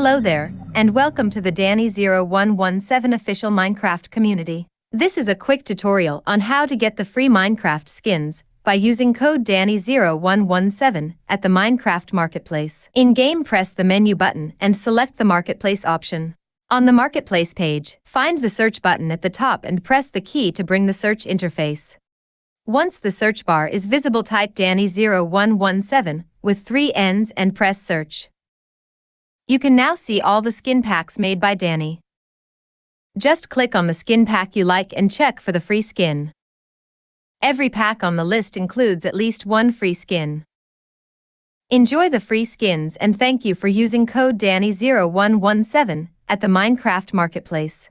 Hello there, and welcome to the Danny0117 official Minecraft community. This is a quick tutorial on how to get the free Minecraft skins by using code Danny0117 at the Minecraft Marketplace. In-game, press the menu button and select the Marketplace option. On the Marketplace page, find the search button at the top and press the key to bring the search interface. Once the search bar is visible, type Danny0117 with 3 N's and press search. You can now see all the skin packs made by Danny. Just click on the skin pack you like and check for the free skin. Every pack on the list includes at least one free skin. Enjoy the free skins and thank you for using code Danny0117 at the Minecraft Marketplace.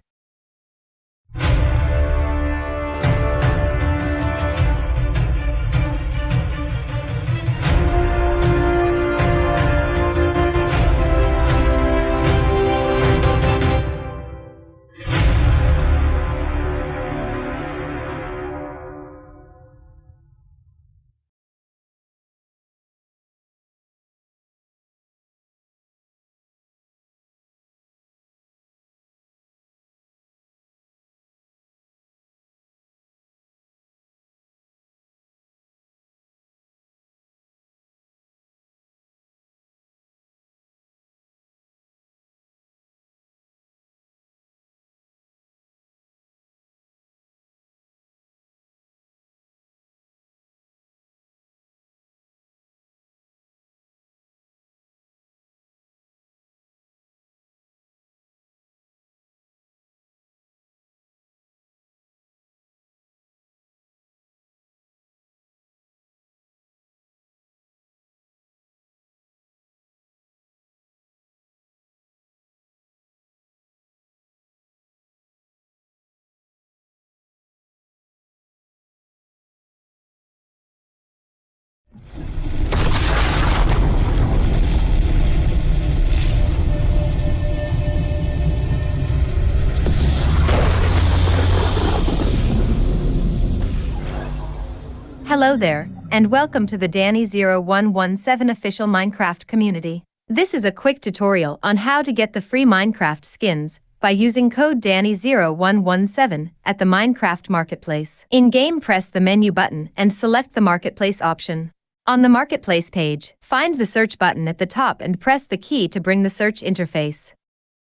Hello there, and welcome to the Danny0117 official Minecraft community. This is a quick tutorial on how to get the free Minecraft skins by using code Danny0117 at the Minecraft Marketplace. In-game, press the menu button and select the Marketplace option. On the Marketplace page, find the search button at the top and press the key to bring the search interface.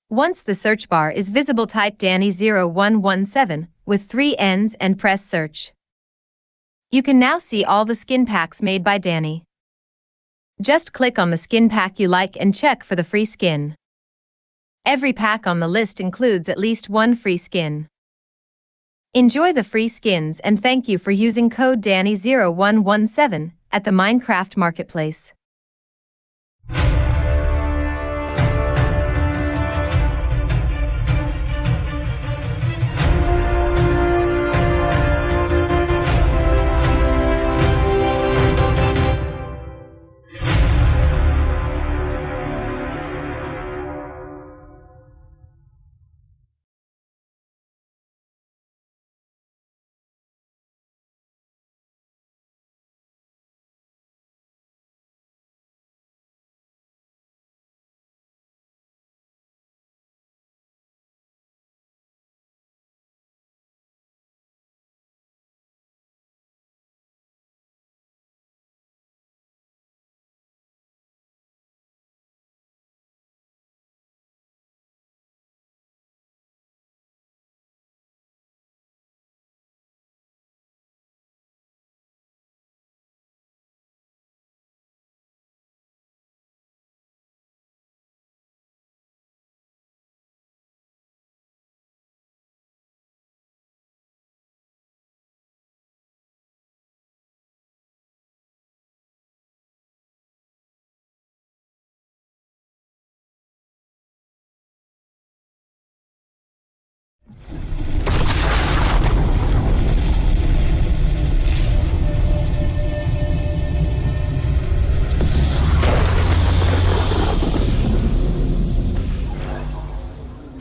Once the search bar is visible, type Danny0117 with 3 N's and press search. You can now see all the skin packs made by Danny. Just click on the skin pack you like and check for the free skin. Every pack on the list includes at least one free skin. Enjoy the free skins and thank you for using code Danny0117 at the Minecraft Marketplace.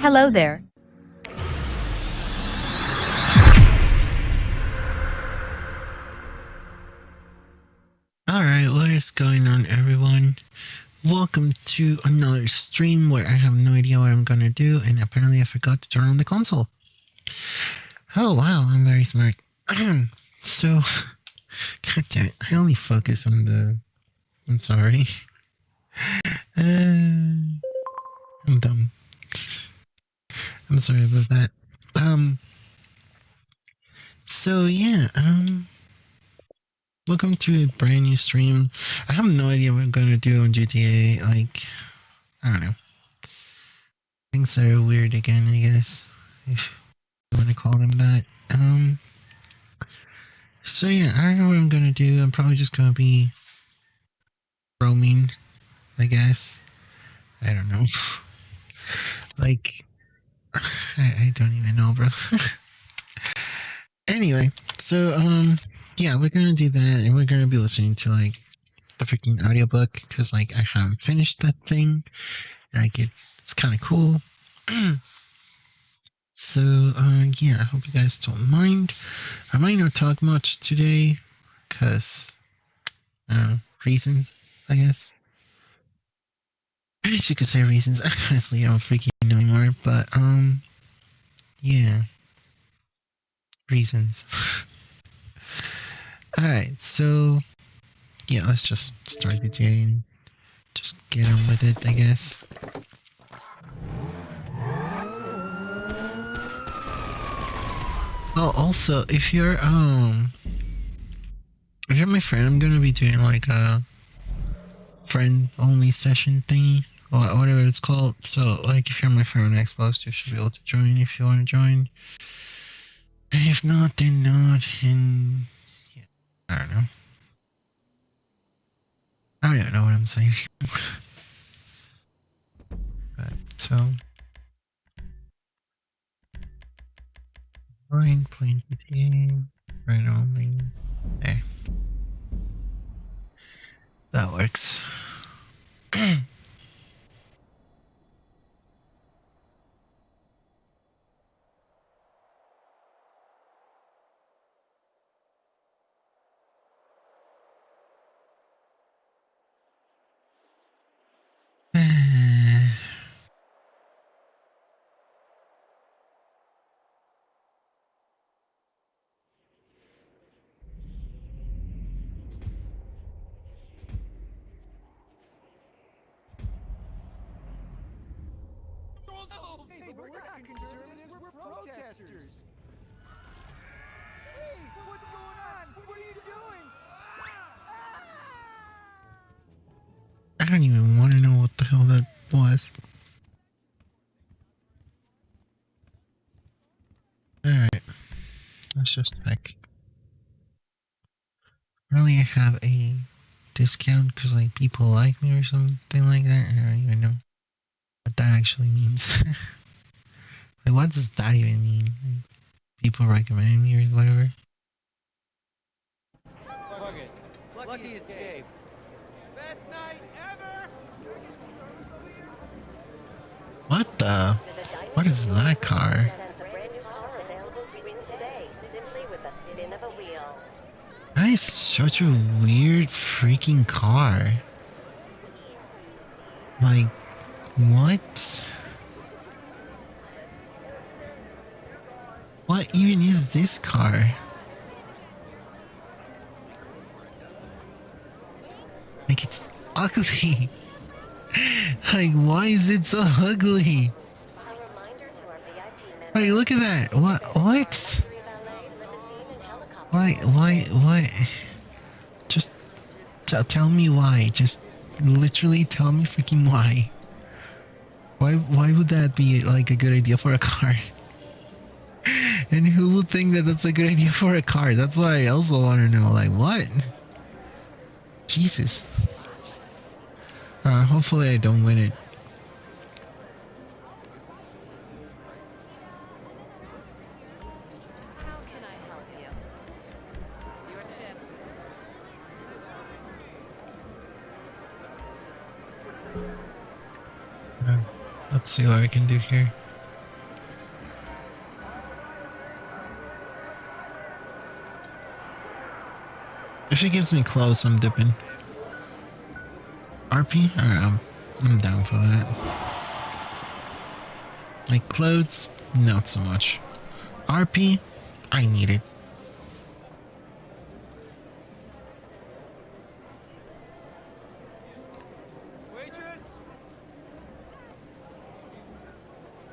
Hello there. Alright, what is going on, everyone? Welcome to another stream where I have no idea what I'm gonna do, and apparently I forgot to turn on the console. Oh wow, I'm very smart. So, god damn it, I only focus on the... I'm sorry. I'm dumb. I'm sorry about that. So yeah, welcome to a brand new stream. I have no idea what I'm gonna do on GTA, like, I don't know. Things are weird again, I guess, if you want to call them that. So yeah, I don't know what I'm gonna do. I'm probably just gonna be roaming, I guess. I don't know. Like, I don't even know, bro. Anyway, so, yeah, we're gonna do that, and we're gonna be listening to, like, the freaking audiobook, because, like, I haven't finished that thing. Like, it's kind of cool. So, yeah, I hope you guys don't mind. I might not talk much today, because, reasons, I guess. I guess you could say reasons. I honestly don't freaking know anymore, but, yeah. Reasons. Alright, so, yeah, let's just start the day and just get on with it, I guess. Oh, also, if you're my friend, I'm gonna be doing, like, a friend-only session thingy, or whatever it's called. So, like, if you're my friend on Xbox, you should be able to join if you want to join. And if not, then not, and yeah, I don't know. I don't even know what I'm saying. But, so, playing GTA, right only. There. That works. Hey, but we're not conservatives, we're protesters! Hey, what's going on? What are you doing? I don't even want to know what the hell that was. Alright, let's just check. Really, I have a discount because, like, people like me or something like that? I don't even know what that actually means. Like, what does that even mean? Like, people recommend me or whatever? Fuck it. Lucky escape. Best night ever! What the? What is that car? Presents a brand new car available to win today, simply with the spin of a wheel. That is such a weird freaking car. Like, what? What even is this car? Like, it's ugly. Like, why is it so ugly? A reminder to our VIP members. Like, look at that. What? Luxury valet, limousine, and helicopter. Why? Just tell me why. Just literally tell me freaking why. Why would that be, like, a good idea for a car? And who would think that that's a good idea for a car? That's why I also want to know, like, what? Jesus. Hopefully I don't win it. How can I help you? Your chips. Let's see what I can do here. If she gives me close, I'm dipping. RP? I'm down for that. Like clothes, not so much. RP, I need it. Waitress!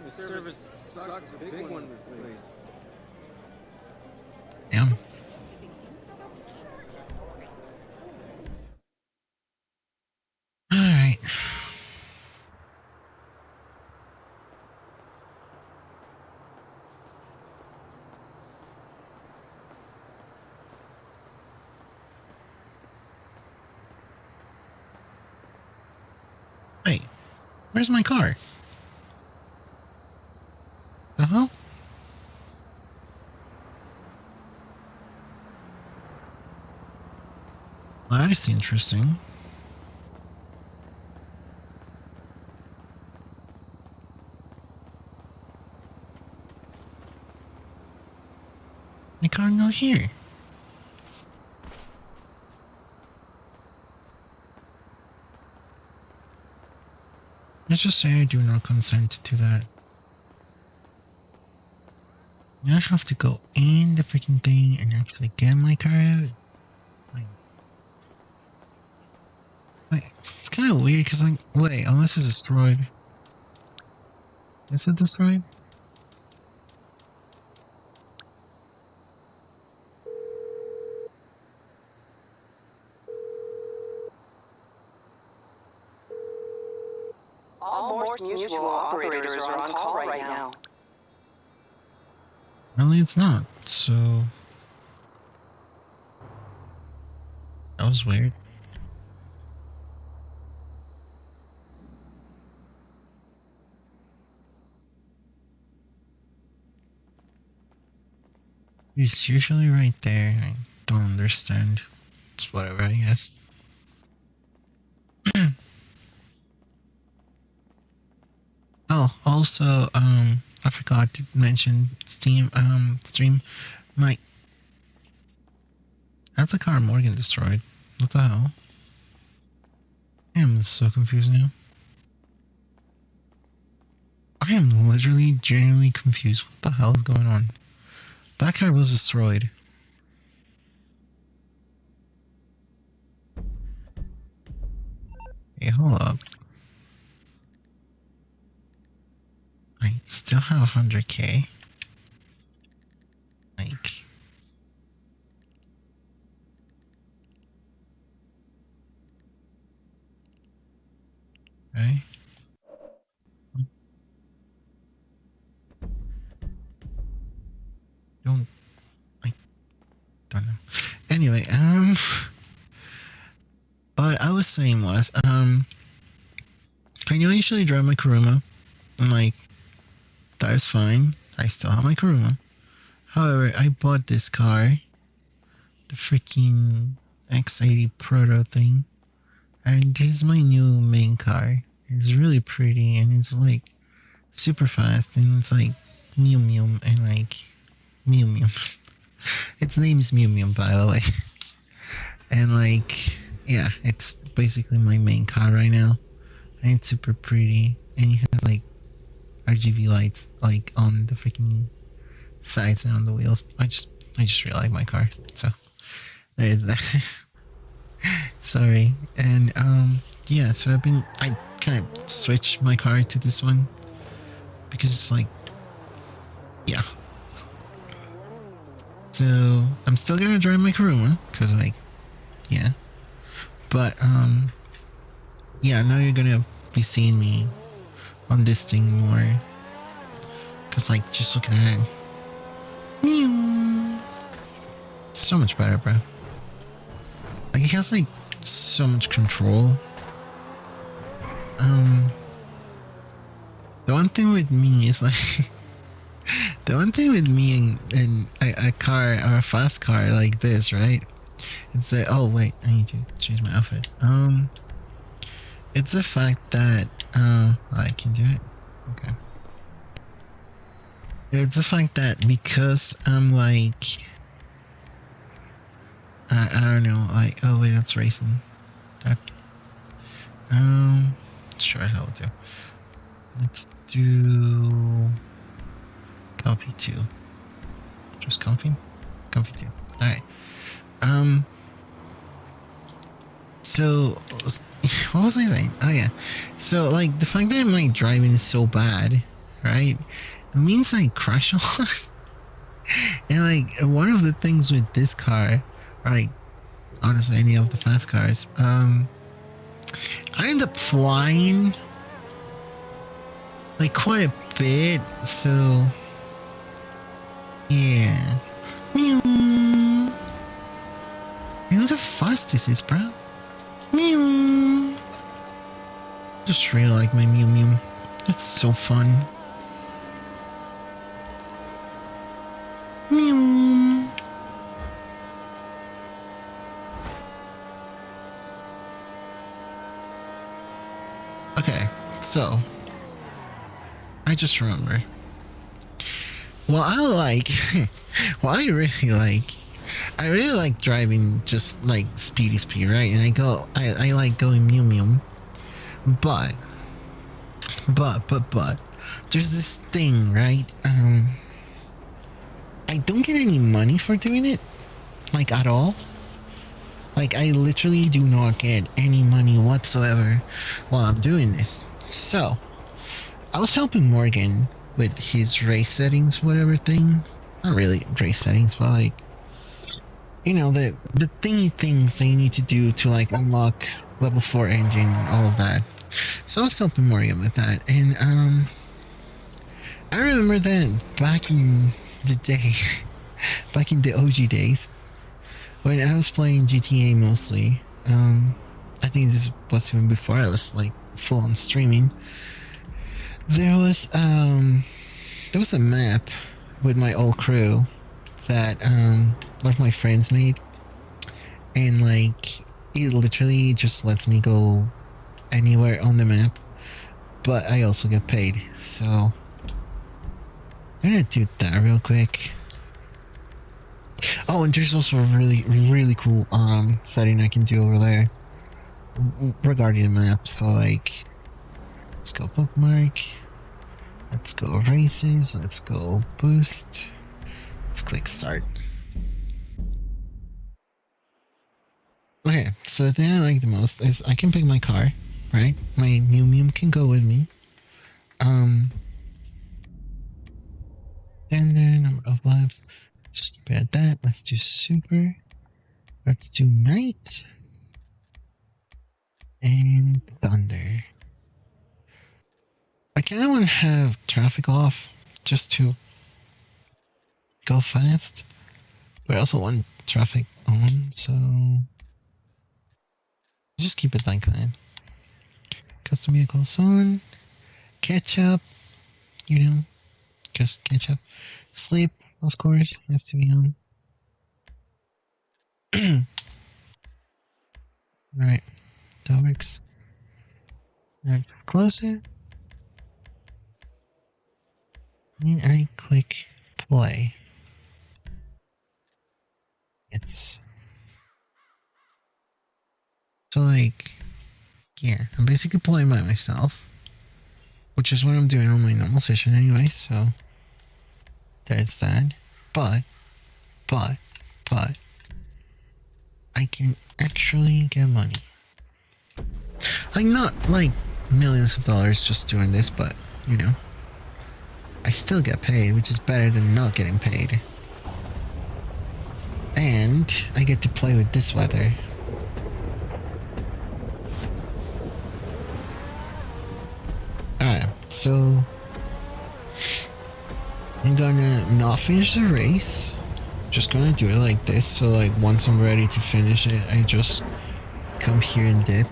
The service sucks. A big one in this place. Yeah. Alright. Wait, where's my car? The hell? Well, that is interesting. My car not here. Let's just say I do not consent to that. Now I have to go in the freaking thing and actually get my car out. Like, wait, it's kind of weird because wait, unless it's destroyed. Is it destroyed? All Morse Mutual operators are on call right now. Apparently it's not, so... That was weird. It's usually right there. I don't understand. It's whatever, I guess. Oh, also, I forgot to mention stream, my... That's a car Morgan destroyed. What the hell? I am so confused now. I am literally genuinely confused. What the hell is going on? That car was destroyed. Hey, hold up. I still have 100k. Like... Okay. Don't know. Anyway, what I was saying was, I usually drive my Kuruma, and like, that is fine. I still have my Kuruma. However, I bought this car, the freaking X80 Proto thing, and this is my new main car. It's really pretty, and it's like super fast, and it's like Mew Mew, and like Mew Mew. Its name is Mew Mew, by the way. And like, yeah, it's basically my main car right now, and it's super pretty, and it has like RGB lights like on the freaking sides and on the wheels. I just really like my car, so there's that. Sorry. And yeah, so I kind of switched my car to this one because it's like, yeah. So I'm still gonna drive my Kuruma because like, yeah, but yeah, now you're gonna be seeing me on this thing more because like, just look at that. It's so much better, bro. Like, it has like so much control. The one thing with me is like the one thing with me and a car or a fast car like this, right? It's that, oh wait, I need to change my outfit. It's the fact that I can do it. Okay. It's the fact that because I'm like, I don't know, like, oh wait, that's racing. Sure, I'll do. Let's do comfy 2. Just comfy? Comfy 2. Alright. So, what was I saying? Oh yeah. So, like, the fact that my driving is so bad, right? It means I crash a lot. And, like, one of the things with this car, right? Honestly, any of the fast cars, I end up flying, like, quite a bit, so, yeah. Meow. Hey, look how fast this is, bro. Meow. Just really like my Mew Mew. It's so fun. Meow. Okay, so I just remember. Well, I like. Well, I really like driving just like speedy, right? And I like going Mew Mew. But, there's this thing, right? I don't get any money for doing it, like at all. Like, I literally do not get any money whatsoever while I'm doing this. So, I was helping Morgan with his race settings, whatever thing. Not really race settings, but like, you know, the thingy things that you need to do to like unlock level 4 engine, all of that. So I was helping Morgan with that, and I remember that back in the day, back in the OG days, when I was playing GTA mostly, I think this was even before I was like full on streaming. There was a map with my old crew that one of my friends made, and like it literally just lets me go anywhere on the map, but I also get paid. So I'm gonna do that real quick. Oh, and there's also a really cool setting I can do over there regarding the map. So like, let's go bookmark, let's go races, let's go boost, let's click start. Okay, so the thing I like the most is I can pick my car, right? My Mew Mew can go with me. Standard number of laps. Just keep it at that. Let's do super. Let's do night. And thunder. I kinda wanna have traffic off just to go fast. But I also want traffic on, so just keep it like that. Custom vehicles on. Catch up. You know. Just catch up. Sleep, of course, has to be on. Right. That works. Alright, closer. And I click play. It's so like, yeah, I'm basically playing by myself, which is what I'm doing on my normal session anyway, so there's that. But I can actually get money. Like, not like millions of dollars just doing this, but you know, I still get paid, which is better than not getting paid. And I get to play with this weather. Alright, so I'm gonna not finish the race. Just gonna do it like this, so like once I'm ready to finish it, I just come here and dip.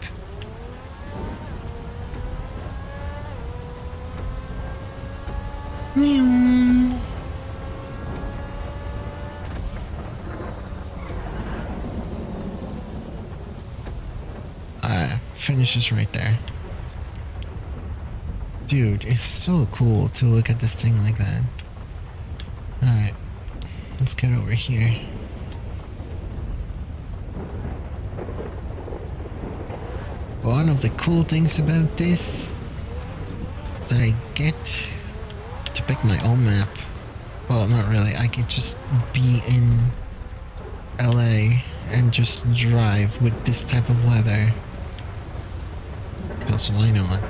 Meow. Finishes right there. Dude, it's so cool to look at this thing like that. Alright, let's get over here. one of the cool things about this is that I get to pick my own map. Well, not really. I could just be in LA and just drive with this type of weather. Because why not?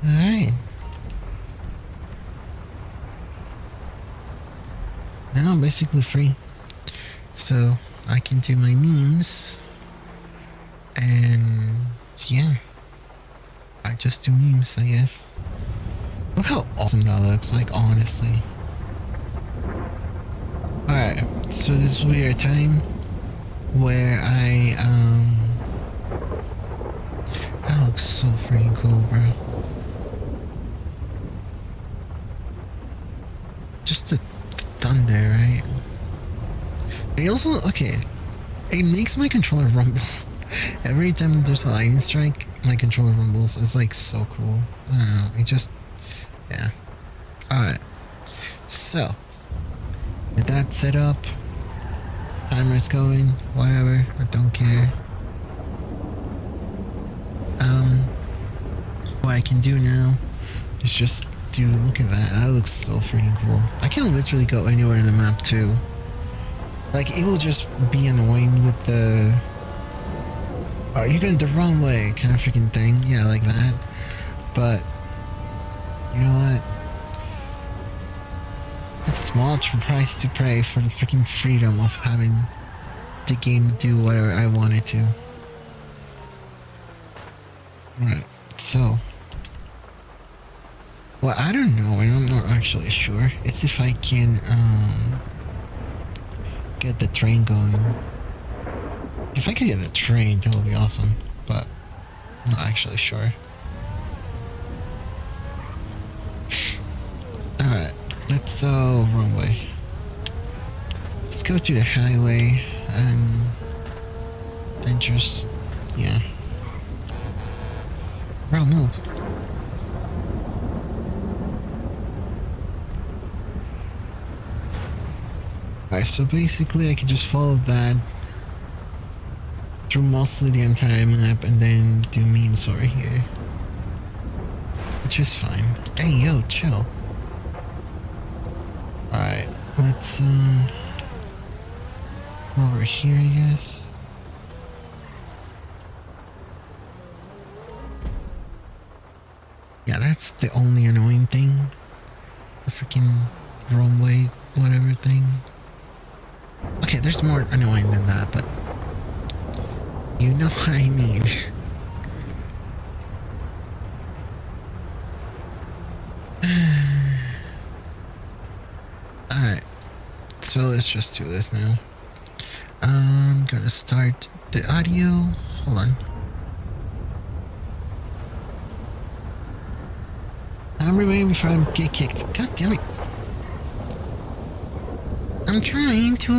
Alright. Now I'm basically free. So I can do my memes. And yeah. I just do memes, I guess. Look how awesome that looks, like, honestly. Alright, so this will be our time where that looks so freaking cool, bro. Just the thunder, right? And also, okay, it makes my controller rumble. Every time there's a lightning strike, my controller rumbles. It's like so cool. I don't know, it just, yeah. Alright, so, with that set up, timer's going, whatever, I don't care. What I can do now is just do, look at that, that looks so freaking cool. I can literally go anywhere in the map too. Like, it will just be annoying with the, oh, you're going the wrong way kind of freaking thing, yeah, like that. But, you know what? It's a small price to pay for the freaking freedom of having the game do whatever I want it to. Right, so what I don't know, and I'm not actually sure, is if I can get the train going. If I could get the train, that would be awesome, but I'm not actually sure. Alright, let's wrong way. Let's go to the highway and just, yeah. Bro, move. Alright, so basically I can just follow that through mostly the entire map and then do memes over here. Which is fine. Hey, yo, chill. Alright, let's, over here, I guess. Yeah, that's the only annoying thing. The freaking wrong way, whatever thing. Okay, there's more annoying than that, but you know what I mean. Alright, so let's just do this now. I'm gonna start the audio. Hold on. I'm remaining before I get kicked. God damn it. I'm trying to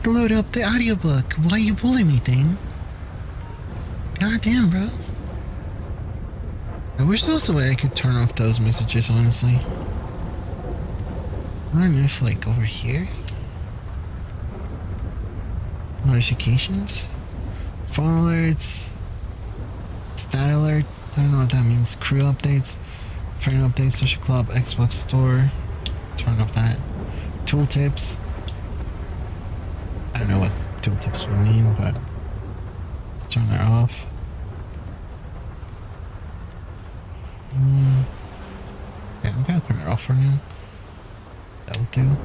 load up the audiobook. Why are you pulling me, thing? God damn, bro. I wish there was a way I could turn off those messages, honestly. I don't know if, like, over here? Notifications? Phone alerts? Stat alert? I don't know what that means. Crew updates? Friend updates, social club, Xbox store. Turn off that. Tooltips. I don't know what tooltips would mean, but let's turn that off. Yeah, I'm gonna turn it off for now. That'll do.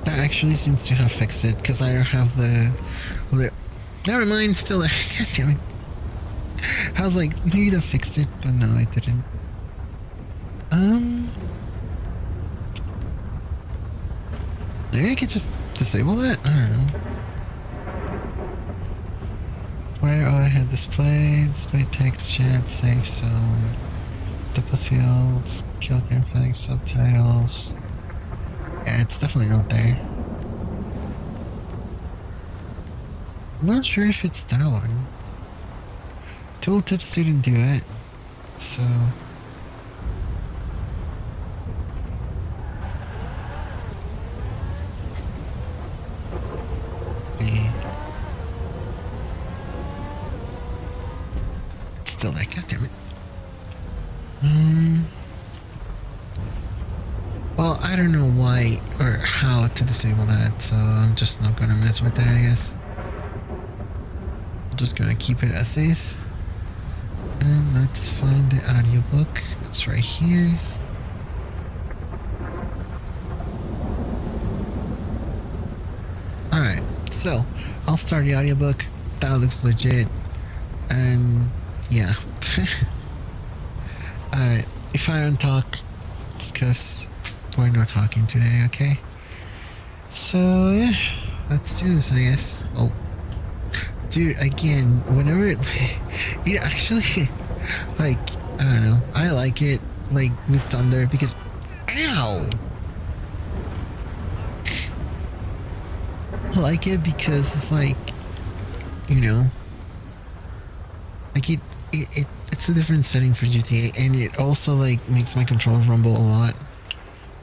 That actually seems to have fixed it, because I don't have the... Never mind, still there. God damn it. I was like, maybe that fixed it, but no, I didn't. Maybe I could just disable that? I don't know. Where I had display text, chat, safe zone, depth of fields, kill game flags, subtitles. Yeah, it's definitely not there. I'm not sure if it's that one. Tooltips didn't do it, so... It's still there, goddammit. Well, I don't know why or how to disable that, so I'm just not gonna mess with it, I guess. I'm just gonna keep it as is. And let's find the audiobook. It's right here. Alright, so I'll start the audiobook. That looks legit. And yeah. Alright, if I don't talk, it's because we're not talking today, okay? So yeah, let's do this, I guess. Oh. Dude, again, whenever it actually, like, I don't know, I like it, like, with thunder, because, ow! I like it because it's like, you know, like it's a different setting for GTA, and it also, like, makes my controller rumble a lot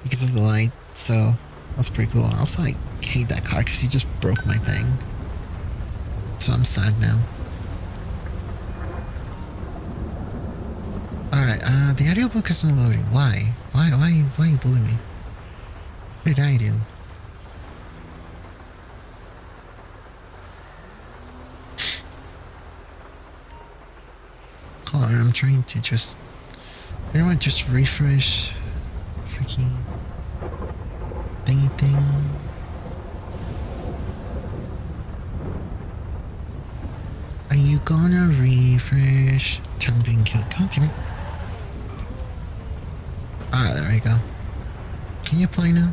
because of the light, so that's pretty cool. I also, like, hate that car because he just broke my thing. So I'm sad now. Alright, the audiobook is not loading. Why? Why are you bullying me? What did I do? Hold on, I'm trying to just... You know what, just refresh... Freaking... Thingy thing... Are you gonna refresh? I'm being killed. God damn it. Ah, there we go. Can you play now?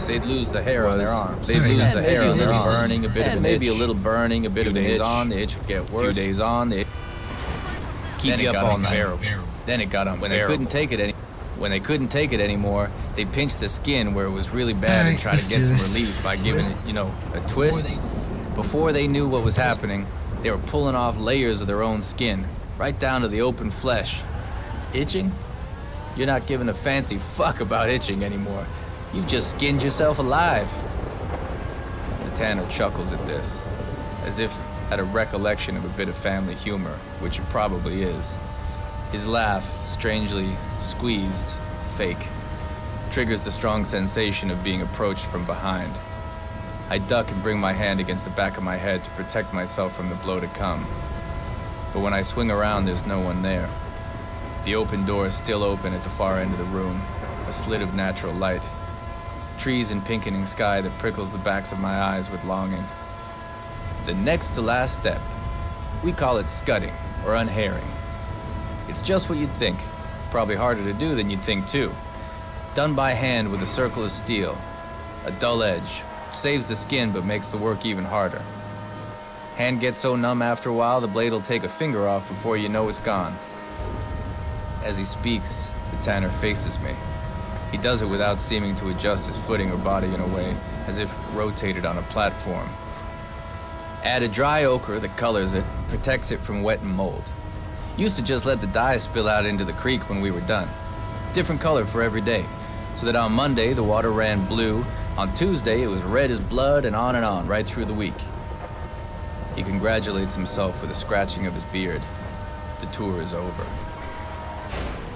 They'd lose the hair on their arms. They'd Sorry, lose yeah. the hair on their Maybe a little arms. burning, a bit of an Maybe itch. a little burning, a bit of an itch. On, the itch would get worse. Few days on, the itch. Keep you up all night. Then it got unbearable. When they couldn't take it anymore, they pinched the skin where it was really bad and tried to get some relief by giving it, you know, a twist. Before they knew what was happening, they were pulling off layers of their own skin, right down to the open flesh. Itching? You're not giving a fancy fuck about itching anymore. You've just skinned yourself alive. The tanner chuckles at this, as if at a recollection of a bit of family humor, which it probably is. His laugh, strangely squeezed, fake, triggers the strong sensation of being approached from behind. I duck and bring my hand against the back of my head to protect myself from the blow to come. But when I swing around, there's no one there. The open door is still open at the far end of the room, a slit of natural light. Trees and pinkening sky that prickles the backs of my eyes with longing. The next to last step. We call it scudding, or unhairing. It's just what you'd think. Probably harder to do than you'd think, too. Done by hand with a circle of steel. A dull edge. Saves the skin, but makes the work even harder. Hand gets so numb after a while, the blade will take a finger off before you know it's gone. As he speaks, the tanner faces me. He does it without seeming to adjust his footing or body in a way, as if rotated on a platform. Add a dry ochre that colors it, protects it from wet and mold. Used to just let the dye spill out into the creek when we were done. Different color for every day, so that on Monday the water ran blue, on Tuesday it was red as blood, and on, right through the week. He congratulates himself with a scratching of his beard. The tour is over.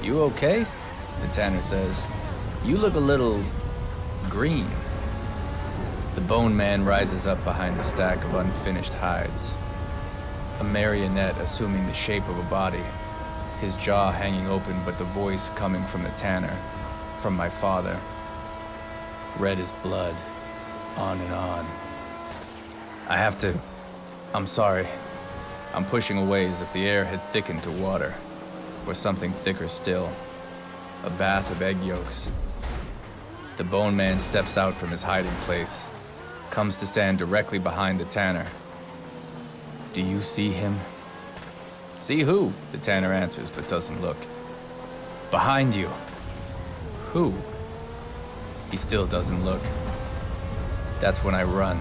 You okay? The tanner says. You look a little green. The bone man rises up behind the stack of unfinished hides. A marionette assuming the shape of a body, his jaw hanging open but the voice coming from the tanner, from my father. Red as blood, on and on. I'm sorry. I'm pushing away as if the air had thickened to water, or something thicker still. A bath of egg yolks. The bone man steps out from his hiding place, comes to stand directly behind the tanner. Do you see him? See who? The tanner answers, but doesn't look. Behind you. Who? He still doesn't look. That's when I run.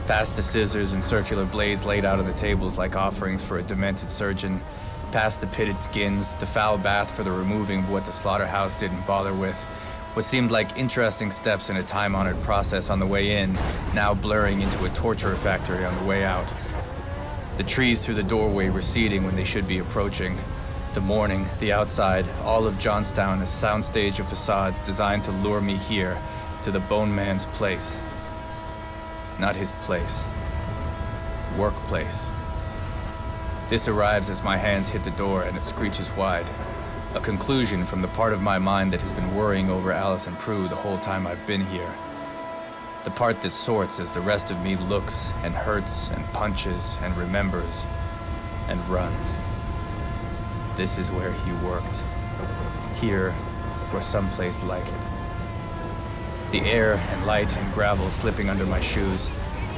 Past the scissors and circular blades laid out on the tables like offerings for a demented surgeon. Past the pitted skins, the foul bath for the removing of what the slaughterhouse didn't bother with. What seemed like interesting steps in a time-honored process on the way in, now blurring into a torture factory on the way out. The trees through the doorway receding when they should be approaching. The morning, the outside, all of Johnstown a soundstage of facades designed to lure me here, to the Bone Man's place. Not his place. Workplace. This arrives as my hands hit the door and it screeches wide. A conclusion from the part of my mind that has been worrying over Allison Prue the whole time I've been here. The part that sorts as the rest of me looks and hurts and punches and remembers and runs. This is where he worked. Here, or someplace like it. The air and light and gravel slipping under my shoes.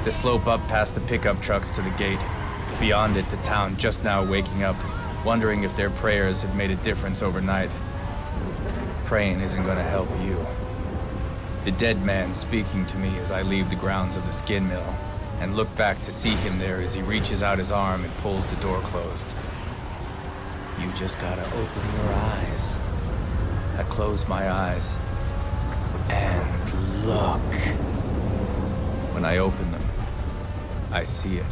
The slope up past the pickup trucks to the gate. Beyond it, the town just now waking up, wondering if their prayers had made a difference overnight. Praying isn't going to help you. The dead man speaking to me as I leave the grounds of the skin mill, and look back to see him there as he reaches out his arm and pulls the door closed. You just gotta open your eyes. I close my eyes. And look. When I open them, I see it.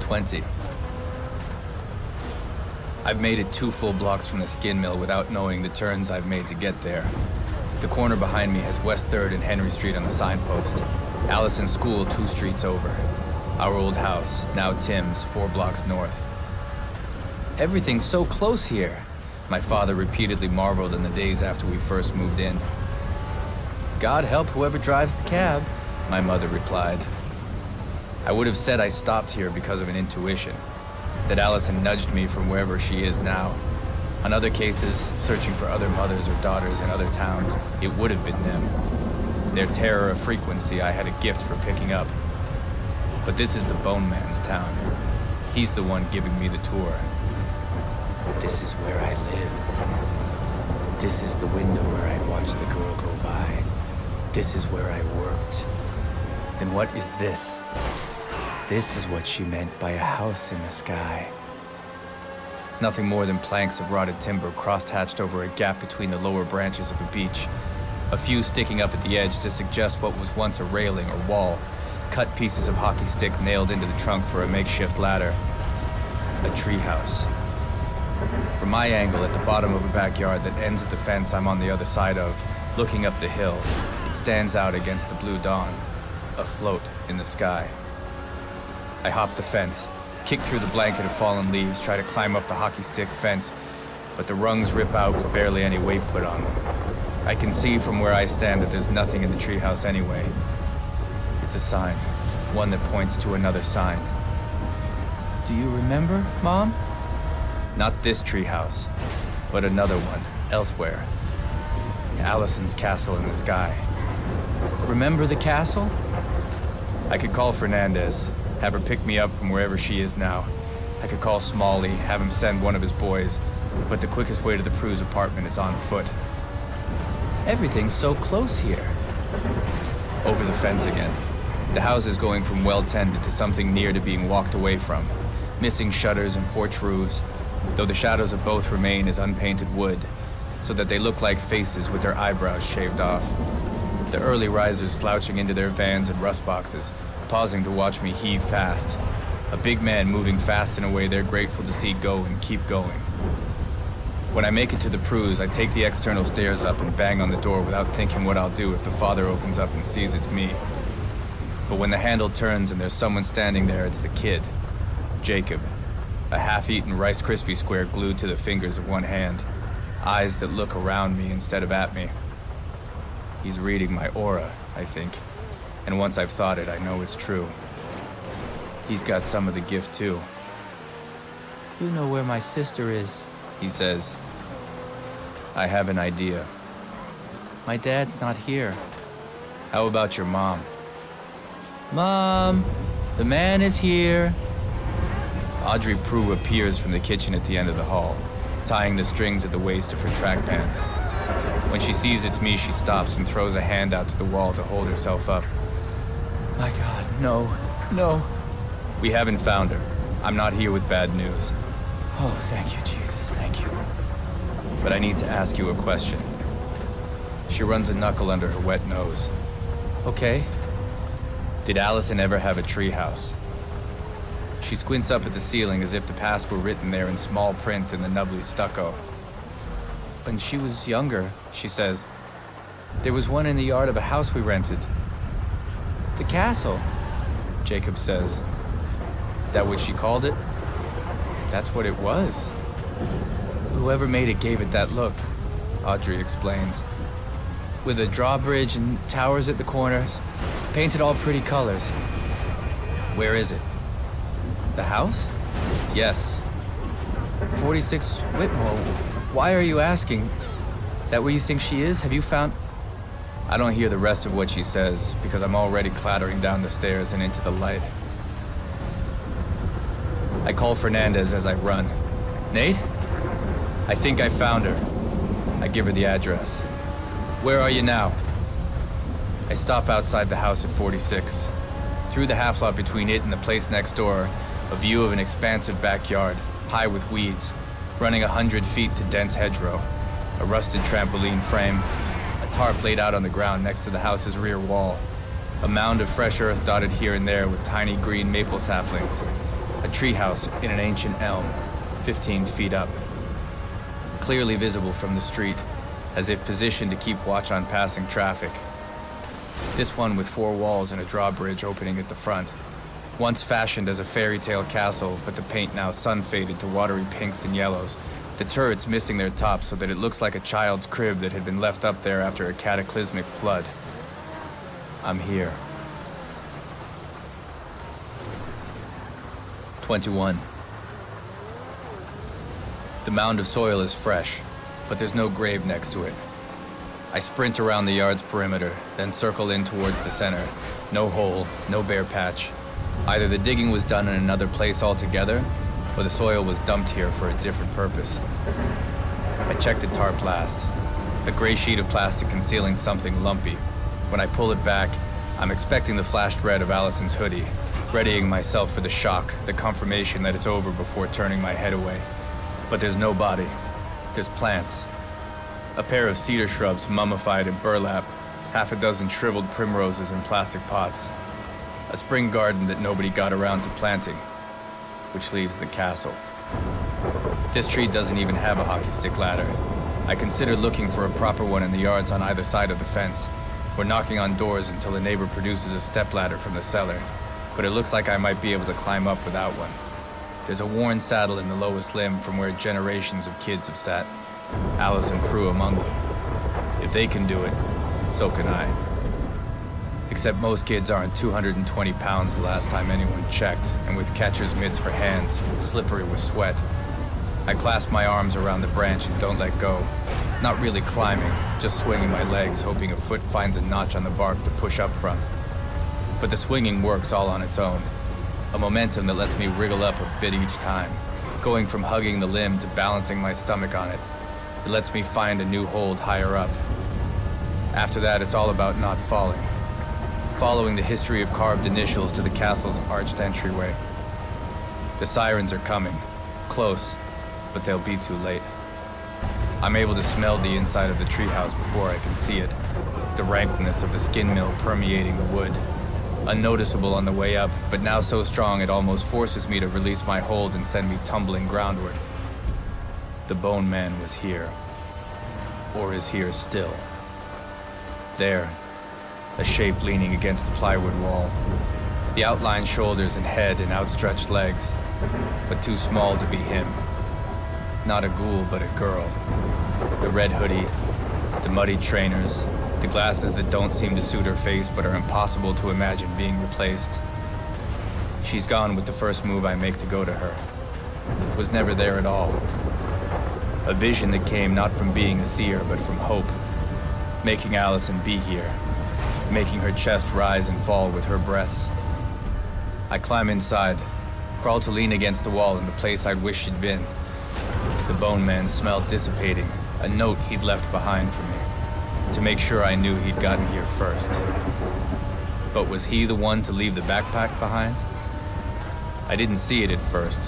20. I've made it 2 full blocks from the skin mill without knowing the turns I've made to get there. The corner behind me has West 3rd and Henry Street on the signpost. Allison's school 2 streets over. Our old house, now Tim's, 4 blocks north. Everything's so close here, my father repeatedly marveled in the days after we first moved in. God help whoever drives the cab, my mother replied. I would have said I stopped here because of an intuition, that Allison nudged me from wherever she is now. On other cases, searching for other mothers or daughters in other towns, it would have been them. Their terror of frequency I had a gift for picking up. But this is the Bone Man's town. He's the one giving me the tour. This is where I lived. This is the window where I watched the girl go by. This is where I worked. Then what is this? This is what she meant by a house in the sky. Nothing more than planks of rotted timber cross-hatched over a gap between the lower branches of a beech. A few sticking up at the edge to suggest what was once a railing or wall. Cut pieces of hockey stick nailed into the trunk for a makeshift ladder. A treehouse. From my angle at the bottom of a backyard that ends at the fence I'm on the other side of, looking up the hill, it stands out against the blue dawn, afloat in the sky. I hop the fence, kick through the blanket of fallen leaves, try to climb up the hockey stick fence, but the rungs rip out with barely any weight put on them. I can see from where I stand that there's nothing in the treehouse anyway. It's a sign, one that points to another sign. Do you remember, Mom? Not this treehouse, but another one, elsewhere. Allison's castle in the sky. Remember the castle? I could call Fernandez, have her pick me up from wherever she is now. I could call Smalley, have him send one of his boys, but the quickest way to the Prue's apartment is on foot. Everything's so close here. Over the fence again. The house is going from well-tended to something near to being walked away from. Missing shutters and porch roofs, though the shadows of both remain as unpainted wood, so that they look like faces with their eyebrows shaved off. The early risers slouching into their vans and rust boxes, pausing to watch me heave past. A big man moving fast in a way they're grateful to see go and keep going. When I make it to the Prue's, I take the external stairs up and bang on the door without thinking what I'll do if the father opens up and sees it's me. But when the handle turns and there's someone standing there, it's the kid, Jacob. A half-eaten Rice Krispie square glued to the fingers of one hand. Eyes that look around me instead of at me. He's reading my aura, I think. And once I've thought it, I know it's true. He's got some of the gift, too. You know where my sister is, he says. I have an idea. My dad's not here. How about your mom? Mom, the man is here. Audrey Prue appears from the kitchen at the end of the hall, tying the strings at the waist of her track pants. When she sees it's me, she stops and throws a hand out to the wall to hold herself up. My God, no, no. We haven't found her. I'm not here with bad news. Oh, thank you, Jesus, thank you. But I need to ask you a question. She runs a knuckle under her wet nose. Okay. Did Allison ever have a treehouse? She squints up at the ceiling as if the past were written there in small print in the nubbly stucco. When she was younger, she says, there was one in the yard of a house we rented. The castle, Jacob says. That what she called it? That's what it was. Whoever made it gave it that look, Audrey explains. With a drawbridge and towers at the corners, painted all pretty colors. Where is it? The house? Yes. 46 Whitmore. Why are you asking? That where you think she is? Have you found... I don't hear the rest of what she says because I'm already clattering down the stairs and into the light. I call Fernandez as I run. Nate? I think I found her. I give her the address. Where are you now? I stop outside the house at 46. Through the half lot between it and the place next door, a view of an expansive backyard, high with weeds, running 100 feet to dense hedgerow, a rusted trampoline frame, a tarp laid out on the ground next to the house's rear wall, a mound of fresh earth dotted here and there with tiny green maple saplings, a treehouse in an ancient elm, 15 feet up. Clearly visible from the street, as if positioned to keep watch on passing traffic. This one with 4 walls and a drawbridge opening at the front. Once fashioned as a fairy tale castle, but the paint now sun-faded to watery pinks and yellows, the turrets missing their tops so that it looks like a child's crib that had been left up there after a cataclysmic flood. I'm here. 21. The mound of soil is fresh, but there's no grave next to it. I sprint around the yard's perimeter, then circle in towards the center. No hole, no bare patch. Either the digging was done in another place altogether, or the soil was dumped here for a different purpose. I check the tarp last. A gray sheet of plastic concealing something lumpy. When I pull it back, I'm expecting the flashed red of Allison's hoodie, readying myself for the shock, the confirmation that it's over before turning my head away. But there's no body. There's plants. A pair of cedar shrubs mummified in burlap, half a dozen shriveled primroses in plastic pots. A spring garden that nobody got around to planting, which leaves the castle. This tree doesn't even have a hockey stick ladder. I consider looking for a proper one in the yards on either side of the fence, or knocking on doors until a neighbor produces a stepladder from the cellar, but it looks like I might be able to climb up without one. There's a worn saddle in the lowest limb from where generations of kids have sat, Alice and Prue among them. If they can do it, so can I. Except most kids aren't 220 pounds the last time anyone checked, and with catcher's mitts for hands, slippery with sweat. I clasp my arms around the branch and don't let go. Not really climbing, just swinging my legs, hoping a foot finds a notch on the bark to push up from. But the swinging works all on its own. A momentum that lets me wriggle up a bit each time, going from hugging the limb to balancing my stomach on it. It lets me find a new hold higher up. After that, it's all about not falling. Following the history of carved initials to the castle's arched entryway. The sirens are coming. Close, but they'll be too late. I'm able to smell the inside of the treehouse before I can see it. The rankness of the skin mill permeating the wood. Unnoticeable on the way up, but now so strong it almost forces me to release my hold and send me tumbling groundward. The Bone Man was here. Or is here still. There, a shape leaning against the plywood wall. The outlined shoulders and head and outstretched legs, but too small to be him. Not a ghoul, but a girl. The red hoodie, the muddy trainers, the glasses that don't seem to suit her face but are impossible to imagine being replaced. She's gone with the first move I make to go to her. Was never there at all. A vision that came not from being a seer, but from hope. Making Allison be here. Making her chest rise and fall with her breaths. I climb inside, crawl to lean against the wall in the place I'd wished she'd been. The Bone Man smelled dissipating, a note he'd left behind for me. to make sure I knew he'd gotten here first. But was he the one to leave the backpack behind? I didn't see it at first,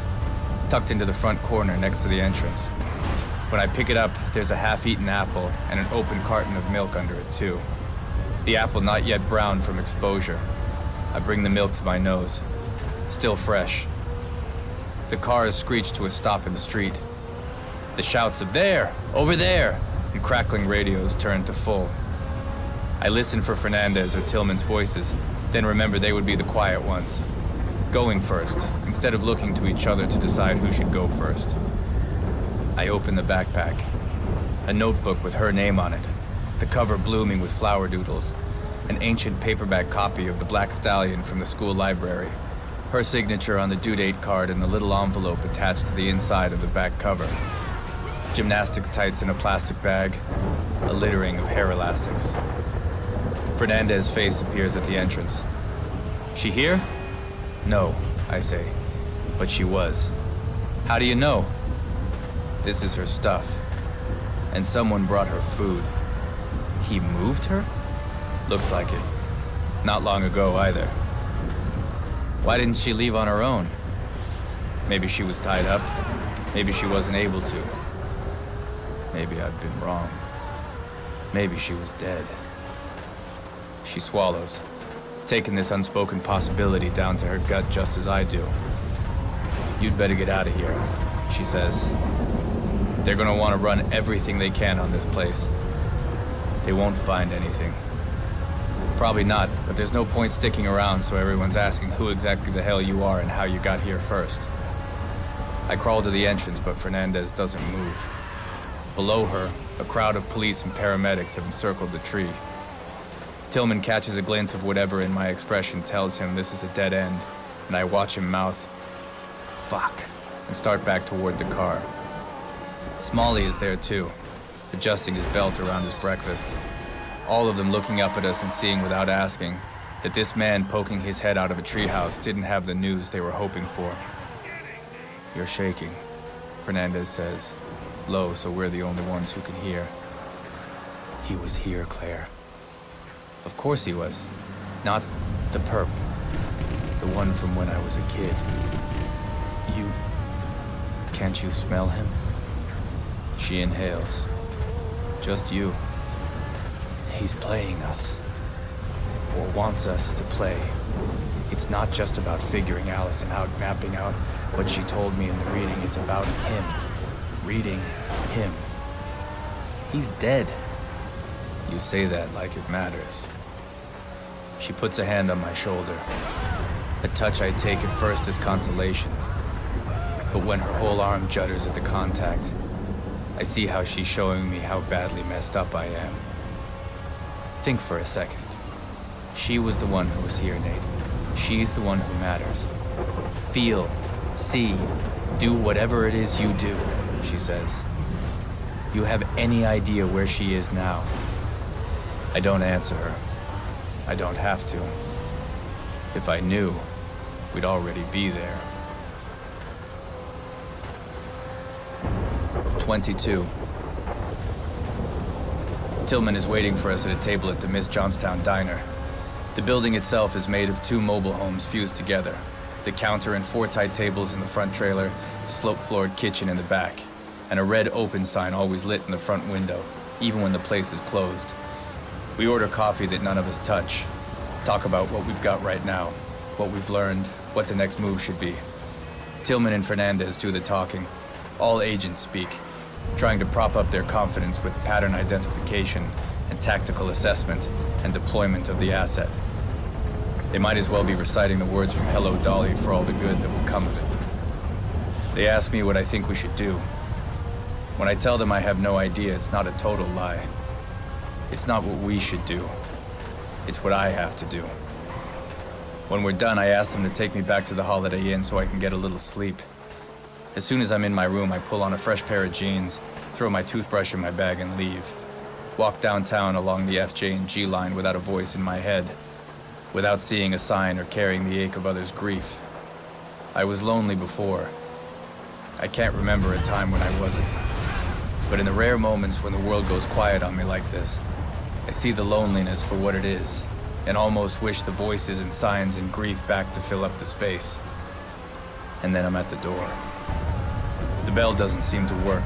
tucked into the front corner next to the entrance. When I pick it up, there's a half-eaten apple and an open carton of milk under it, too. The apple not yet brown from exposure. I bring the milk to my nose. Still fresh. The car is screeched to a stop in the street. The shouts of "There! Over there!" and crackling radios turn to full. I listen for Fernandez or Tillman's voices, then remember they would be the quiet ones. Going first, instead of looking to each other to decide who should go first. I open the backpack. A notebook with her name on it, the cover blooming with flower doodles, an ancient paperback copy of the Black Stallion from the school library, her signature on the due date card in the little envelope attached to the inside of the back cover. Gymnastics tights in a plastic bag, a littering of hair elastics. Fernandez's face appears at the entrance. She here? No, I say, but she was. How do you know? This is her stuff. And someone brought her food. He moved her? Looks like it. Not long ago either. Why didn't she leave on her own? Maybe she was tied up. Maybe she wasn't able to. Maybe I've been wrong. Maybe she was dead. She swallows, taking this unspoken possibility down to her gut just as I do. You'd better get out of here, she says. They're gonna want to run everything they can on this place. They won't find anything. Probably not, but there's no point sticking around so everyone's asking who exactly the hell you are and how you got here first. I crawl to the entrance, but Fernandez doesn't move. Below her, a crowd of police and paramedics have encircled the tree. Tillman catches a glimpse of whatever in my expression tells him this is a dead end, and I watch him mouth, "Fuck," and start back toward the car. Smalley is there too, adjusting his belt around his breakfast. All of them looking up at us and seeing without asking that this man poking his head out of a treehouse didn't have the news they were hoping for. "You're shaking," Fernandez says, low so we're the only ones who can hear. "He was here, Claire." Of course he was. Not the perp. The one from when I was a kid. Can't you smell him? She inhales. "Just you. He's playing us. Or wants us to play. It's not just about figuring Allison out, mapping out what she told me in the reading. It's about him. Reading him. He's dead." You say that like it matters. She puts a hand on my shoulder. A touch I take at first as consolation. But when her whole arm judders at the contact, I see how she's showing me how badly messed up I am. Think for a second. She was the one who was here, Nate. She's the one who matters. Feel, see, do whatever it is you do, she says. You have any idea where she is now? I don't answer her. I don't have to. If I knew, we'd already be there. 22. Tillman is waiting for us at a table at the Miss Johnstown Diner. The building itself is made of 2 mobile homes fused together. The counter and 4 tight tables in the front trailer, the slope-floored kitchen in the back, and a red open sign always lit in the front window, even when the place is closed. We order coffee that none of us touch. Talk about what we've got right now, what we've learned, what the next move should be. Tillman and Fernandez do the talking. All agents speak, trying to prop up their confidence with pattern identification and tactical assessment and deployment of the asset. They might as well be reciting the words from Hello Dolly for all the good that will come of it. They ask me what I think we should do. When I tell them I have no idea, it's not a total lie. It's not what we should do. It's what I have to do. When we're done, I ask them to take me back to the Holiday Inn so I can get a little sleep. As soon as I'm in my room, I pull on a fresh pair of jeans, throw my toothbrush in my bag and leave. Walk downtown along the FJ and G line without a voice in my head, without seeing a sign or carrying the ache of others' grief. I was lonely before. I can't remember a time when I wasn't. But in the rare moments when the world goes quiet on me like this, I see the loneliness for what it is, and almost wish the voices and signs and grief back to fill up the space. And then I'm at the door. The bell doesn't seem to work,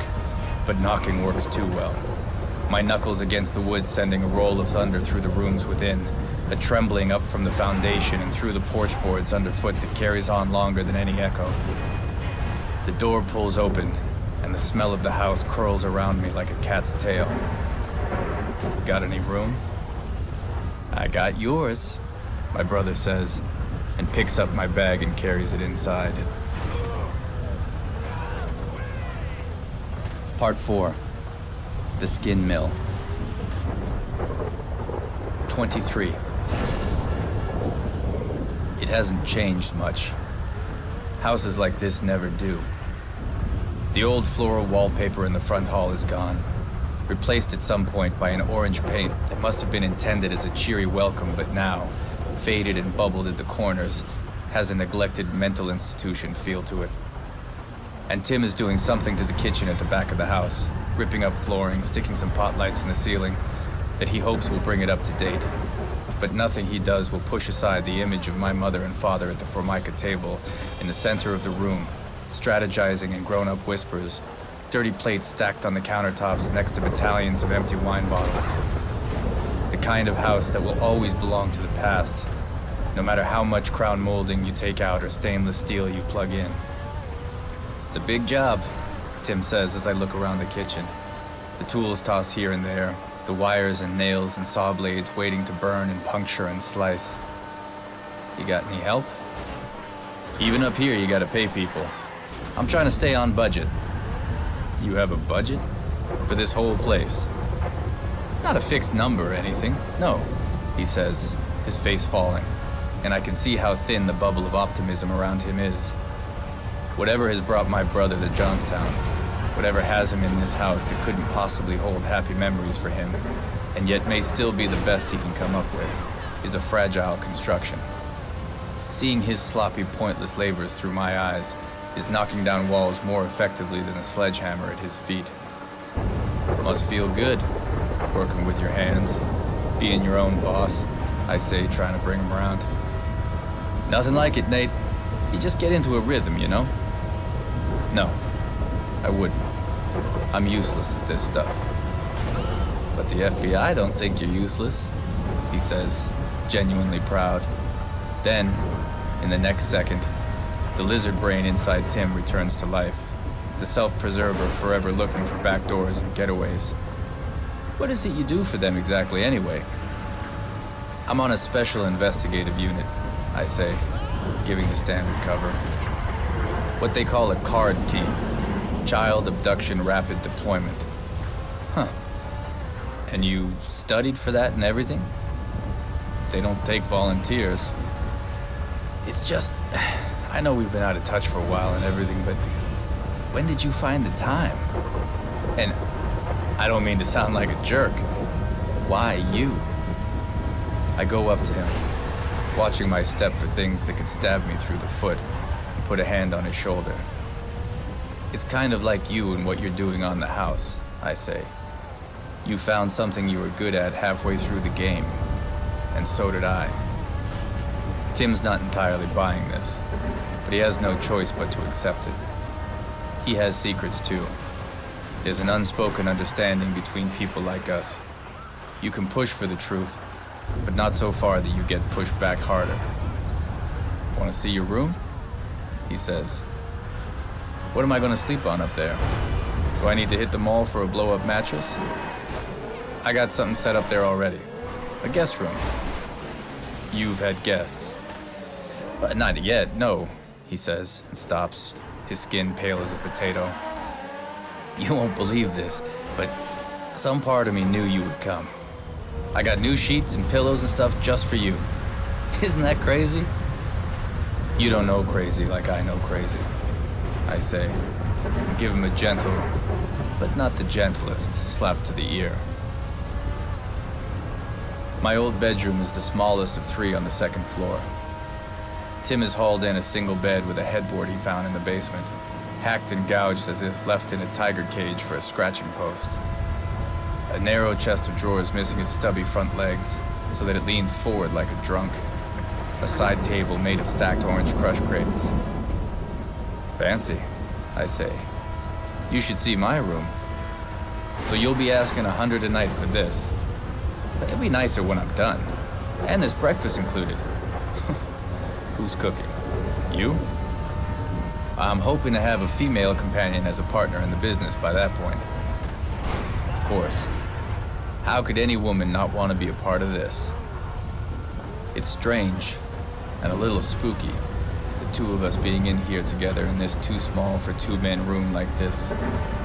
but knocking works too well. My knuckles against the wood sending a roll of thunder through the rooms within, a trembling up from the foundation and through the porch boards underfoot that carries on longer than any echo. The door pulls open, and the smell of the house curls around me like a cat's tail. Got any room? I got yours, my brother says, and picks up my bag and carries it inside. Part 4. The Skin Mill. 23. It hasn't changed much. Houses like this never do. The old floral wallpaper in the front hall is gone, replaced at some point by an orange paint that must have been intended as a cheery welcome, but now, faded and bubbled at the corners, has a neglected mental institution feel to it. And Tim is doing something to the kitchen at the back of the house, ripping up flooring, sticking some pot lights in the ceiling that he hopes will bring it up to date. But nothing he does will push aside the image of my mother and father at the Formica table in the center of the room, strategizing in grown-up whispers, dirty plates stacked on the countertops next to battalions of empty wine bottles. The kind of house that will always belong to the past, no matter how much crown molding you take out or stainless steel you plug in. It's a big job, Tim says as I look around the kitchen. The tools tossed here and there, the wires and nails and saw blades waiting to burn and puncture and slice. You got any help? Even up here, you gotta pay people. I'm trying to stay on budget. You have a budget? For this whole place? Not a fixed number or anything, no, he says, his face falling, and I can see how thin the bubble of optimism around him is. Whatever has brought my brother to Johnstown, whatever has him in this house that couldn't possibly hold happy memories for him, and yet may still be the best he can come up with, is a fragile construction. Seeing his sloppy, pointless labors through my eyes is knocking down walls more effectively than a sledgehammer at his feet. Must feel good, working with your hands, being your own boss, I say, trying to bring him around. Nothing like it, Nate. You just get into a rhythm, you know? No, I wouldn't. I'm useless at this stuff. But the FBI don't think you're useless, he says, genuinely proud. Then, in the next second, the lizard brain inside Tim returns to life, the self-preserver forever looking for back doors and getaways. What is it you do for them exactly anyway? I'm on a special investigative unit, I say, giving the standard cover. What they call a CARD team, Child Abduction Rapid Deployment. Huh. And you studied for that and everything? They don't take volunteers. It's just, I know we've been out of touch for a while and everything, but when did you find the time? And I don't mean to sound like a jerk. Why you? I go up to him, watching my step for things that could stab me through the foot, and put a hand on his shoulder. It's kind of like you and what you're doing on the house, I say. You found something you were good at halfway through the game, and so did I. Tim's not entirely buying this, but he has no choice but to accept it. He has secrets too. There's an unspoken understanding between people like us. You can push for the truth, but not so far that you get pushed back harder. Want to see your room? He says. What am I going to sleep on up there? Do I need to hit the mall for a blow-up mattress? I got something set up there already. A guest room. You've had guests. But not yet, no, he says, and stops, his skin pale as a potato. You won't believe this, but some part of me knew you would come. I got new sheets and pillows and stuff just for you. Isn't that crazy? You don't know crazy like I know crazy, I say, and give him a gentle, but not the gentlest, slap to the ear. My old bedroom is the smallest of 3 on the 2nd floor. Tim has hauled in a single bed with a headboard he found in the basement, hacked and gouged as if left in a tiger cage for a scratching post. A narrow chest of drawers missing its stubby front legs, so that it leans forward like a drunk. A side table made of stacked orange crush crates. Fancy, I say. You should see my room. So you'll be asking $100 a night for this. But it'll be nicer when I'm done. And there's breakfast included. Who's cooking? You? I'm hoping to have a female companion as a partner in the business by that point. Of course. How could any woman not want to be a part of this? It's strange and a little spooky, the two of us being in here together in this too small for two men room like this.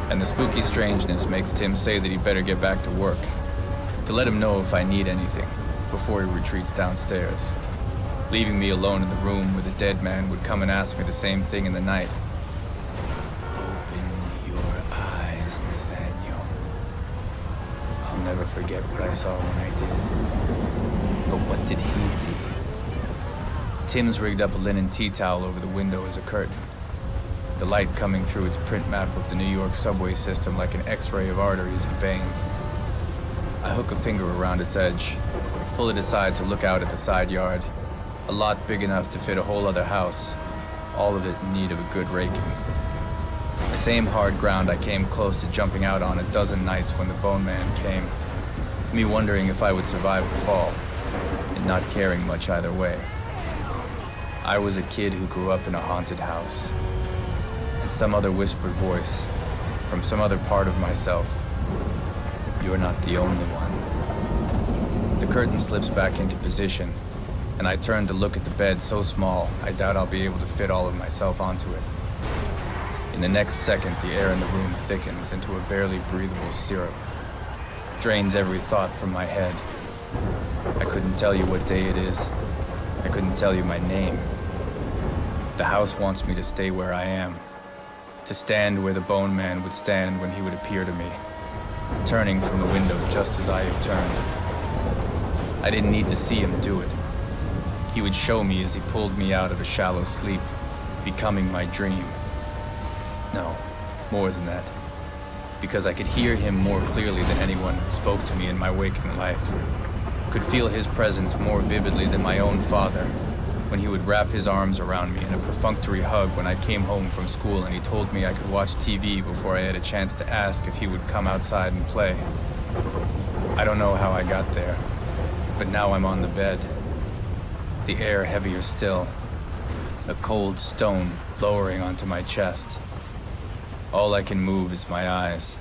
And the spooky strangeness makes Tim say that he better get back to work, to let him know if I need anything before he retreats downstairs, leaving me alone in the room where the dead man would come and ask me the same thing in the night. Open your eyes, Nathaniel. I'll never forget what I saw when I did. But what did he see? Tim's rigged up a linen tea towel over the window as a curtain, the light coming through its print map of the New York subway system like an X-ray of arteries and veins. I hook a finger around its edge, pull it aside to look out at the side yard, a lot big enough to fit a whole other house, all of it in need of a good raking. The same hard ground I came close to jumping out on a dozen nights when the Bone Man came, me wondering if I would survive the fall, and not caring much either way. I was a kid who grew up in a haunted house, and some other whispered voice from some other part of myself. You're not the only one. The curtain slips back into position, and I turn to look at the bed so small I doubt I'll be able to fit all of myself onto it. In the next second, the air in the room thickens into a barely breathable syrup, drains every thought from my head. I couldn't tell you what day it is. I couldn't tell you my name. The house wants me to stay where I am, to stand where the Bone Man would stand when he would appear to me, turning from the window just as I had turned. I didn't need to see him do it. He would show me as he pulled me out of a shallow sleep, becoming my dream. No, more than that. Because I could hear him more clearly than anyone who spoke to me in my waking life. Could feel his presence more vividly than my own father, when he would wrap his arms around me in a perfunctory hug when I came home from school and he told me I could watch TV before I had a chance to ask if he would come outside and play. I don't know how I got there, but now I'm on the bed. The air heavier still, a cold stone lowering onto my chest. All I can move is my eyes,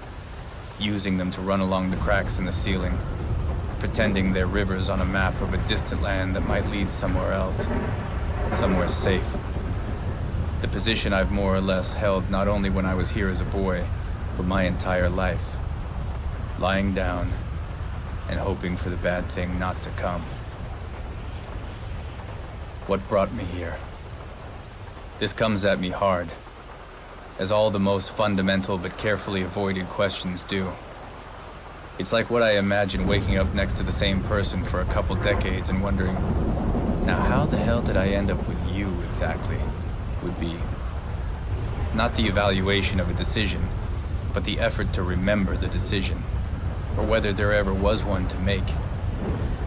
using them to run along the cracks in the ceiling, pretending they're rivers on a map of a distant land that might lead somewhere else, somewhere safe. The position I've more or less held not only when I was here as a boy, but my entire life. Lying down and hoping for the bad thing not to come. What brought me here? This comes at me hard, as all the most fundamental but carefully avoided questions do. It's like what I imagine waking up next to the same person for a couple decades and wondering, now how the hell did I end up with you exactly, would be. Not the evaluation of a decision, but the effort to remember the decision, or whether there ever was one to make.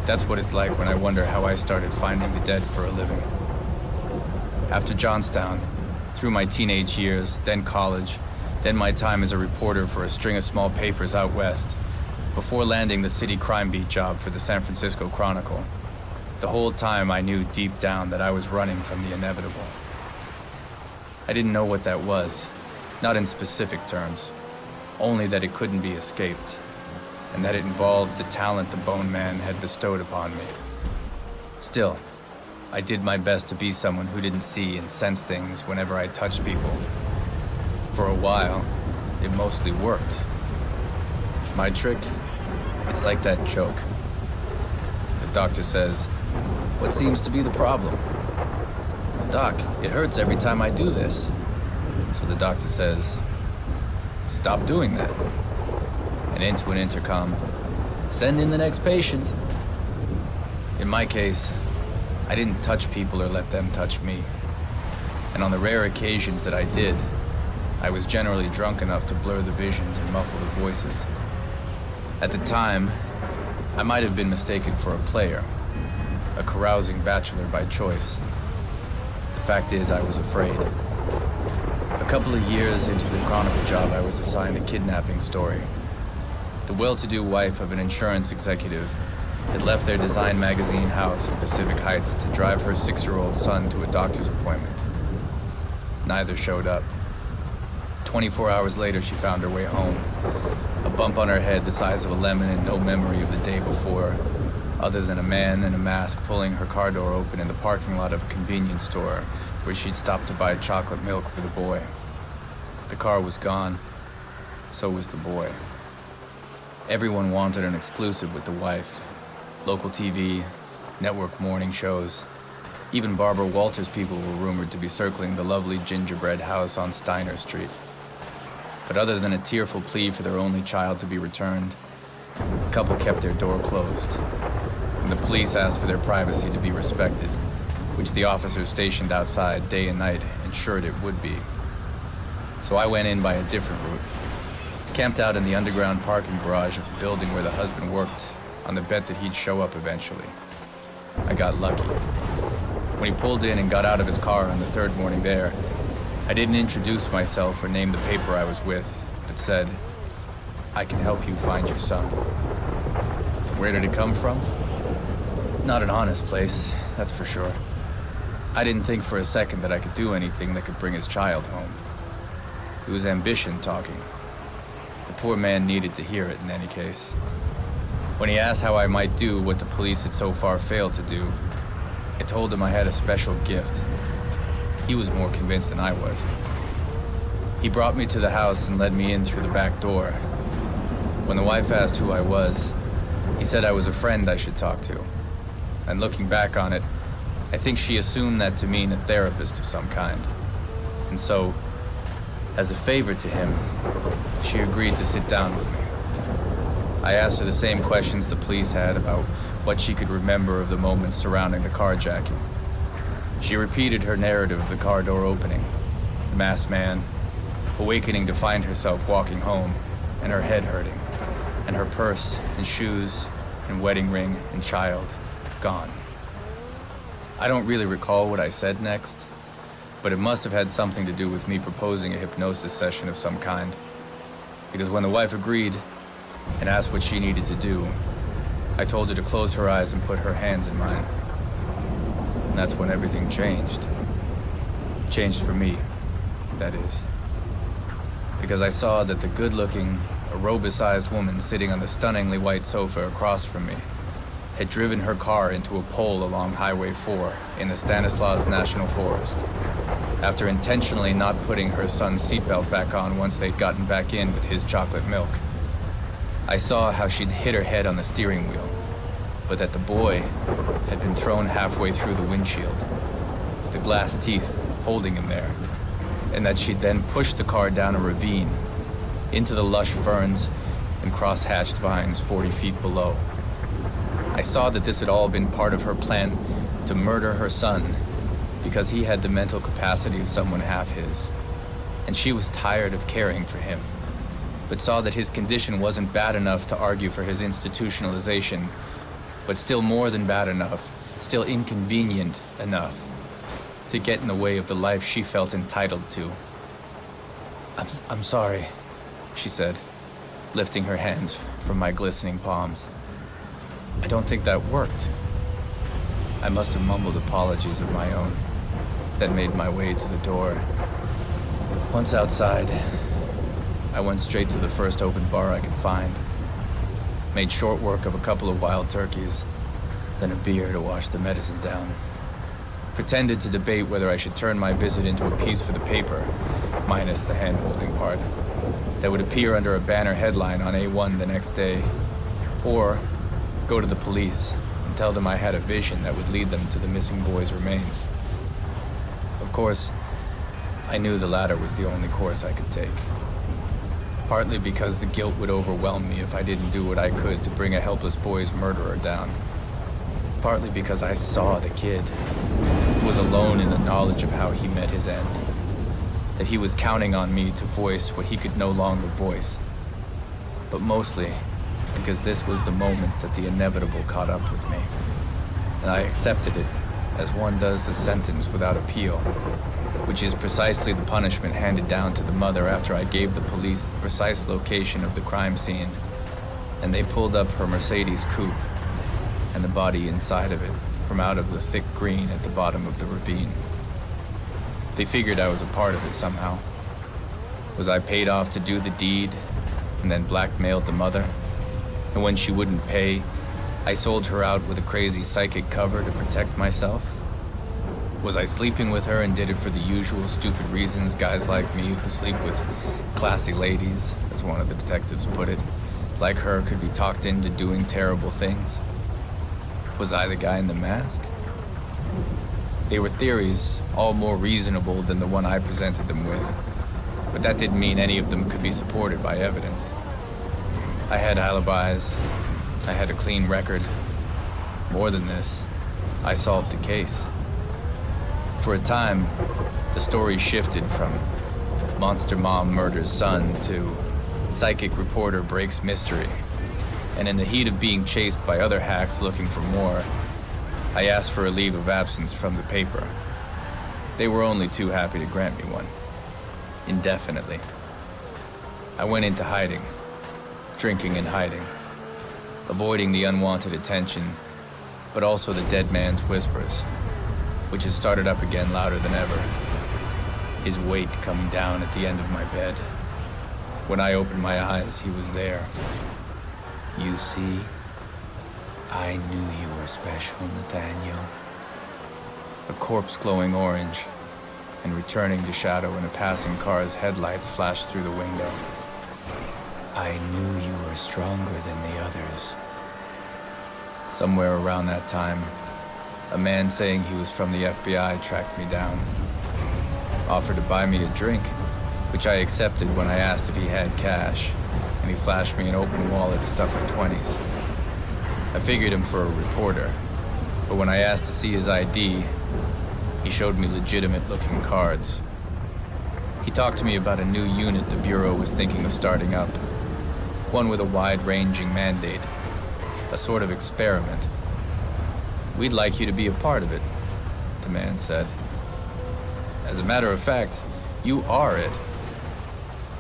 That's what it's like when I wonder how I started finding the dead for a living. After Johnstown, through my teenage years, then college, then my time as a reporter for a string of small papers out west, before landing the city crime beat job for the San Francisco Chronicle. The whole time I knew deep down that I was running from the inevitable. I didn't know what that was, not in specific terms, only that it couldn't be escaped, and that it involved the talent the Bone Man had bestowed upon me. Still, I did my best to be someone who didn't see and sense things whenever I touched people. For a while, it mostly worked. My trick? It's like that joke. The doctor says, "What seems to be the problem?" "Doc, it hurts every time I do this." So the doctor says, "Stop doing that." And into an intercom, "Send in the next patient." In my case, I didn't touch people or let them touch me. And on the rare occasions that I did, I was generally drunk enough to blur the visions and muffle the voices. At the time, I might have been mistaken for a player, a carousing bachelor by choice. The fact is, I was afraid. A couple of years into the Chronicle job, I was assigned a kidnapping story. The well-to-do wife of an insurance executive had left their design magazine house in Pacific Heights to drive her 6-year-old son to a doctor's appointment. Neither showed up. 24 hours later, she found her way home. A bump on her head the size of a lemon and no memory of the day before, other than a man in a mask pulling her car door open in the parking lot of a convenience store where she'd stopped to buy chocolate milk for the boy. The car was gone. So was the boy. Everyone wanted an exclusive with the wife. Local TV, network morning shows. Even Barbara Walters' people were rumored to be circling the lovely gingerbread house on Steiner Street. But other than a tearful plea for their only child to be returned, the couple kept their door closed. And the police asked for their privacy to be respected, which the officers stationed outside day and night ensured it would be. So I went in by a different route. Camped out in the underground parking garage of the building where the husband worked, on the bet that he'd show up eventually. I got lucky. When he pulled in and got out of his car on the third morning there, I didn't introduce myself or name the paper I was with, but said, "I can help you find your son." Where did it come from? Not an honest place, that's for sure. I didn't think for a second that I could do anything that could bring his child home. It was ambition talking. The poor man needed to hear it in any case. When he asked how I might do what the police had so far failed to do, I told him I had a special gift. He was more convinced than I was. He brought me to the house and led me in through the back door. When the wife asked who I was, he said I was a friend I should talk to. And looking back on it, I think she assumed that to mean a therapist of some kind. And so, as a favor to him, she agreed to sit down with me. I asked her the same questions the police had about what she could remember of the moments surrounding the carjacking. She repeated her narrative of the car door opening, the masked man, awakening to find herself walking home, and her head hurting, and her purse and shoes and wedding ring and child gone. I don't really recall what I said next, but it must have had something to do with me proposing a hypnosis session of some kind. Because when the wife agreed and asked what she needed to do, I told her to close her eyes and put her hands in mine. And that's when everything changed. Changed for me, that is. Because I saw that the good-looking, aerobicized woman sitting on the stunningly white sofa across from me had driven her car into a pole along Highway 4 in the Stanislaus National Forest, after intentionally not putting her son's seatbelt back on once they'd gotten back in with his chocolate milk. I saw how she'd hit her head on the steering wheel, but that the boy had been thrown halfway through the windshield, with the glass teeth holding him there, and that she'd then pushed the car down a ravine, into the lush ferns and cross-hatched vines 40 feet below. I saw that this had all been part of her plan to murder her son because he had the mental capacity of someone half his, and she was tired of caring for him, but saw that his condition wasn't bad enough to argue for his institutionalization, but still more than bad enough, still inconvenient enough, to get in the way of the life she felt entitled to. I'm sorry, she said, lifting her hands from my glistening palms. I don't think that worked. I must have mumbled apologies of my own, then made my way to the door. Once outside, I went straight to the first open bar I could find. Made short work of a couple of wild turkeys, then a beer to wash the medicine down. Pretended to debate whether I should turn my visit into a piece for the paper, minus the hand-holding part, that would appear under a banner headline on A1 the next day, or go to the police and tell them I had a vision that would lead them to the missing boy's remains. Of course, I knew the latter was the only course I could take. Partly because the guilt would overwhelm me if I didn't do what I could to bring a helpless boy's murderer down. Partly because I saw the kid, was alone in the knowledge of how he met his end, that he was counting on me to voice what he could no longer voice. But mostly because this was the moment that the inevitable caught up with me. And I accepted it, as one does a sentence without appeal, which is precisely the punishment handed down to the mother after I gave the police the precise location of the crime scene, and they pulled up her Mercedes coupe and the body inside of it from out of the thick green at the bottom of the ravine. They figured I was a part of it somehow. Was I paid off to do the deed and then blackmailed the mother? And when she wouldn't pay, I sold her out with a crazy psychic cover to protect myself? Was I sleeping with her and did it for the usual stupid reasons guys like me who sleep with classy ladies, as one of the detectives put it, like her could be talked into doing terrible things? Was I the guy in the mask? They were theories, all more reasonable than the one I presented them with, but that didn't mean any of them could be supported by evidence. I had alibis, I had a clean record. More than this, I solved the case. For a time, the story shifted from monster mom murders son to psychic reporter breaks mystery. And in the heat of being chased by other hacks looking for more, I asked for a leave of absence from the paper. They were only too happy to grant me one. Indefinitely. I went into hiding, drinking and hiding, avoiding the unwanted attention, but also the dead man's whispers, which had started up again louder than ever. His weight coming down at the end of my bed. When I opened my eyes, he was there. You see, I knew you were special, Nathaniel. A corpse glowing orange, and returning to shadow in a passing car's headlights flashed through the window. I knew you were stronger than the others. Somewhere around that time, a man saying he was from the FBI tracked me down, offered to buy me a drink, which I accepted when I asked if he had cash, and he flashed me an open wallet stuffed with 20s. I figured him for a reporter, but when I asked to see his ID, he showed me legitimate-looking cards. He talked to me about a new unit the Bureau was thinking of starting up, one with a wide-ranging mandate, a sort of experiment. We'd like you to be a part of it, the man said. As a matter of fact, you are it.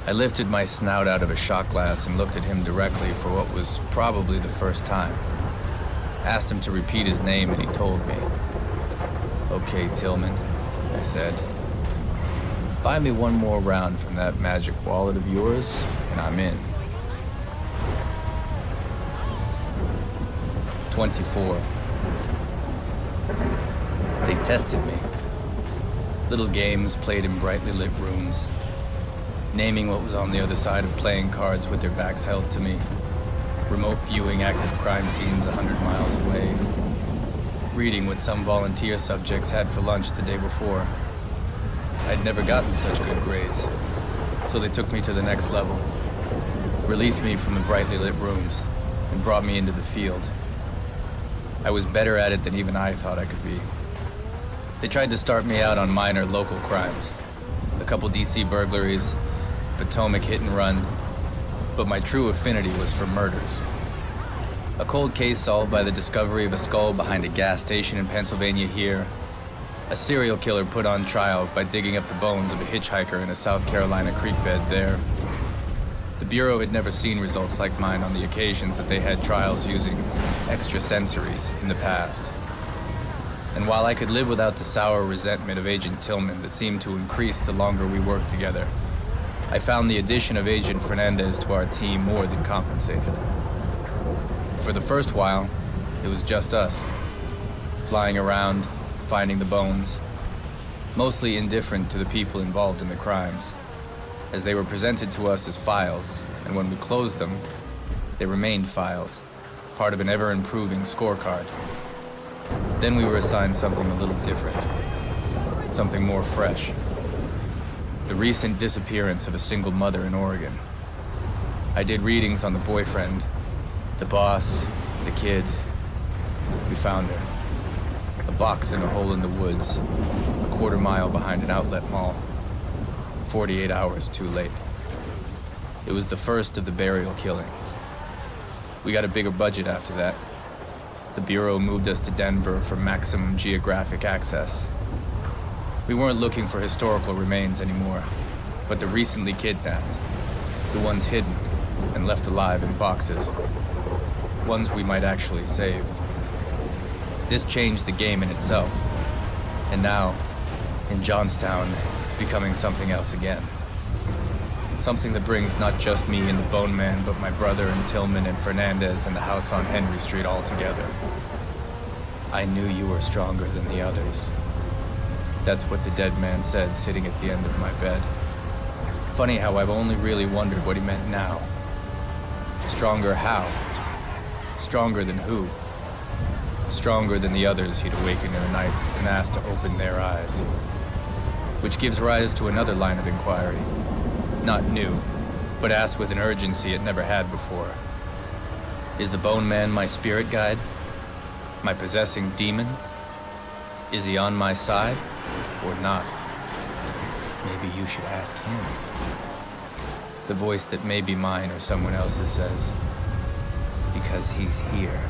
I lifted my snout out of a shot glass and looked at him directly for what was probably the first time. Asked him to repeat his name and he told me. Okay, Tillman, I said. Buy me one more round from that magic wallet of yours, and I'm in. 24. They tested me. Little games played in brightly lit rooms, naming what was on the other side of playing cards with their backs held to me, remote viewing active crime scenes 100 miles away, reading what some volunteer subjects had for lunch the day before. I'd never gotten such good grades, so they took me to the next level, released me from the brightly lit rooms, and brought me into the field. I was better at it than even I thought I could be. They tried to start me out on minor local crimes, a couple DC burglaries, Potomac hit and run, but my true affinity was for murders. A cold case solved by the discovery of a skull behind a gas station in Pennsylvania here, a serial killer put on trial by digging up the bones of a hitchhiker in a South Carolina creek bed there. The Bureau had never seen results like mine on the occasions that they had trials using extrasensories in the past. And while I could live without the sour resentment of Agent Tillman that seemed to increase the longer we worked together, I found the addition of Agent Fernandez to our team more than compensated. For the first while, it was just us, flying around, finding the bones, mostly indifferent to the people involved in the crimes, as they were presented to us as files, and when we closed them, they remained files, part of an ever-improving scorecard. Then we were assigned something a little different, something more fresh. The recent disappearance of a single mother in Oregon. I did readings on the boyfriend, the boss, the kid. We found her. A box in a hole in the woods, a quarter-mile behind an outlet mall. 48 hours too late. It was the first of the burial killings. We got a bigger budget after that. The Bureau moved us to Denver for maximum geographic access. We weren't looking for historical remains anymore, but the recently kidnapped. The ones hidden and left alive in boxes. Ones we might actually save. This changed the game in itself. And now, in Johnstown, it's becoming something else again. Something that brings not just me and the Bone Man, but my brother and Tillman and Fernandez and the house on Henry Street all together. I knew you were stronger than the others. That's what the dead man said sitting at the end of my bed. Funny how I've only really wondered what he meant now. Stronger how? Stronger than who? Stronger than the others he'd awakened in the night and asked to open their eyes. Which gives rise to another line of inquiry. Not new, but asked with an urgency it never had before. Is the Bone Man my spirit guide? My possessing demon? Is he on my side or not? Maybe you should ask him. The voice that may be mine or someone else's says, because he's here.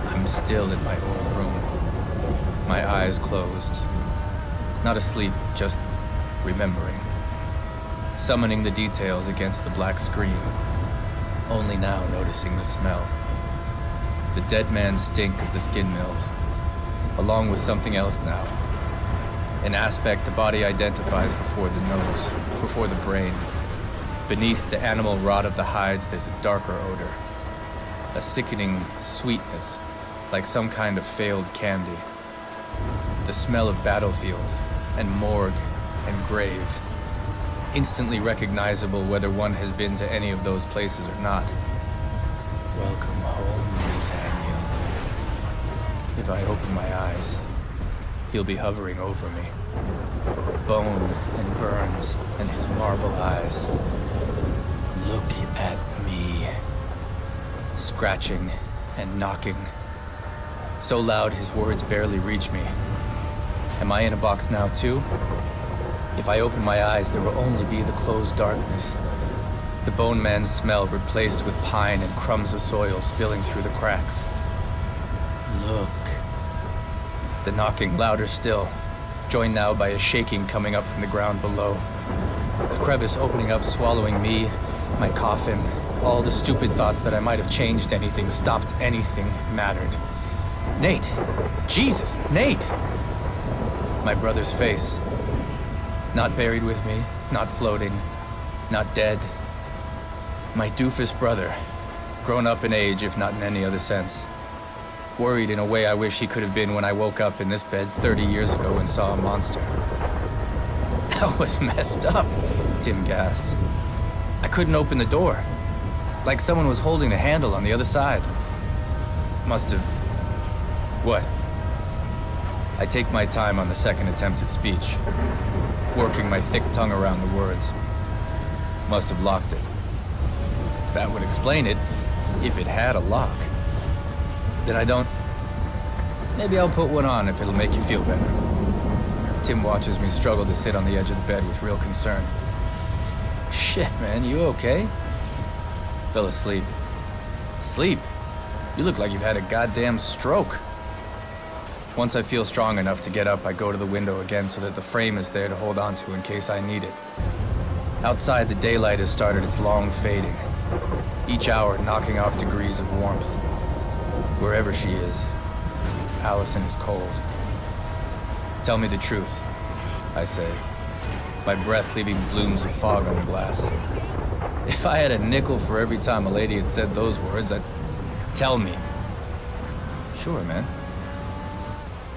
I'm still in my old room. My eyes closed. Not asleep, just remembering. Summoning the details against the black screen. Only now noticing the smell. The dead man's stink of the skin mills. Along with something else now. An aspect the body identifies before the nose, before the brain. Beneath the animal rot of the hides, there's a darker odor. A sickening sweetness, like some kind of failed candy. The smell of battlefield, and morgue, and grave. Instantly recognizable whether one has been to any of those places or not. Welcome home, Nathaniel. If I open my eyes, he'll be hovering over me. Bone and Burns and his marble eyes. Look at me. Scratching and knocking. So loud his words barely reach me. Am I in a box now too? If I open my eyes, there will only be the closed darkness. The Bone Man's smell replaced with pine and crumbs of soil spilling through the cracks. Look. The knocking louder still, joined now by a shaking coming up from the ground below. The crevice opening up, swallowing me, my coffin, all the stupid thoughts that I might have changed anything, stopped anything, mattered. Nate! Jesus, Nate! My brother's face. Not buried with me, not floating, not dead. My doofus brother, grown up in age, if not in any other sense. Worried in a way I wish he could have been when I woke up in this bed 30 years ago and saw a monster. That was messed up, Tim gasped. I couldn't open the door. Like someone was holding the handle on the other side. Must have... What? I take my time on the second attempt at speech, working my thick tongue around the words. Must have locked it. That would explain it, if it had a lock. Then I don't... Maybe I'll put one on if it'll make you feel better. Tim watches me struggle to sit on the edge of the bed with real concern. Shit, man, you okay? Fell asleep. Sleep? You look like you've had a goddamn stroke. Once I feel strong enough to get up, I go to the window again so that the frame is there to hold on to in case I need it. Outside, the daylight has started its long fading, each hour knocking off degrees of warmth. Wherever she is, Allison is cold. Tell me the truth, I say, my breath leaving blooms of fog on the glass. If I had a nickel for every time a lady had said those words, I'd... Tell me. Sure, man.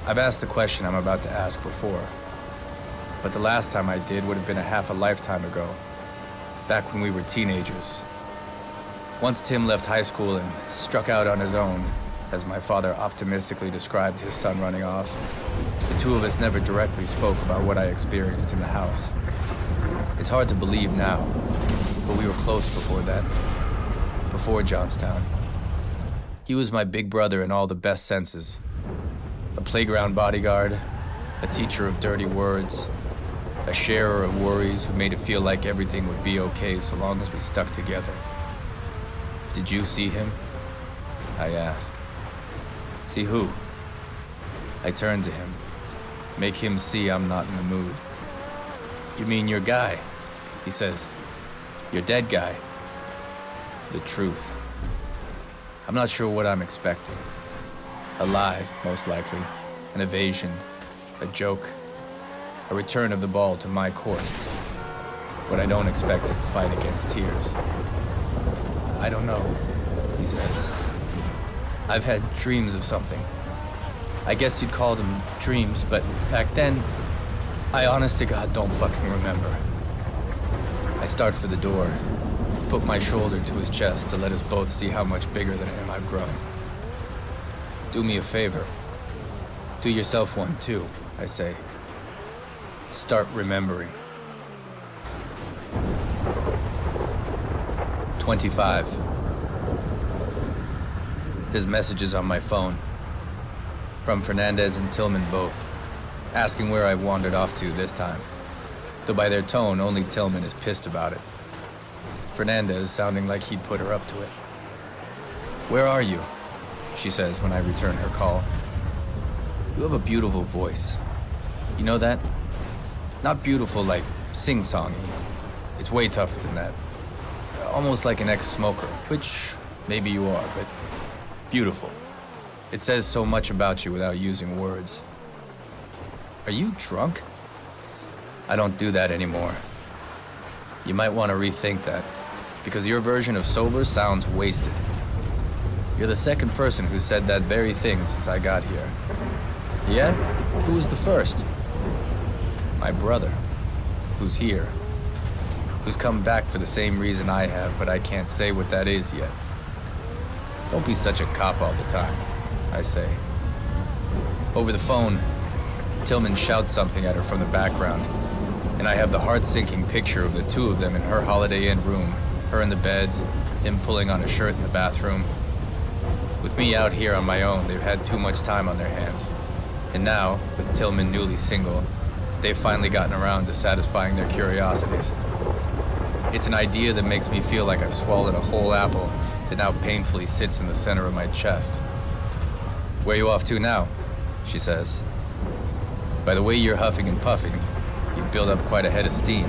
I've asked the question I'm about to ask before, but the last time I did would have been a half a lifetime ago, back when we were teenagers. Once Tim left high school and struck out on his own, as my father optimistically described his son running off, the two of us never directly spoke about what I experienced in the house. It's hard to believe now, but we were close before that, before Johnstown. He was my big brother in all the best senses. A playground bodyguard, a teacher of dirty words, a sharer of worries who made it feel like everything would be okay so long as we stuck together. Did you see him? I ask. See who? I turn to him. Make him see I'm not in the mood. You mean your guy? He says. Your dead guy. The truth. I'm not sure what I'm expecting. A lie, most likely. An evasion. A joke. A return of the ball to my court. What I don't expect is the fight against tears. I don't know, he says. I've had dreams of something. I guess you'd call them dreams, but back then, I honest to God don't fucking remember. I start for the door, put my shoulder to his chest to let us both see how much bigger than him I've grown. Do me a favor. Do yourself one too, I say. Start remembering. 25. There's messages on my phone. From Fernandez and Tillman both, asking where I wandered off to this time. Though by their tone, only Tillman is pissed about it. Fernandez sounding like he'd put her up to it. Where are you? She says when I return her call. You have a beautiful voice. You know that? Not beautiful like sing-songy. It's way tougher than that. Almost like an ex-smoker, which maybe you are, but beautiful. It says so much about you without using words. Are you drunk? I don't do that anymore. You might want to rethink that, because your version of sober sounds wasted. You're the second person who said that very thing since I got here. Yeah? Who was the first? My brother, who's here. Who's come back for the same reason I have, but I can't say what that is yet. Don't be such a cop all the time, I say. Over the phone, Tillman shouts something at her from the background, and I have the heart-sinking picture of the two of them in her Holiday Inn room, her in the bed, him pulling on a shirt in the bathroom. With me out here on my own, they've had too much time on their hands. And now, with Tillman newly single, they've finally gotten around to satisfying their curiosities. It's an idea that makes me feel like I've swallowed a whole apple that now painfully sits in the center of my chest. Where you off to now? She says. By the way you're huffing and puffing, you've built up quite a head of steam.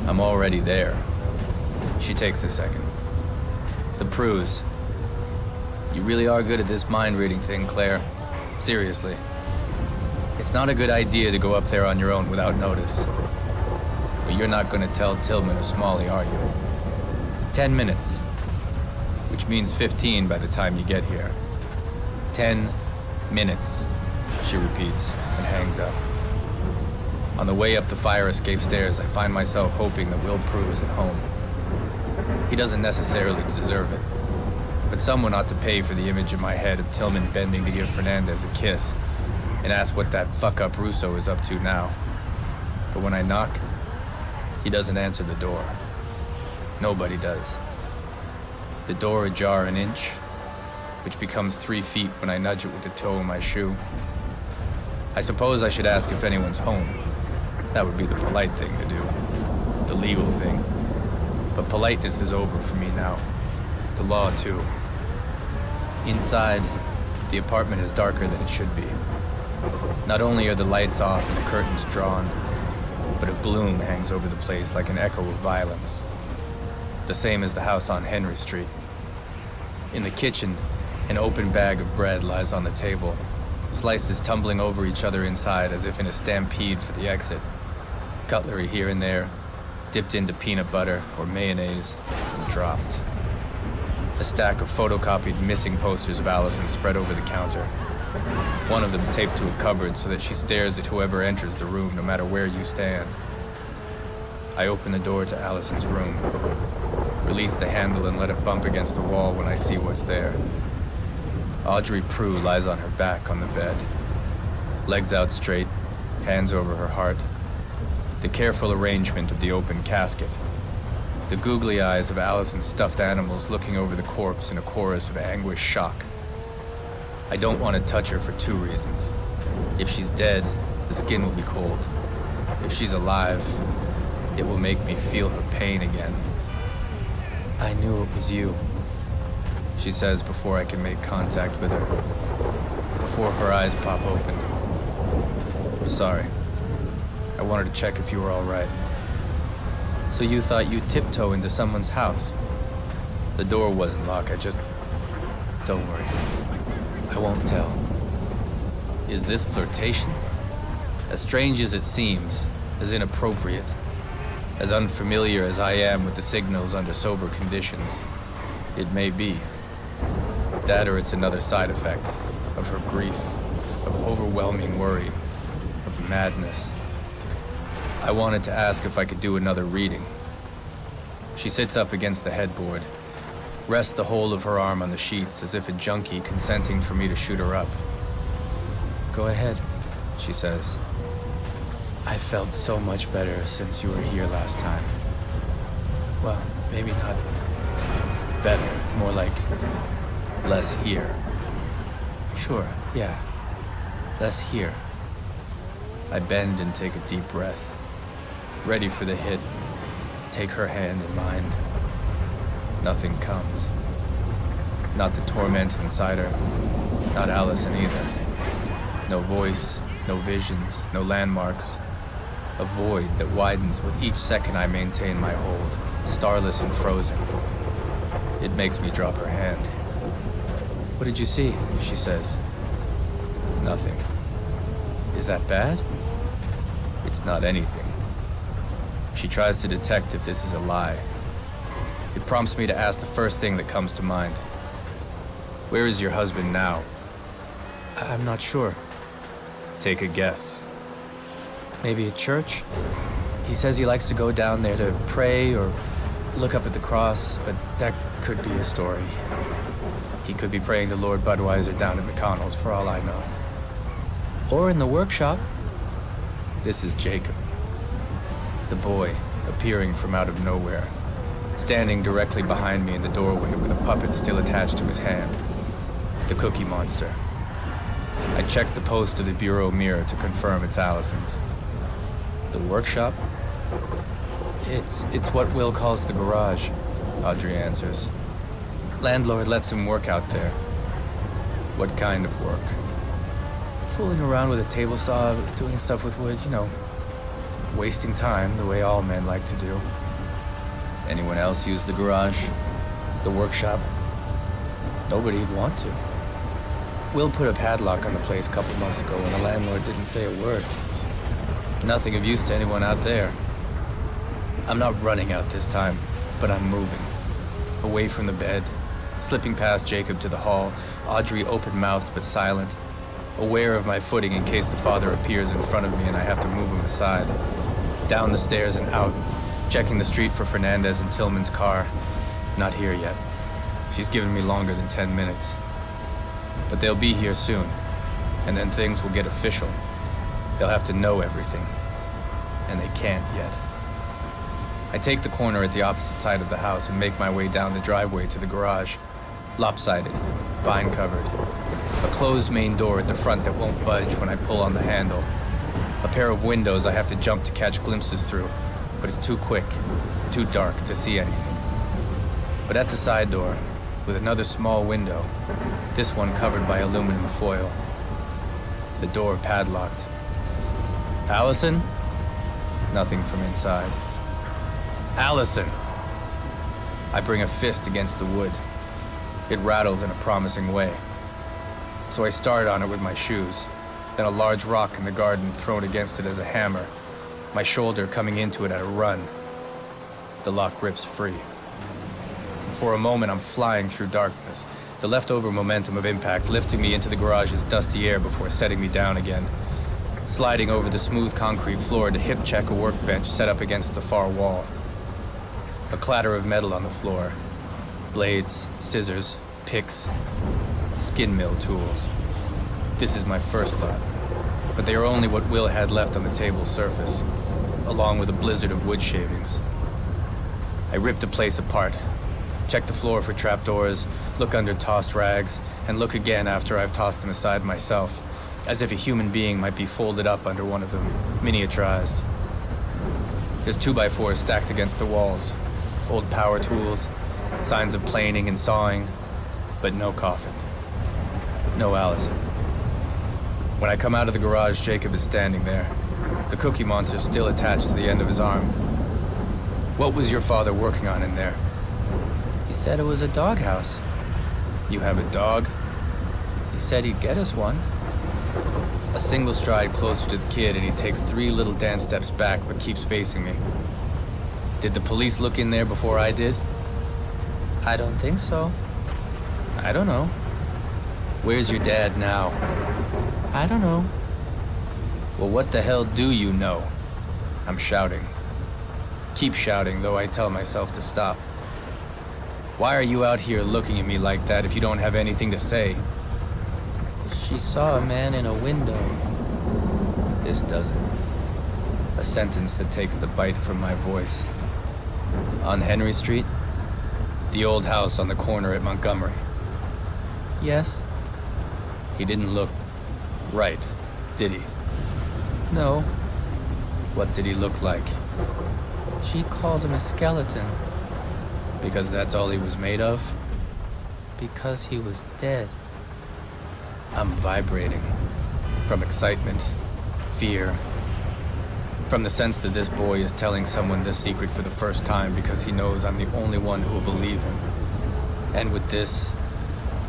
I'm already there. She takes a second. The Pruse. You really are good at this mind-reading thing, Claire. Seriously. It's not a good idea to go up there on your own without notice. But you're not going to tell Tillman or Smalley, are you? 10 minutes. Which means 15 by the time you get here. 10 minutes, she repeats and hangs up. On the way up the fire escape stairs, I find myself hoping that Will Prue is at home. He doesn't necessarily deserve it, but someone ought to pay for the image in my head of Tillman bending to give Fernandez a kiss and ask what that fuck-up Russo is up to now. But when I knock, he doesn't answer the door. Nobody does. The door ajar an inch, which becomes 3 feet when I nudge it with the toe of my shoe. I suppose I should ask if anyone's home. That would be the polite thing to do, the legal thing. But politeness is over for me now. The law, too. Inside, the apartment is darker than it should be. Not only are the lights off and the curtains drawn, but a gloom hangs over the place like an echo of violence. The same as the house on Henry Street. In the kitchen, an open bag of bread lies on the table, slices tumbling over each other inside as if in a stampede for the exit. Cutlery here and there, dipped into peanut butter or mayonnaise, and dropped. A stack of photocopied missing posters of Allison spread over the counter. One of them taped to a cupboard so that she stares at whoever enters the room no matter where you stand. I open the door to Allison's room, release the handle and let it bump against the wall when I see what's there. Audrey Prue lies on her back on the bed, legs out straight, hands over her heart. The careful arrangement of the open casket. The googly eyes of Allison's stuffed animals looking over the corpse in a chorus of anguished shock. I don't want to touch her for 2 reasons. If she's dead, the skin will be cold. If she's alive, it will make me feel her pain again. I knew it was you, she says before I can make contact with her, before her eyes pop open. Sorry. I wanted to check if you were all right. So you thought you'd tiptoe into someone's house? The door wasn't locked, Don't worry. I won't tell. Is this flirtation? As strange as it seems, as inappropriate, as unfamiliar as I am with the signals under sober conditions, it may be. That or it's another side effect of her grief, of overwhelming worry, of madness. I wanted to ask if I could do another reading. She sits up against the headboard, rests the whole of her arm on the sheets as if a junkie consenting for me to shoot her up. Go ahead, she says. I felt so much better since you were here last time. Well, maybe not better, more like less here. Sure, yeah, less here. I bend and take a deep breath, ready for the hit. Take her hand in mine. Nothing comes. Not the torment inside her, not Allison either. No voice, no visions, no landmarks. A void that widens with each second I maintain my hold, starless and frozen. It makes me drop her hand. What did you see? She says. Nothing. Is that bad? It's not anything. She tries to detect if this is a lie. It prompts me to ask the first thing that comes to mind. Where is your husband now? I'm not sure. Take a guess. Maybe a church? He says he likes to go down there to pray or look up at the cross, but that could be a story. He could be praying to Lord Budweiser down at McConnell's for all I know. Or in the workshop. This is Jacob. The boy, appearing from out of nowhere, standing directly behind me in the doorway with a puppet still attached to his hand. The Cookie Monster. I checked the post of the bureau mirror to confirm it's Allison's. The workshop? It's what Will calls the garage, Audrey answers. Landlord lets him work out there. What kind of work? Fooling around with a table saw, doing stuff with wood, wasting time the way all men like to do. Anyone else use the garage? The workshop? Nobody'd want to. Will put a padlock on the place a couple months ago and the landlord didn't say a word. Nothing of use to anyone out there. I'm not running out this time, but I'm moving. Away from the bed, slipping past Jacob to the hall, Audrey open-mouthed but silent, aware of my footing in case the father appears in front of me and I have to move him aside. Down the stairs and out, checking the street for Fernandez and Tillman's car. Not here yet. She's given me longer than 10 minutes. But they'll be here soon, and then things will get official. They'll have to know everything, and they can't yet. I take the corner at the opposite side of the house and make my way down the driveway to the garage. Lopsided, vine-covered. A closed main door at the front that won't budge when I pull on the handle. A pair of windows I have to jump to catch glimpses through, but it's too quick, too dark to see anything. But at the side door, with another small window, this one covered by aluminum foil. The door padlocked. Allison? Nothing from inside. Allison! I bring a fist against the wood. It rattles in a promising way. So I start on it with my shoes, then a large rock in the garden thrown against it as a hammer, my shoulder coming into it at a run. The lock rips free. For a moment, I'm flying through darkness, the leftover momentum of impact lifting me into the garage's dusty air before setting me down again, sliding over the smooth concrete floor to hip-check a workbench set up against the far wall. A clatter of metal on the floor. Blades, scissors, picks, skin mill tools. This is my first thought, but they are only what Will had left on the table's surface, along with a blizzard of wood shavings. I rip the place apart, check the floor for trapdoors, look under tossed rags, and look again after I've tossed them aside myself, as if a human being might be folded up under one of them, miniaturized. There's 2x4s stacked against the walls, old power tools, signs of planing and sawing, but no coffin. No Allison. When I come out of the garage, Jacob is standing there. The Cookie Monster still attached to the end of his arm. What was your father working on in there? He said it was a doghouse. You have a dog? He said he'd get us one. A single stride closer to the kid, and he takes 3 little dance steps back, but keeps facing me. Did the police look in there before I did? I don't think so. I don't know. Where's your dad now? I don't know. Well, what the hell do you know? I'm shouting. Keep shouting, though I tell myself to stop. Why are you out here looking at me like that if you don't have anything to say? She saw a man in a window. This does it. A sentence that takes the bite from my voice. On Henry Street? The old house on the corner at Montgomery. Yes. He didn't look right, did he? No. What did he look like? She called him a skeleton. Because that's all he was made of? Because he was dead. I'm vibrating. From excitement, fear, from the sense that this boy is telling someone this secret for the first time because he knows I'm the only one who will believe him. And with this,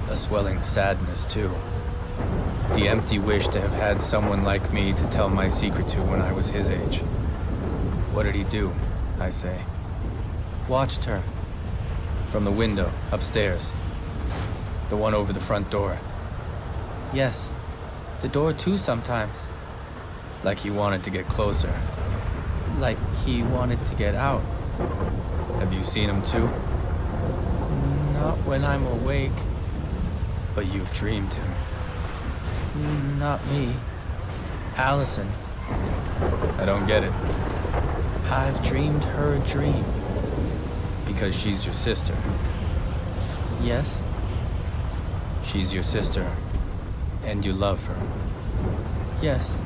a swelling sadness too. The empty wish to have had someone like me to tell my secret to when I was his age. What did he do? I say. Watched her. From the window, upstairs. The one over the front door. Yes. The door too sometimes. Like he wanted to get closer. Like he wanted to get out. Have you seen him too? Not when I'm awake. But you've dreamed him. Not me. Allison. I don't get it. I've dreamed her dream. Because she's your sister. Yes? She's your sister. And you love her. Yes.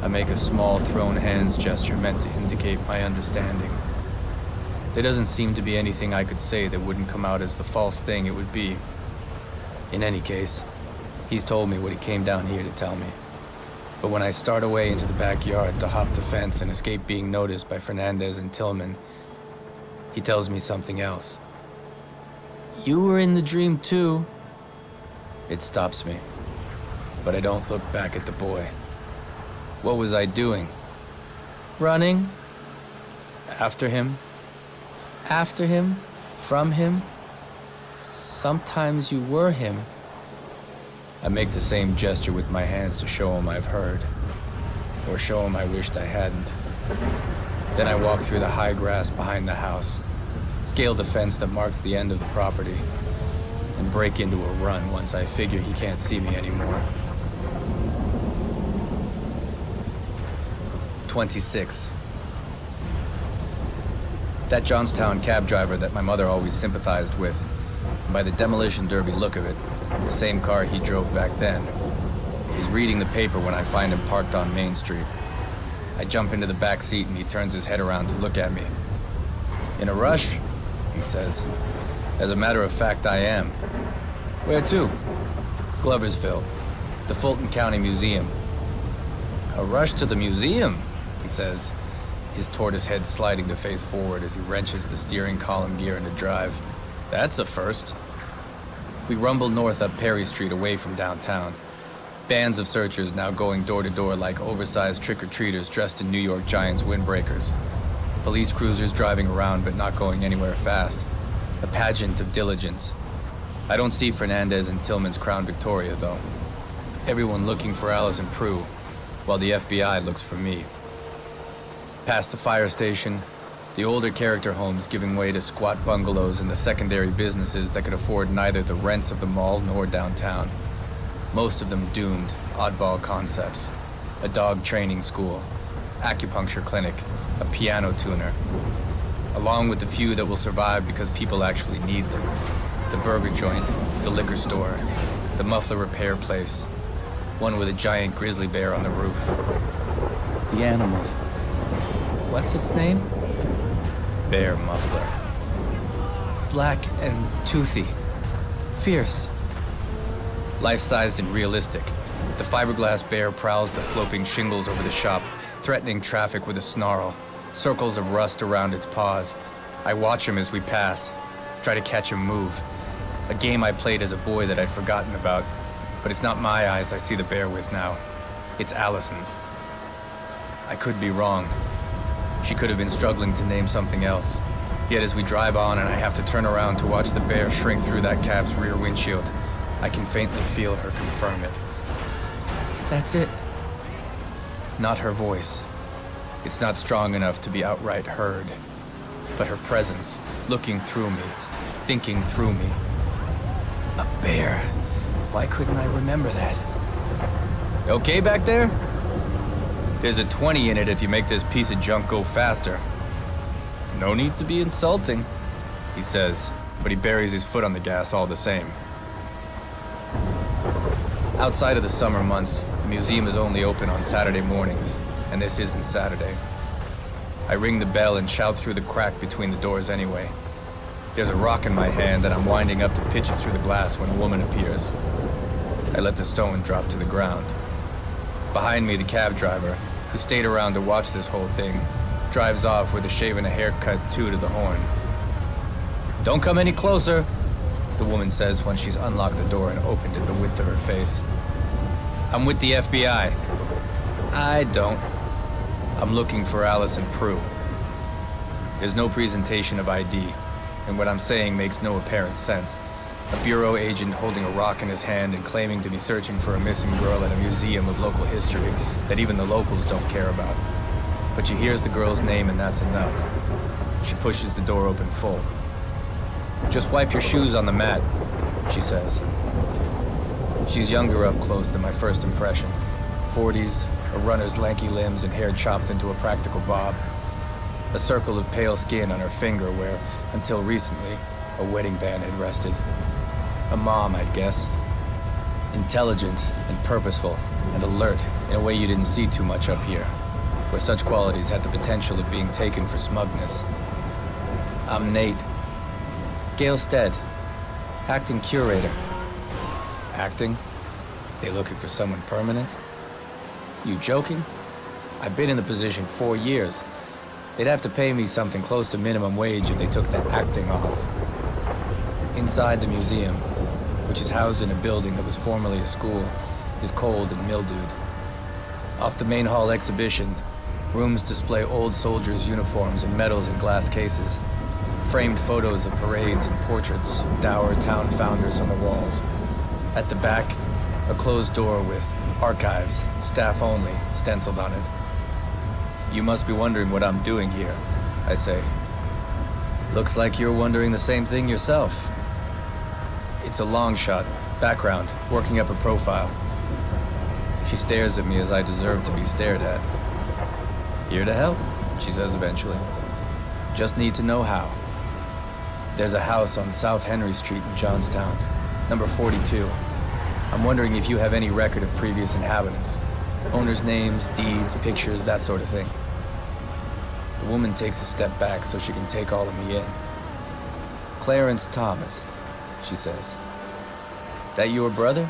I make a small thrown hands gesture meant to indicate my understanding. There doesn't seem to be anything I could say that wouldn't come out as the false thing it would be. In any case, he's told me what he came down here to tell me. But when I start away into the backyard to hop the fence and escape being noticed by Fernandez and Tillman, he tells me something else. You were in the dream too. It stops me, but I don't look back at the boy. What was I doing? Running? After him? After him? From him? Sometimes you were him. I make the same gesture with my hands to show him I've heard, or show him I wished I hadn't. Then I walk through the high grass behind the house, scale the fence that marks the end of the property, and break into a run once I figure he can't see me anymore. 26. That Johnstown cab driver that my mother always sympathized with, by the demolition derby look of it, the same car he drove back then, is reading the paper when I find him parked on Main Street. I jump into the back seat and he turns his head around to look at me. In a rush? He says. As a matter of fact, I am. Where to? Gloversville, the Fulton County Museum. A rush to the museum, he says, his tortoise head sliding to face forward as he wrenches the steering column gear into drive. That's a first. We rumble north up Perry Street away from downtown. Bands of searchers now going door to door like oversized trick-or-treaters dressed in New York Giants windbreakers. Police cruisers driving around but not going anywhere fast. A pageant of diligence. I don't see Fernandez and Tillman's Crown Victoria, though. Everyone looking for Allison Prue, while the FBI looks for me. Past the fire station, the older character homes giving way to squat bungalows and the secondary businesses that could afford neither the rents of the mall nor downtown. Most of them doomed, oddball concepts. A dog training school, acupuncture clinic, a piano tuner. Along with the few that will survive because people actually need them. The burger joint, the liquor store, the muffler repair place. One with a giant grizzly bear on the roof. The animal. What's its name? Bear muffler. Black and toothy. fierce. Life-sized and realistic, the fiberglass bear prowls the sloping shingles over the shop, threatening traffic with a snarl, circles of rust around its paws. I watch him as we pass, try to catch him move. A game I played as a boy that I'd forgotten about, but it's not my eyes I see the bear with now. It's Allison's. I could be wrong. She could have been struggling to name something else. Yet as we drive on and I have to turn around to watch the bear shrink through that cab's rear windshield, I can faintly feel her confirm it. That's it. Not her voice. It's not strong enough to be outright heard. But her presence, looking through me, thinking through me. A bear. Why couldn't I remember that? Okay back there? There's a 20 in it if you make this piece of junk go faster. No need to be insulting, he says, but he buries his foot on the gas all the same. Outside of the summer months, the museum is only open on Saturday mornings, and this isn't Saturday. I ring the bell and shout through the crack between the doors anyway. There's a rock in my hand that I'm winding up to pitch it through the glass when a woman appears. I let the stone drop to the ground. Behind me, the cab driver, who stayed around to watch this whole thing, drives off with a shave and a haircut toot of the horn. Don't come any closer, the woman says when she's unlocked the door and opened it the width of her face. I'm with the FBI. I don't. I'm looking for Allison Prue. There's no presentation of ID, and what I'm saying makes no apparent sense. A bureau agent holding a rock in his hand and claiming to be searching for a missing girl at a museum of local history that even the locals don't care about. But she hears the girl's name and that's enough. She pushes the door open full. Just wipe your shoes on the mat, she says. She's younger up close than my first impression. 40s, a runner's lanky limbs and hair chopped into a practical bob. A circle of pale skin on her finger where, until recently, a wedding band had rested. A mom, I'd guess. Intelligent and purposeful and alert in a way you didn't see too much up here, where such qualities had the potential of being taken for smugness. I'm Nate. Gail Stead, acting curator. Acting? They looking for someone permanent? You joking? I've been in the position 4 years. They'd have to pay me something close to minimum wage if they took that acting off. Inside the museum, which is housed in a building that was formerly a school, is cold and mildewed. Off the main hall exhibition, rooms display old soldiers' uniforms and medals in glass cases. Framed photos of parades and portraits of dour town founders on the walls. At the back, a closed door with "Archives, Staff Only" stenciled on it. You must be wondering what I'm doing here, I say. Looks like you're wondering the same thing yourself. It's a long shot, background, working up a profile. She stares at me as I deserve to be stared at. Here to help, she says eventually. Just need to know how. There's a house on South Henry Street in Johnstown, number 42. I'm wondering if you have any record of previous inhabitants. Owners' names, deeds, pictures, that sort of thing. The woman takes a step back so she can take all of me in. Clarence Thomas, she says. That your brother?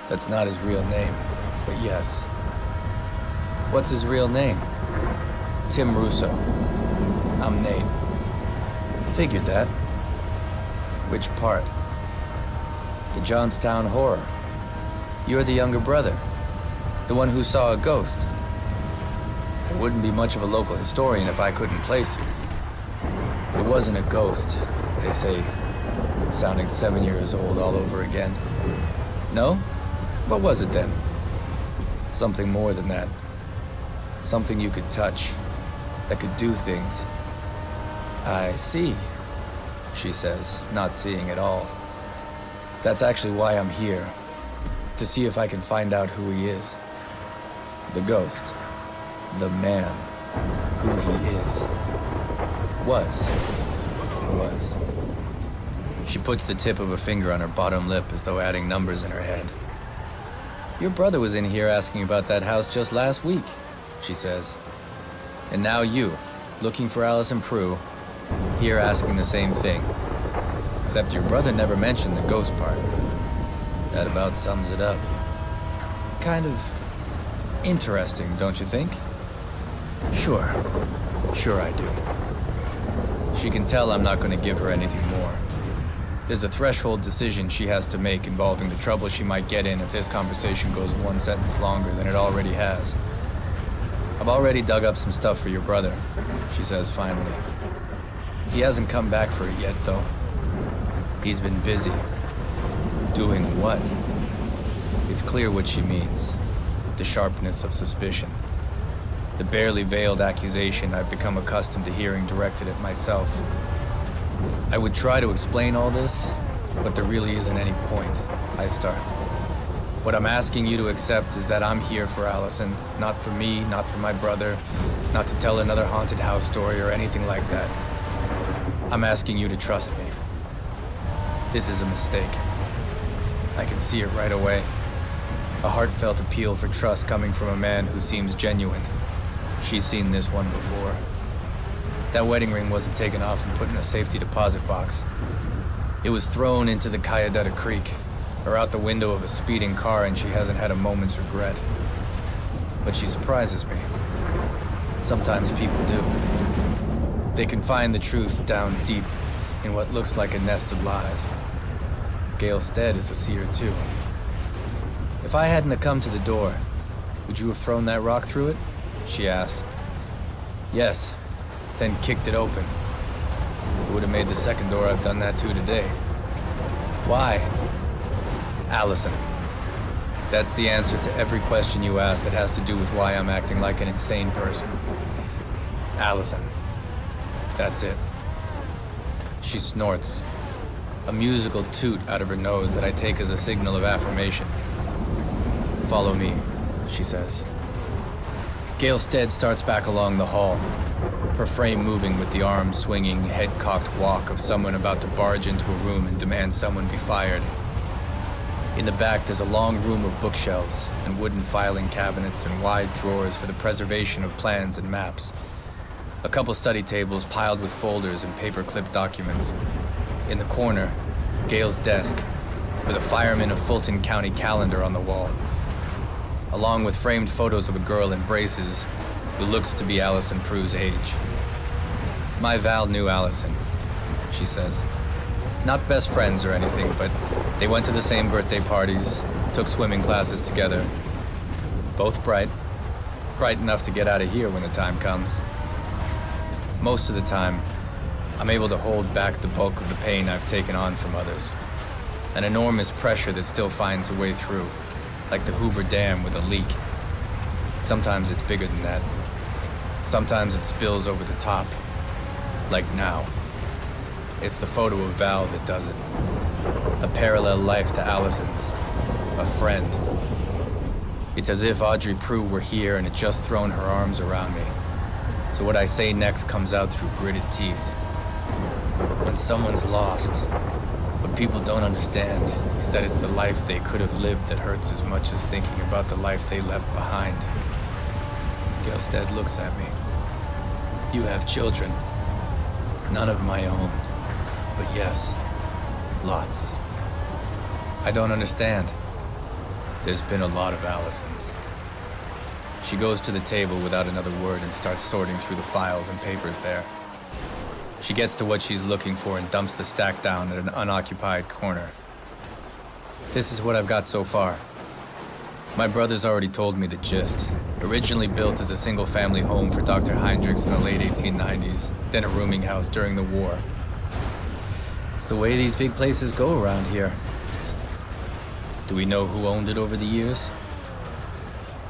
That's not his real name, but yes. What's his real name? Tim Russo. I'm Nate. Figured that. Which part? The Johnstown Horror. You're the younger brother. The one who saw a ghost. I wouldn't be much of a local historian if I couldn't place you. It wasn't a ghost, they say, sounding 7 years old all over again. No? What was it then? Something more than that. Something you could touch, that could do things. I see, she says, not seeing at all. That's actually why I'm here, to see if I can find out who he is. The ghost. The man. Who he is. Was. She puts the tip of a finger on her bottom lip as though adding numbers in her head. Your brother was in here asking about that house just last week, she says. And now you, looking for Allison Prue, here asking the same thing. Except your brother never mentioned the ghost part. That about sums it up. Kind of interesting, don't you think? Sure I do. She can tell I'm not going to give her anything more. There's a threshold decision she has to make involving the trouble she might get in if this conversation goes one sentence longer than it already has. I've already dug up some stuff for your brother, she says finally. He hasn't come back for it yet, though. He's been busy. Doing what? It's clear what she means. The sharpness of suspicion. The barely veiled accusation I've become accustomed to hearing directed at myself. I would try to explain all this, but there really isn't any point. I start. What I'm asking you to accept is that I'm here for Allison, not for me, not for my brother, not to tell another haunted house story or anything like that. I'm asking you to trust me. This is a mistake. I can see it right away. A heartfelt appeal for trust coming from a man who seems genuine. She's seen this one before. That wedding ring wasn't taken off and put in a safety deposit box. It was thrown into the Cayadutta Creek, or out the window of a speeding car, and she hasn't had a moment's regret. But she surprises me. Sometimes people do. They can find the truth down deep in what looks like a nest of lies. Gail Stead is a seer too. If I hadn't have come to the door, would you have thrown that rock through it? She asked. Yes, then kicked it open. It would have made the second door I've done that to today. Why? Allison. That's the answer to every question you ask that has to do with why I'm acting like an insane person. Allison. That's it. She snorts. A musical toot out of her nose that I take as a signal of affirmation. Follow me, she says. Gail Stead starts back along the hall, her frame moving with the arm swinging, head-cocked walk of someone about to barge into a room and demand someone be fired. In the back, there's a long room of bookshelves and wooden filing cabinets and wide drawers for the preservation of plans and maps. A couple study tables piled with folders and paper-clipped documents. In the corner, Gail's desk, with a Fireman of Fulton County calendar on the wall, along with framed photos of a girl in braces who looks to be Allison Prue's age. My Val knew Allison, she says. Not best friends or anything, but they went to the same birthday parties, took swimming classes together. Both bright enough to get out of here when the time comes. Most of the time, I'm able to hold back the bulk of the pain I've taken on from others. An enormous pressure that still finds a way through, like the Hoover Dam with a leak. Sometimes it's bigger than that. Sometimes it spills over the top, like now. It's the photo of Val that does it. A parallel life to Allison's. A friend. It's as if Audrey Prue were here and had just thrown her arms around me. So what I say next comes out through gritted teeth. When someone's lost, what people don't understand is that it's the life they could have lived that hurts as much as thinking about the life they left behind. Gail Stead looks at me. You have children. None of my own. But yes, lots. I don't understand. There's been a lot of Allisons. She goes to the table without another word and starts sorting through the files and papers there. She gets to what she's looking for and dumps the stack down at an unoccupied corner. This is what I've got so far. My brother's already told me the gist. Originally built as a single-family home for Dr. Heinrichs in the late 1890s, then a rooming house during the war. It's the way these big places go around here. Do we know who owned it over the years?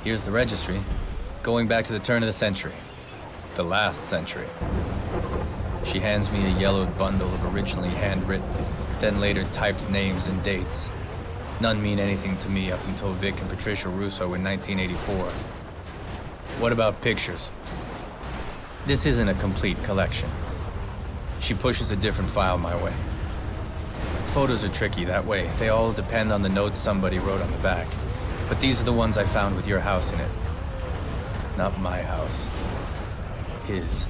Here's the registry, going back to the turn of the century. The last century. She hands me a yellowed bundle of originally handwritten, then later typed names and dates. None mean anything to me up until Vic and Patricia Russo in 1984. What about pictures? This isn't a complete collection. She pushes a different file my way. Photos are tricky that way. They all depend on the notes somebody wrote on the back. But these are the ones I found with your house in it. Not my house. His.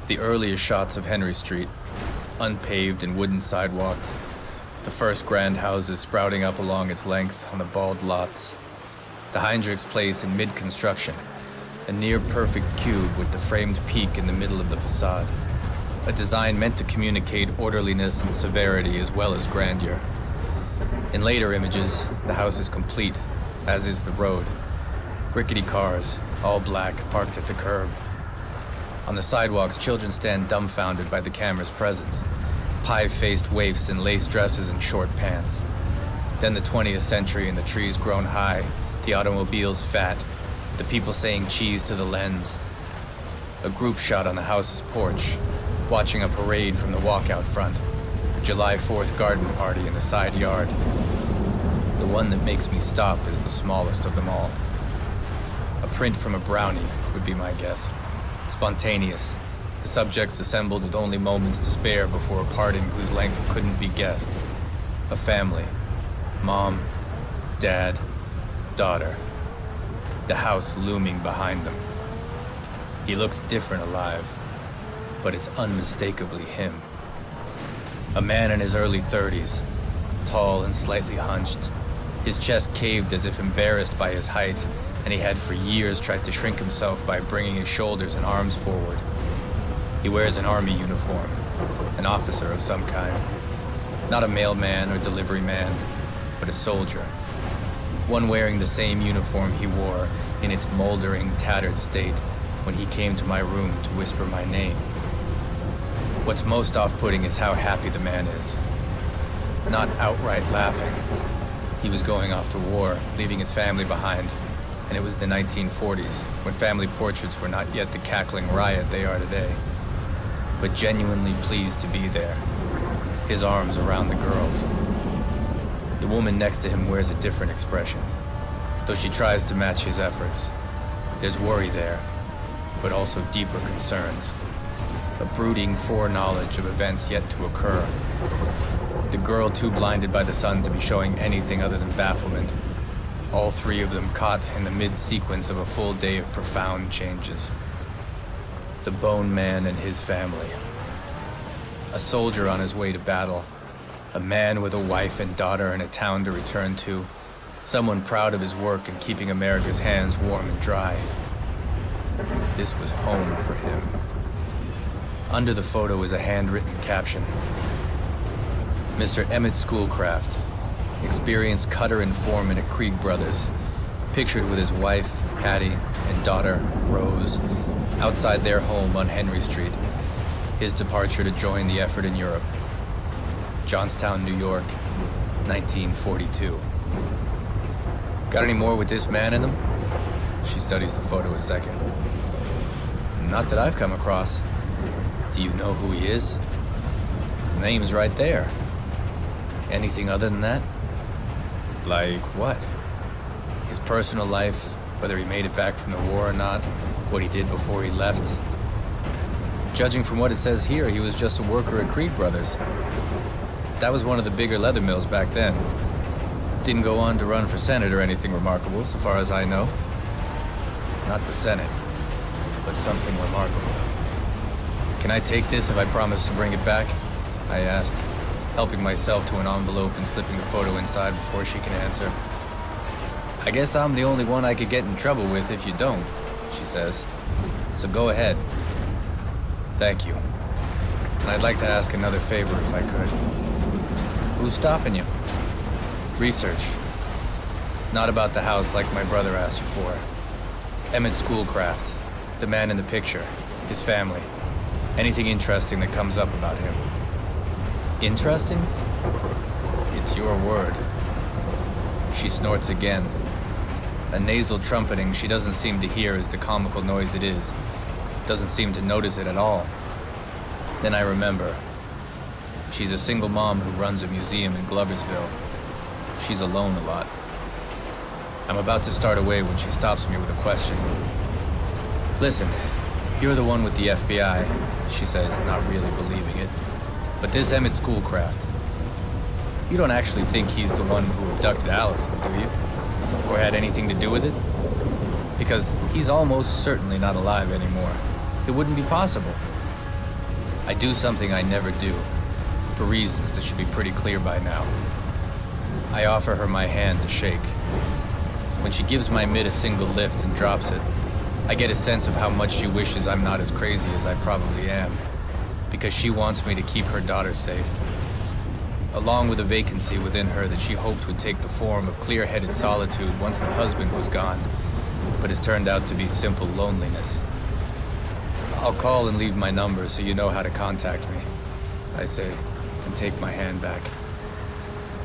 The earlier shots of Henry Street. unpaved and wooden sidewalk. The first grand houses sprouting up along its length on the bald lots. The Heinrichs place in mid-construction, a near-perfect cube with the framed peak in the middle of the facade. A design meant to communicate orderliness and severity as well as grandeur. In later images, the house is complete, as is the road. Rickety cars, all black, parked at the curb. On the sidewalks, children stand dumbfounded by the camera's presence. Pie-faced waifs in lace dresses and short pants. Then the 20th century and the trees grown high, the automobiles fat, the people saying cheese to the lens. A group shot on the house's porch, watching a parade from the walkout front. A July 4th garden party in the side yard. The one that makes me stop is the smallest of them all. A print from a brownie would be my guess. Spontaneous. The subjects assembled with only moments to spare before a parting whose length couldn't be guessed. A family. Mom, dad, daughter. The house looming behind them. He looks different alive, but it's unmistakably him. A man in his early 30s, tall and slightly hunched. His chest caved as if embarrassed by his height, and he had for years tried to shrink himself by bringing his shoulders and arms forward. He wears an army uniform, an officer of some kind. Not a mailman or delivery man, but a soldier. One wearing the same uniform he wore in its moldering, tattered state when he came to my room to whisper my name. What's most off-putting is how happy the man is. Not outright laughing. He was going off to war, leaving his family behind, and it was the 1940s, when family portraits were not yet the cackling riot they are today. But genuinely pleased to be there, his arms around the girls. The woman next to him wears a different expression, though she tries to match his efforts. There's worry there, but also deeper concerns. A brooding foreknowledge of events yet to occur. The girl too blinded by the sun to be showing anything other than bafflement. All three of them caught in the mid-sequence of a full day of profound changes. The Bone Man and his family. A soldier on his way to battle. A man with a wife and daughter and a town to return to. Someone proud of his work and keeping America's hands warm and dry. This was home for him. Under the photo is a handwritten caption. Mr. Emmett Schoolcraft, experienced cutter and foreman at Krieg Brothers, pictured with his wife, Hattie, and daughter, Rose, outside their home on Henry Street. His departure to join the effort in Europe. Johnstown, New York, 1942. Got any more with this man in them? She studies the photo a second. Not that I've come across. Do you know who he is? Name's right there. Anything other than that? Like what? His personal life, whether he made it back from the war or not, what he did before he left. Judging from what it says here, he was just a worker at Krieg Brothers. That was one of the bigger leather mills back then. Didn't go on to run for Senate or anything remarkable, so far as I know. Not the Senate, but something remarkable. Can I take this if I promise to bring it back? I ask, helping myself to an envelope and slipping the photo inside before she can answer. I guess I'm the only one I could get in trouble with if you don't, she says. So go ahead. Thank you. And I'd like to ask another favor if I could. Who's stopping you? Research. Not about the house like my brother asked you for. Emmett Schoolcraft, the man in the picture, his family. Anything interesting that comes up about him. Interesting? It's your word. She snorts again. A nasal trumpeting she doesn't seem to hear as the comical noise it is. Doesn't seem to notice it at all. Then I remember. She's a single mom who runs a museum in Gloversville. She's alone a lot. I'm about to start away when she stops me with a question. Listen, you're the one with the FBI, she says, not really believing it. But this Emmett Schoolcraft, you don't actually think he's the one who abducted Allison, do you? Or had anything to do with it? Because he's almost certainly not alive anymore. It wouldn't be possible. I do something I never do. for reasons that should be pretty clear by now. I offer her my hand to shake. When she gives my mitt a single lift and drops it, I get a sense of how much she wishes I'm not as crazy as I probably am, because she wants me to keep her daughter safe, along with a vacancy within her that she hoped would take the form of clear-headed solitude once the husband was gone, but has turned out to be simple loneliness. I'll call and leave my number so you know how to contact me, I say, and take my hand back.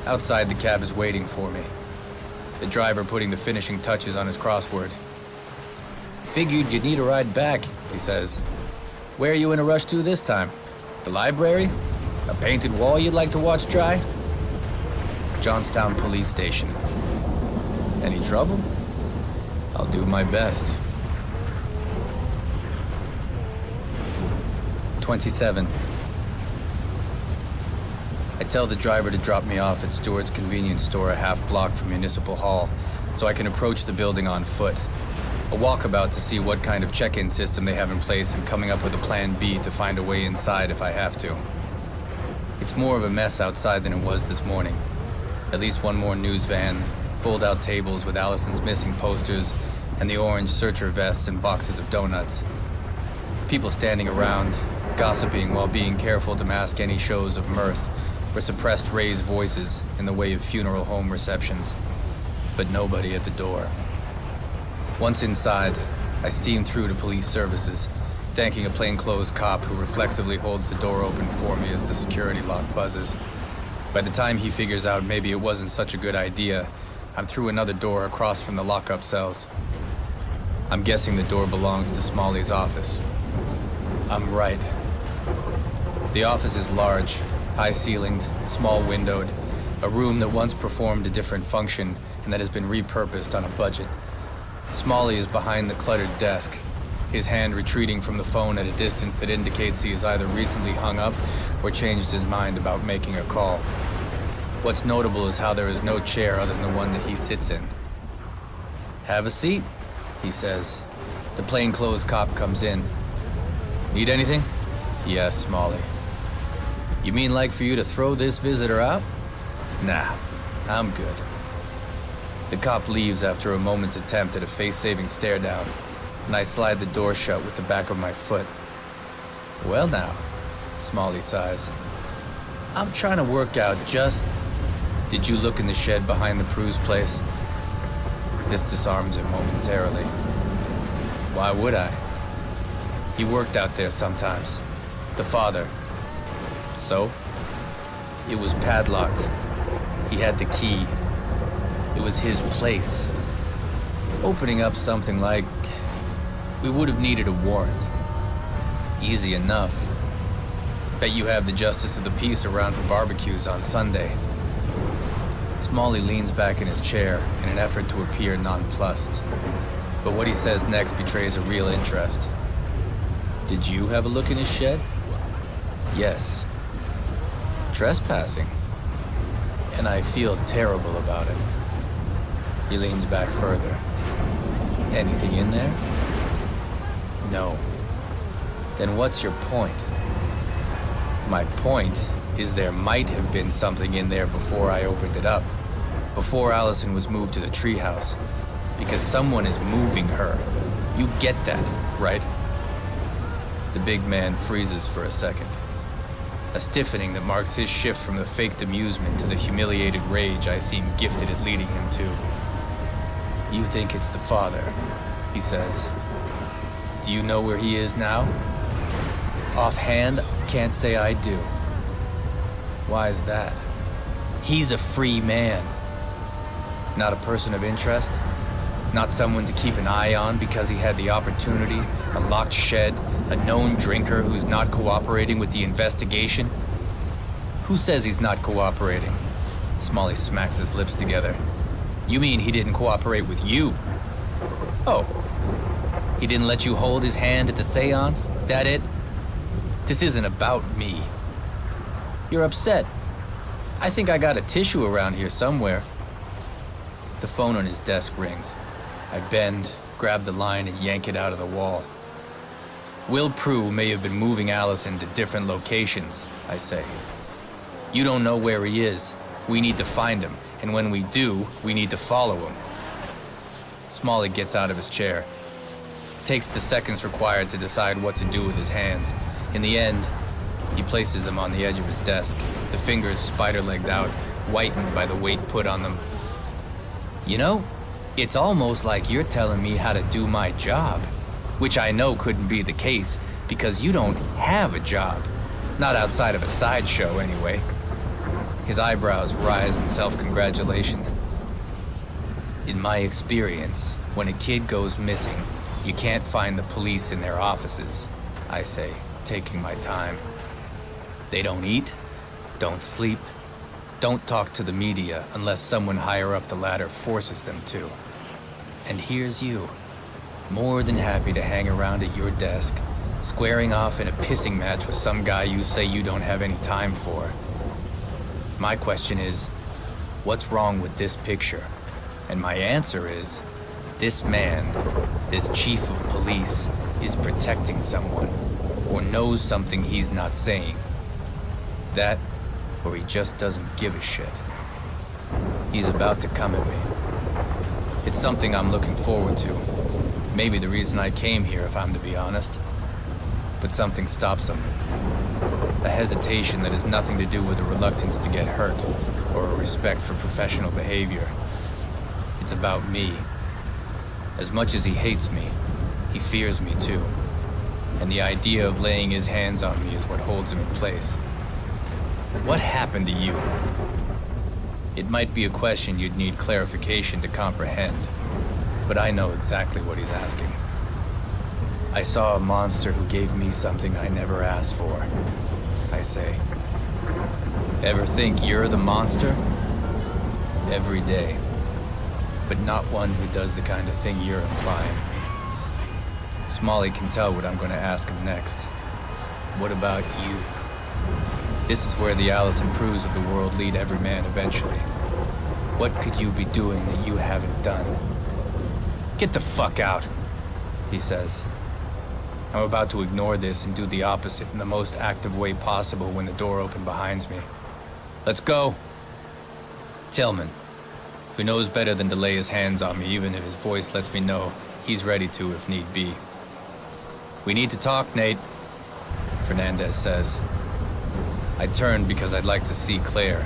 Outside, the cab is waiting for me, the driver putting the finishing touches on his crossword. Figured you'd need a ride back, he says. Where are you in a rush to this time? The library? A painted wall you'd like to watch dry? Johnstown Police Station. Any trouble? I'll do my best. 27. I tell the driver to drop me off at Stewart's convenience store a half block from Municipal Hall, so I can approach the building on foot. A walkabout to see what kind of check-in system they have in place and coming up with a plan B to find a way inside if I have to. It's more of a mess outside than it was this morning. At least one more news van, fold-out tables with Allison's missing posters, and the orange searcher vests and boxes of donuts. People standing around, gossiping while being careful to mask any shows of mirth or suppressed raised voices in the way of funeral home receptions. But nobody at the door. Once inside, I steam through to police services, thanking a plainclothes cop who reflexively holds the door open for me as the security lock buzzes. By the time he figures out maybe it wasn't such a good idea, I'm through another door across from the lockup cells. I'm guessing the door belongs to Smalley's office. I'm right. The office is large, high-ceilinged, small-windowed, a room that once performed a different function and that has been repurposed on a budget. Smalley is behind the cluttered desk, his hand retreating from the phone at a distance that indicates he has either recently hung up or changed his mind about making a call. What's notable is how there is no chair other than the one that he sits in. Have a seat, he says. The plainclothes cop comes in. Need anything? Yes, Smalley. You mean like for you to throw this visitor out? Nah, I'm good. The cop leaves after a moment's attempt at a face-saving stare down, and I slide the door shut with the back of my foot. Well now, Smalley sighs. I'm trying to work out just... Did you look in the shed behind the Prue's place? This disarms him momentarily. Why would I? He worked out there sometimes. The father. So? It was padlocked. He had the key. It was his place. Opening up something like... We would have needed a warrant. Easy enough. Bet you have the justice of the peace around for barbecues on Sunday. Smalley leans back in his chair in an effort to appear nonplussed. But what he says next betrays a real interest. Did you have a look in his shed? Yes. Trespassing. And I feel terrible about it. He leans back further. Anything in there? No. Then what's your point? My point is there might have been something in there before I opened it up. Before Allison was moved to the treehouse. Because someone is moving her. You get that, right? The big man freezes for a second. A stiffening that marks his shift from the faked amusement to the humiliated rage I seem gifted at leading him to. You think it's the father, he says. Do you know where he is now? Offhand, can't say I do. Why is that? He's a free man. Not a person of interest? Not someone to keep an eye on because he had the opportunity, a locked shed, a known drinker who's not cooperating with the investigation? Who says he's not cooperating? Smalley smacks his lips together. You mean he didn't cooperate with you? Oh. He didn't let you hold his hand at the seance? That it? This isn't about me. You're upset. I think I got a tissue around here somewhere. The phone on his desk rings. I bend, grab the line, and yank it out of the wall. Will Prue may have been moving Allison to different locations, I say. You don't know where he is. We need to find him, and when we do, we need to follow him. Smalley gets out of his chair. Takes the seconds required to decide what to do with his hands. In the end, he places them on the edge of his desk, the fingers spider-legged out, whitened by the weight put on them. You know, it's almost like you're telling me how to do my job, which I know couldn't be the case because you don't have a job. Not outside of a sideshow, anyway. His eyebrows rise in self-congratulation. In my experience, when a kid goes missing, you can't find the police in their offices, I say, taking my time. They don't eat, don't sleep, don't talk to the media unless someone higher up the ladder forces them to. And here's you, more than happy to hang around at your desk, squaring off in a pissing match with some guy you say you don't have any time for. My question is, what's wrong with this picture? And my answer is, this man, this chief of police, is protecting someone, or knows something he's not saying. That, or he just doesn't give a shit. He's about to come at me. It's something I'm looking forward to. Maybe the reason I came here, if I'm to be honest. But something stops him. A hesitation that has nothing to do with a reluctance to get hurt, or a respect for professional behavior. It's about me. As much as he hates me, he fears me too. And the idea of laying his hands on me is what holds him in place. What happened to you? It might be a question you'd need clarification to comprehend, but I know exactly what he's asking. I saw a monster who gave me something I never asked for, I say. Ever think you're the monster? Every day. But not one who does the kind of thing you're implying. Smalley can tell what I'm going to ask him next. What about you? This is where the Alice and Prus of the world lead every man eventually. What could you be doing that you haven't done? Get the fuck out, he says. I'm about to ignore this and do the opposite in the most active way possible when the door opened behind me. Let's go. Tillman, who knows better than to lay his hands on me even if his voice lets me know he's ready to if need be. We need to talk, Nate, Fernandez says. I turn because I'd like to see Claire,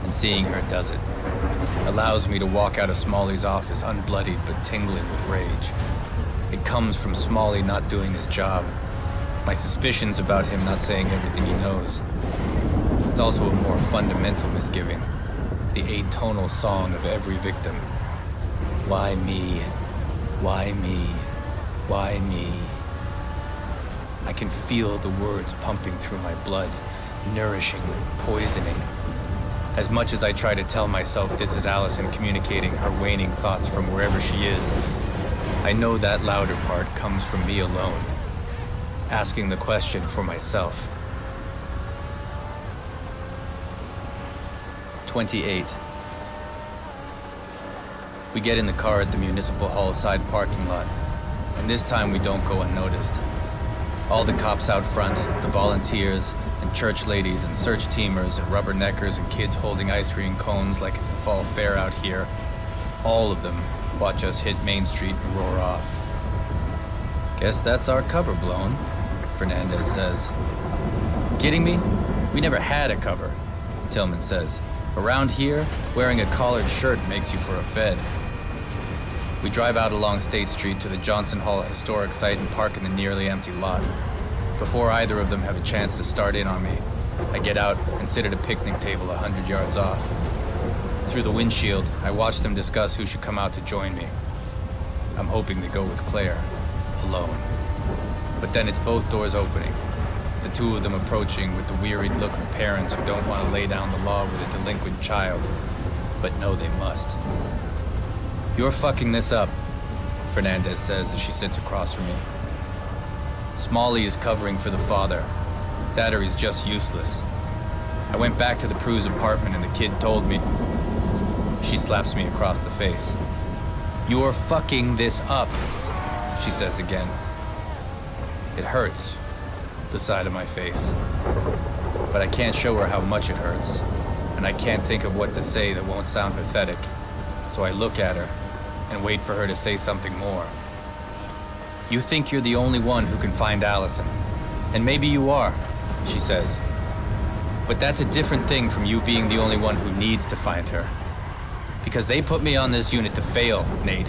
and seeing her does it. Allows me to walk out of Smalley's office unbloodied but tingling with rage. It comes from Smalley not doing his job. My suspicions about him not saying everything he knows. It's also a more fundamental misgiving. The atonal song of every victim. Why me? Why me? Why me? I can feel the words pumping through my blood, nourishing, poisoning. As much as I try to tell myself this is Allison communicating her waning thoughts from wherever she is, I know that louder part comes from me alone, asking the question for myself. 28. We get in the car at the Municipal Hall side parking lot, and this time we don't go unnoticed. All the cops out front, the volunteers, and church ladies and search teamers and rubberneckers and kids holding ice cream cones like it's the fall fair out here, all of them watch us hit Main Street and roar off. Guess that's our cover blown, Fernandez says. Kidding me? We never had a cover, Tillman says. Around here, wearing a collared shirt makes you for a Fed. We drive out along State Street to the Johnson Hall historic site and park in the nearly empty lot. Before either of them have a chance to start in on me, I get out and sit at a picnic table 100 yards off. Through the windshield, I watch them discuss who should come out to join me. I'm hoping to go with Claire, alone. But then it's both doors opening, the two of them approaching with the wearied look of parents who don't want to lay down the law with a delinquent child, but know they must. You're fucking this up, Fernandez says as she sits across from me. Smalley is covering for the father. That or he's just useless. I went back to the Prus apartment and the kid told me. She slaps me across the face. You're fucking this up, she says again. It hurts, the side of my face. but I can't show her how much it hurts. And I can't think of what to say that won't sound pathetic. So I look at her and wait for her to say something more. You think you're the only one who can find Allison. And maybe you are, she says. But that's a different thing from you being the only one who needs to find her. Because they put me on this unit to fail, Nate.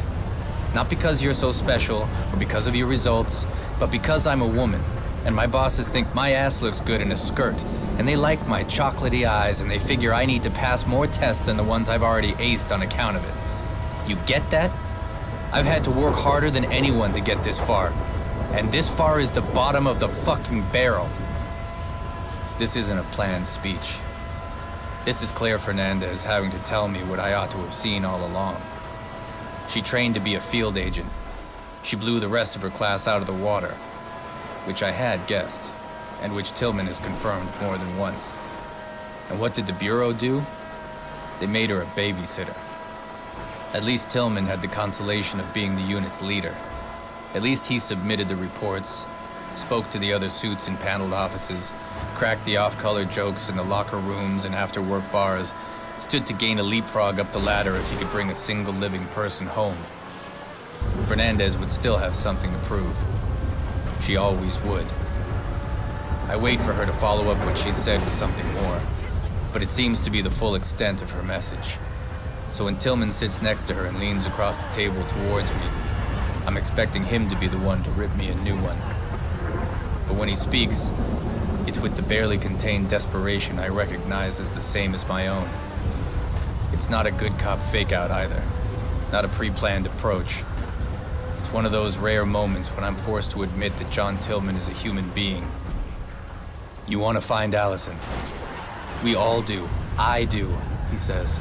Not because you're so special or because of your results, but because I'm a woman. And my bosses think my ass looks good in a skirt. And they like my chocolatey eyes, and they figure I need to pass more tests than the ones I've already aced on account of it. You get that? I've had to work harder than anyone to get this far. And this far is the bottom of the fucking barrel. This isn't a planned speech. This is Claire Fernandez having to tell me what I ought to have seen all along. She trained to be a field agent. She blew the rest of her class out of the water, which I had guessed, and which Tillman has confirmed more than once. And what did the Bureau do? They made her a babysitter. At least Tillman had the consolation of being the unit's leader. At least he submitted the reports, spoke to the other suits in paneled offices, cracked the off-color jokes in the locker rooms and after-work bars, stood to gain a leapfrog up the ladder if he could bring a single living person home. Fernandez would still have something to prove. She always would. I wait for her to follow up what she said with something more, but it seems to be the full extent of her message. So when Tillman sits next to her and leans across the table towards me, I'm expecting him to be the one to rip me a new one. But when he speaks, it's with the barely contained desperation I recognize as the same as my own. It's not a good cop fake-out either, not a pre-planned approach. It's one of those rare moments when I'm forced to admit that John Tillman is a human being. You want to find Allison. We all do. I do, he says.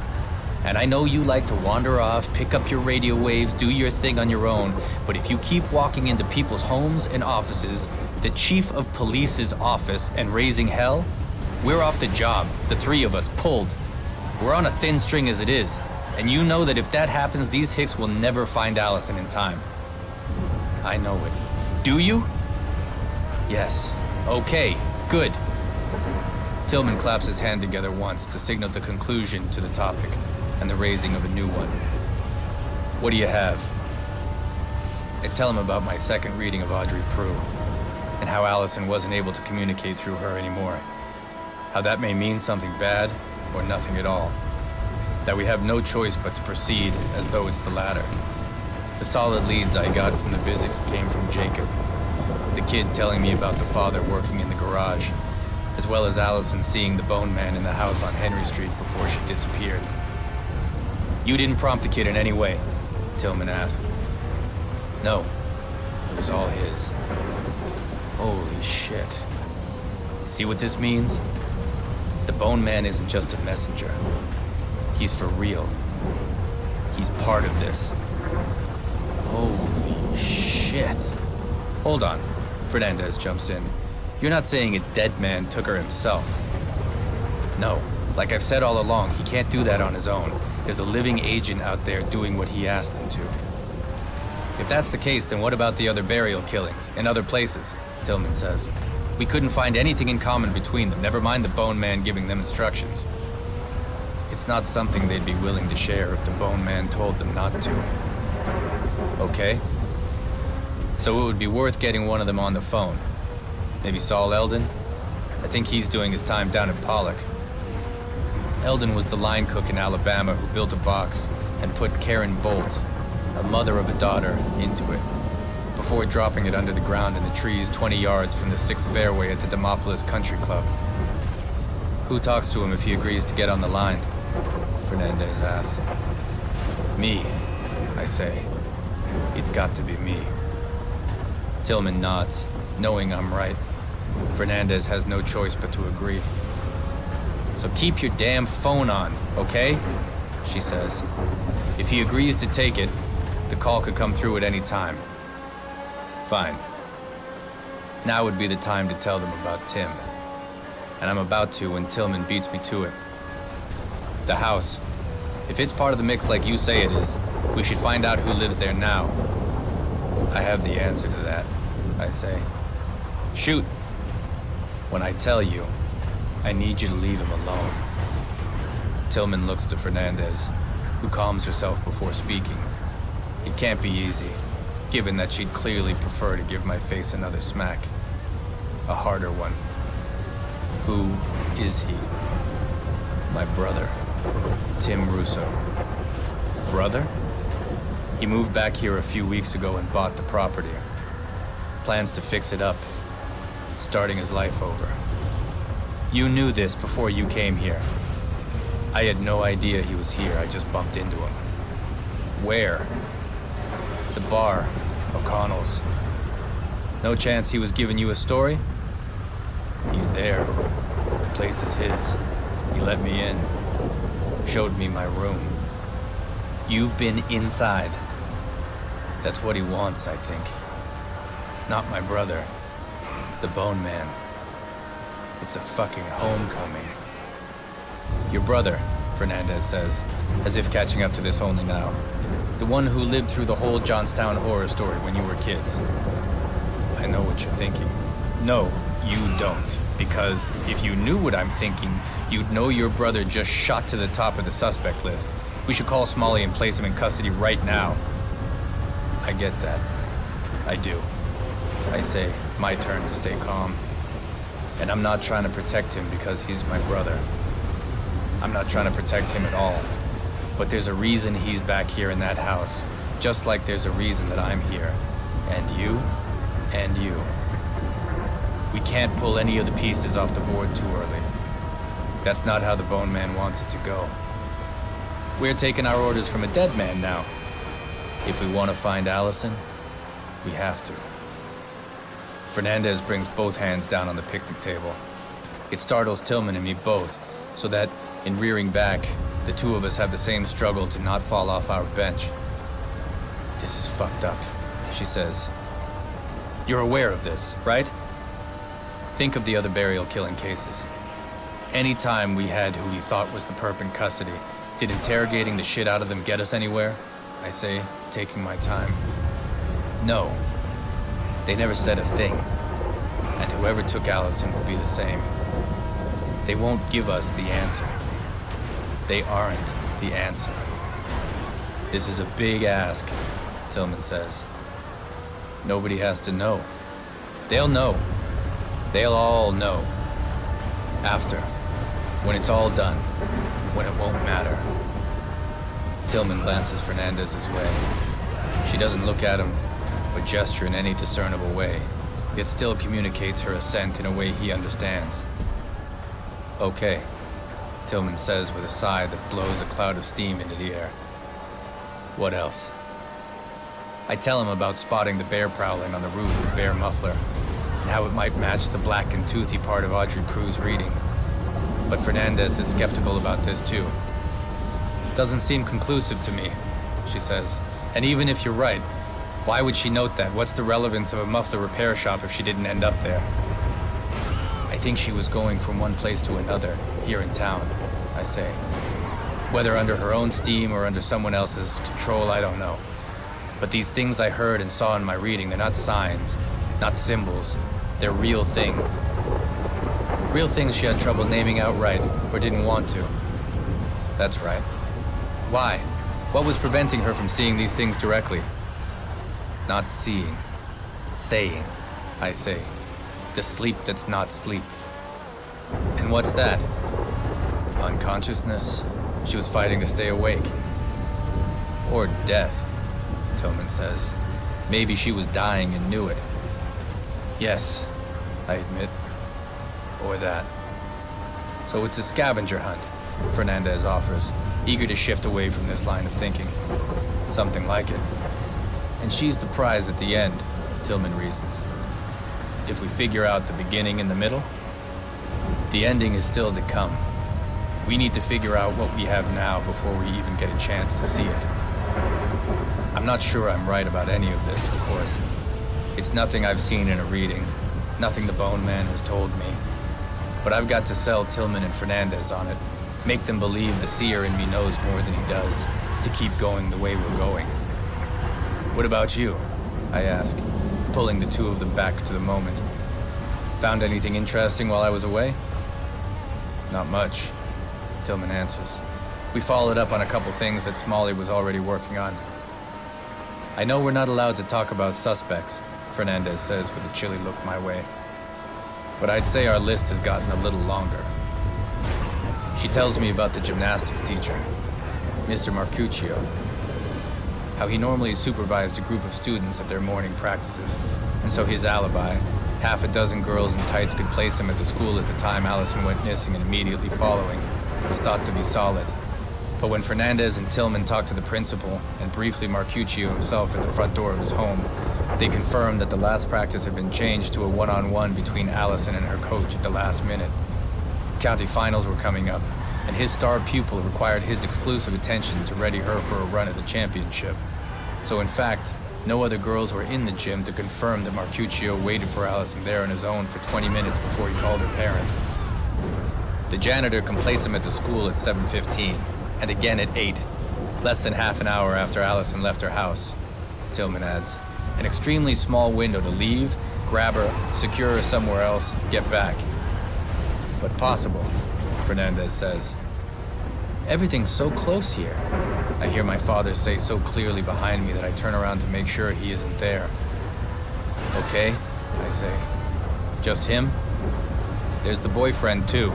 And I know you like to wander off, pick up your radio waves, do your thing on your own, but if you keep walking into people's homes and offices, the chief of police's office, and raising hell, we're off the job, the three of us, pulled. We're on a thin string as it is, and you know that if that happens, these hicks will never find Allison in time. I know it. Do you? Yes. Okay, good. Tillman claps his hand together once to signal the conclusion to the topic and the raising of a new one. What do you have? I tell him about my second reading of Audrey Prue and how Allison wasn't able to communicate through her anymore. How that may mean something bad or nothing at all. That we have no choice but to proceed as though it's the latter. The solid leads I got from the visit came from Jacob, the kid telling me about the father working in the garage, as well as Allison seeing the bone man in the house on Henry Street before she disappeared. You didn't prompt the kid in any way? Tillman asked. No, it was all his. Holy shit. See what this means? The bone man isn't just a messenger. He's for real. He's part of this. Holy shit. Hold on. Fernandez jumps in. You're not saying a dead man took her himself. No. Like I've said all along, he can't do that on his own. There's a living agent out there doing what he asked them to. If that's the case, then what about the other burial killings in other places? Tillman says. We couldn't find anything in common between them, never mind the bone man giving them instructions. It's not something they'd be willing to share if the bone man told them not to. Okay? So it would be worth getting one of them on the phone. Maybe Saul Eldon? I think he's doing his time down at Pollock. Eldon was the line cook in Alabama who built a box and put Karen Bolt, a mother of a daughter, into it, before dropping it under the ground in the trees 20 yards from the 6th fairway at the Demopolis Country Club. Who talks to him if he agrees to get on the line? Fernandez asks. Me, I say. It's got to be me. Tillman nods, knowing I'm right. Fernandez has no choice but to agree. So keep your damn phone on, okay? She says. If he agrees to take it, the call could come through at any time. Fine. Now would be the time to tell them about Tim. And I'm about to when Tillman beats me to it. The house. If it's part of the mix like you say it is, we should find out who lives there now. I have the answer to that, I say. Shoot. When I tell you, I need you to leave him alone. Tillman looks to Fernandez, who calms herself before speaking. It can't be easy, given that she'd clearly prefer to give my face another smack. A harder one. Who is he? My brother, Tim Russo. Brother? He moved back here a few weeks ago and bought the property. Plans to fix it up, starting his life over. You knew this before you came here. I had no idea he was here. I just bumped into him. Where? The bar, O'Connell's. No chance he was giving you a story? He's there. The place is his. He let me in. Showed me my room. You've been inside. That's what he wants, I think. Not my brother. The Bone Man. It's a fucking homecoming. Your brother, Fernandez says, as if catching up to this only now. The one who lived through the whole Johnstown horror story when you were kids. I know what you're thinking. No, you don't. Because if you knew what I'm thinking, you'd know your brother just shot to the top of the suspect list. We should call Smalley and place him in custody right now. I get that. I do. I say, my turn to stay calm. And I'm not trying to protect him because he's my brother. I'm not trying to protect him at all. But there's a reason he's back here in that house. Just like there's a reason that I'm here. And you, and you. We can't pull any of the pieces off the board too early. That's not how the Bone Man wants it to go. We're taking our orders from a dead man now. If we want to find Allison, we have to. Fernandez brings both hands down on the picnic table. It startles Tillman and me both, so that, in rearing back, the two of us have the same struggle to not fall off our bench. This is fucked up, she says. You're aware of this, right? Think of the other burial killing cases. Any time we had who we thought was the perp in custody, did interrogating the shit out of them get us anywhere? I say, taking my time. No. They never said a thing. And whoever took Allison will be the same. They won't give us the answer. They aren't the answer. This is a big ask, Tillman says. Nobody has to know. They'll know. They'll all know. After. When it's all done. When it won't matter. Tillman glances Fernandez's way. She doesn't look at him or gesture in any discernible way, yet still communicates her assent in a way he understands. Okay, Tillman says with a sigh that blows a cloud of steam into the air. What else? I tell him about spotting the bear prowling on the roof with bear muffler, and how it might match the black and toothy part of Audrey Prue's reading. But Fernandez is skeptical about this too. Doesn't seem conclusive to me, she says. And even if you're right, why would she note that? What's the relevance of a muffler repair shop if she didn't end up there? I think she was going from one place to another, here in town, I say. Whether under her own steam or under someone else's control, I don't know. But these things I heard and saw in my reading, they're not signs, not symbols. They're real things. Real things she had trouble naming outright, or didn't want to. That's right. Why? What was preventing her from seeing these things directly? Not seeing. Saying, I say. The sleep that's not sleep. And what's that? Unconsciousness. She was fighting to stay awake. Or death, Tillman says. Maybe she was dying and knew it. Yes, I admit. Or that. So it's a scavenger hunt, Fernandez offers, eager to shift away from this line of thinking. Something like it. And she's the prize at the end, Tillman reasons. If we figure out the beginning and the middle, the ending is still to come. We need to figure out what we have now before we even get a chance to see it. I'm not sure I'm right about any of this, of course. It's nothing I've seen in a reading, nothing the Bone Man has told me. But I've got to sell Tillman and Fernandez on it, make them believe the seer in me knows more than he does, to keep going the way we're going. What about you? I ask, pulling the two of them back to the moment. Found anything interesting while I was away? Not much, Tillman answers. We followed up on a couple things that Smalley was already working on. I know we're not allowed to talk about suspects, Fernandez says with a chilly look my way. But I'd say our list has gotten a little longer. She tells me about the gymnastics teacher, Mr. Marcuccio. How he normally supervised a group of students at their morning practices, and so his alibi, half a dozen girls in tights could place him at the school at the time Allison went missing and immediately following, was thought to be solid. But when Fernandez and Tillman talked to the principal, and briefly Marcuccio himself at the front door of his home, they confirmed that the last practice had been changed to a one-on-one between Allison and her coach at the last minute. County finals were coming up, and his star pupil required his exclusive attention to ready her for a run at the championship. So in fact, no other girls were in the gym to confirm that Marcuccio waited for Allison there on his own for 20 minutes before he called her parents. The janitor can place him at the school at 7:15, and again at 8, less than half an hour after Allison left her house, Tillman adds. An extremely small window to leave, grab her, secure her somewhere else, get back. But possible, Fernandez says. Everything's so close here, I hear my father say so clearly behind me that I turn around to make sure he isn't there. Okay, I say. Just him? There's the boyfriend, too.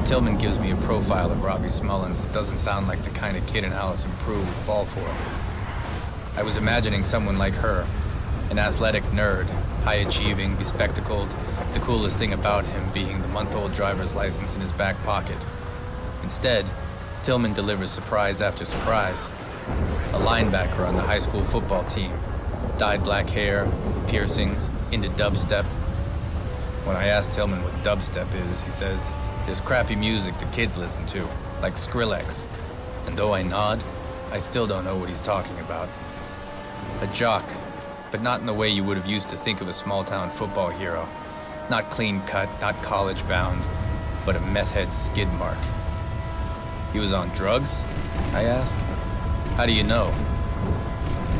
Tillman gives me a profile of Robbie Smullins that doesn't sound like the kind of kid an Allison Prue would fall for. I was imagining someone like her, an athletic nerd, high-achieving, bespectacled, the coolest thing about him being the month-old driver's license in his back pocket. Instead, Tillman delivers surprise after surprise. A linebacker on the high school football team, dyed black hair, piercings, into dubstep. When I ask Tillman what dubstep is, he says, there's crappy music the kids listen to, like Skrillex. And though I nod, I still don't know what he's talking about. A jock, but not in the way you would have used to think of a small-town football hero. Not clean-cut, not college-bound, but a meth-head skid mark. He was on drugs? I ask. How do you know?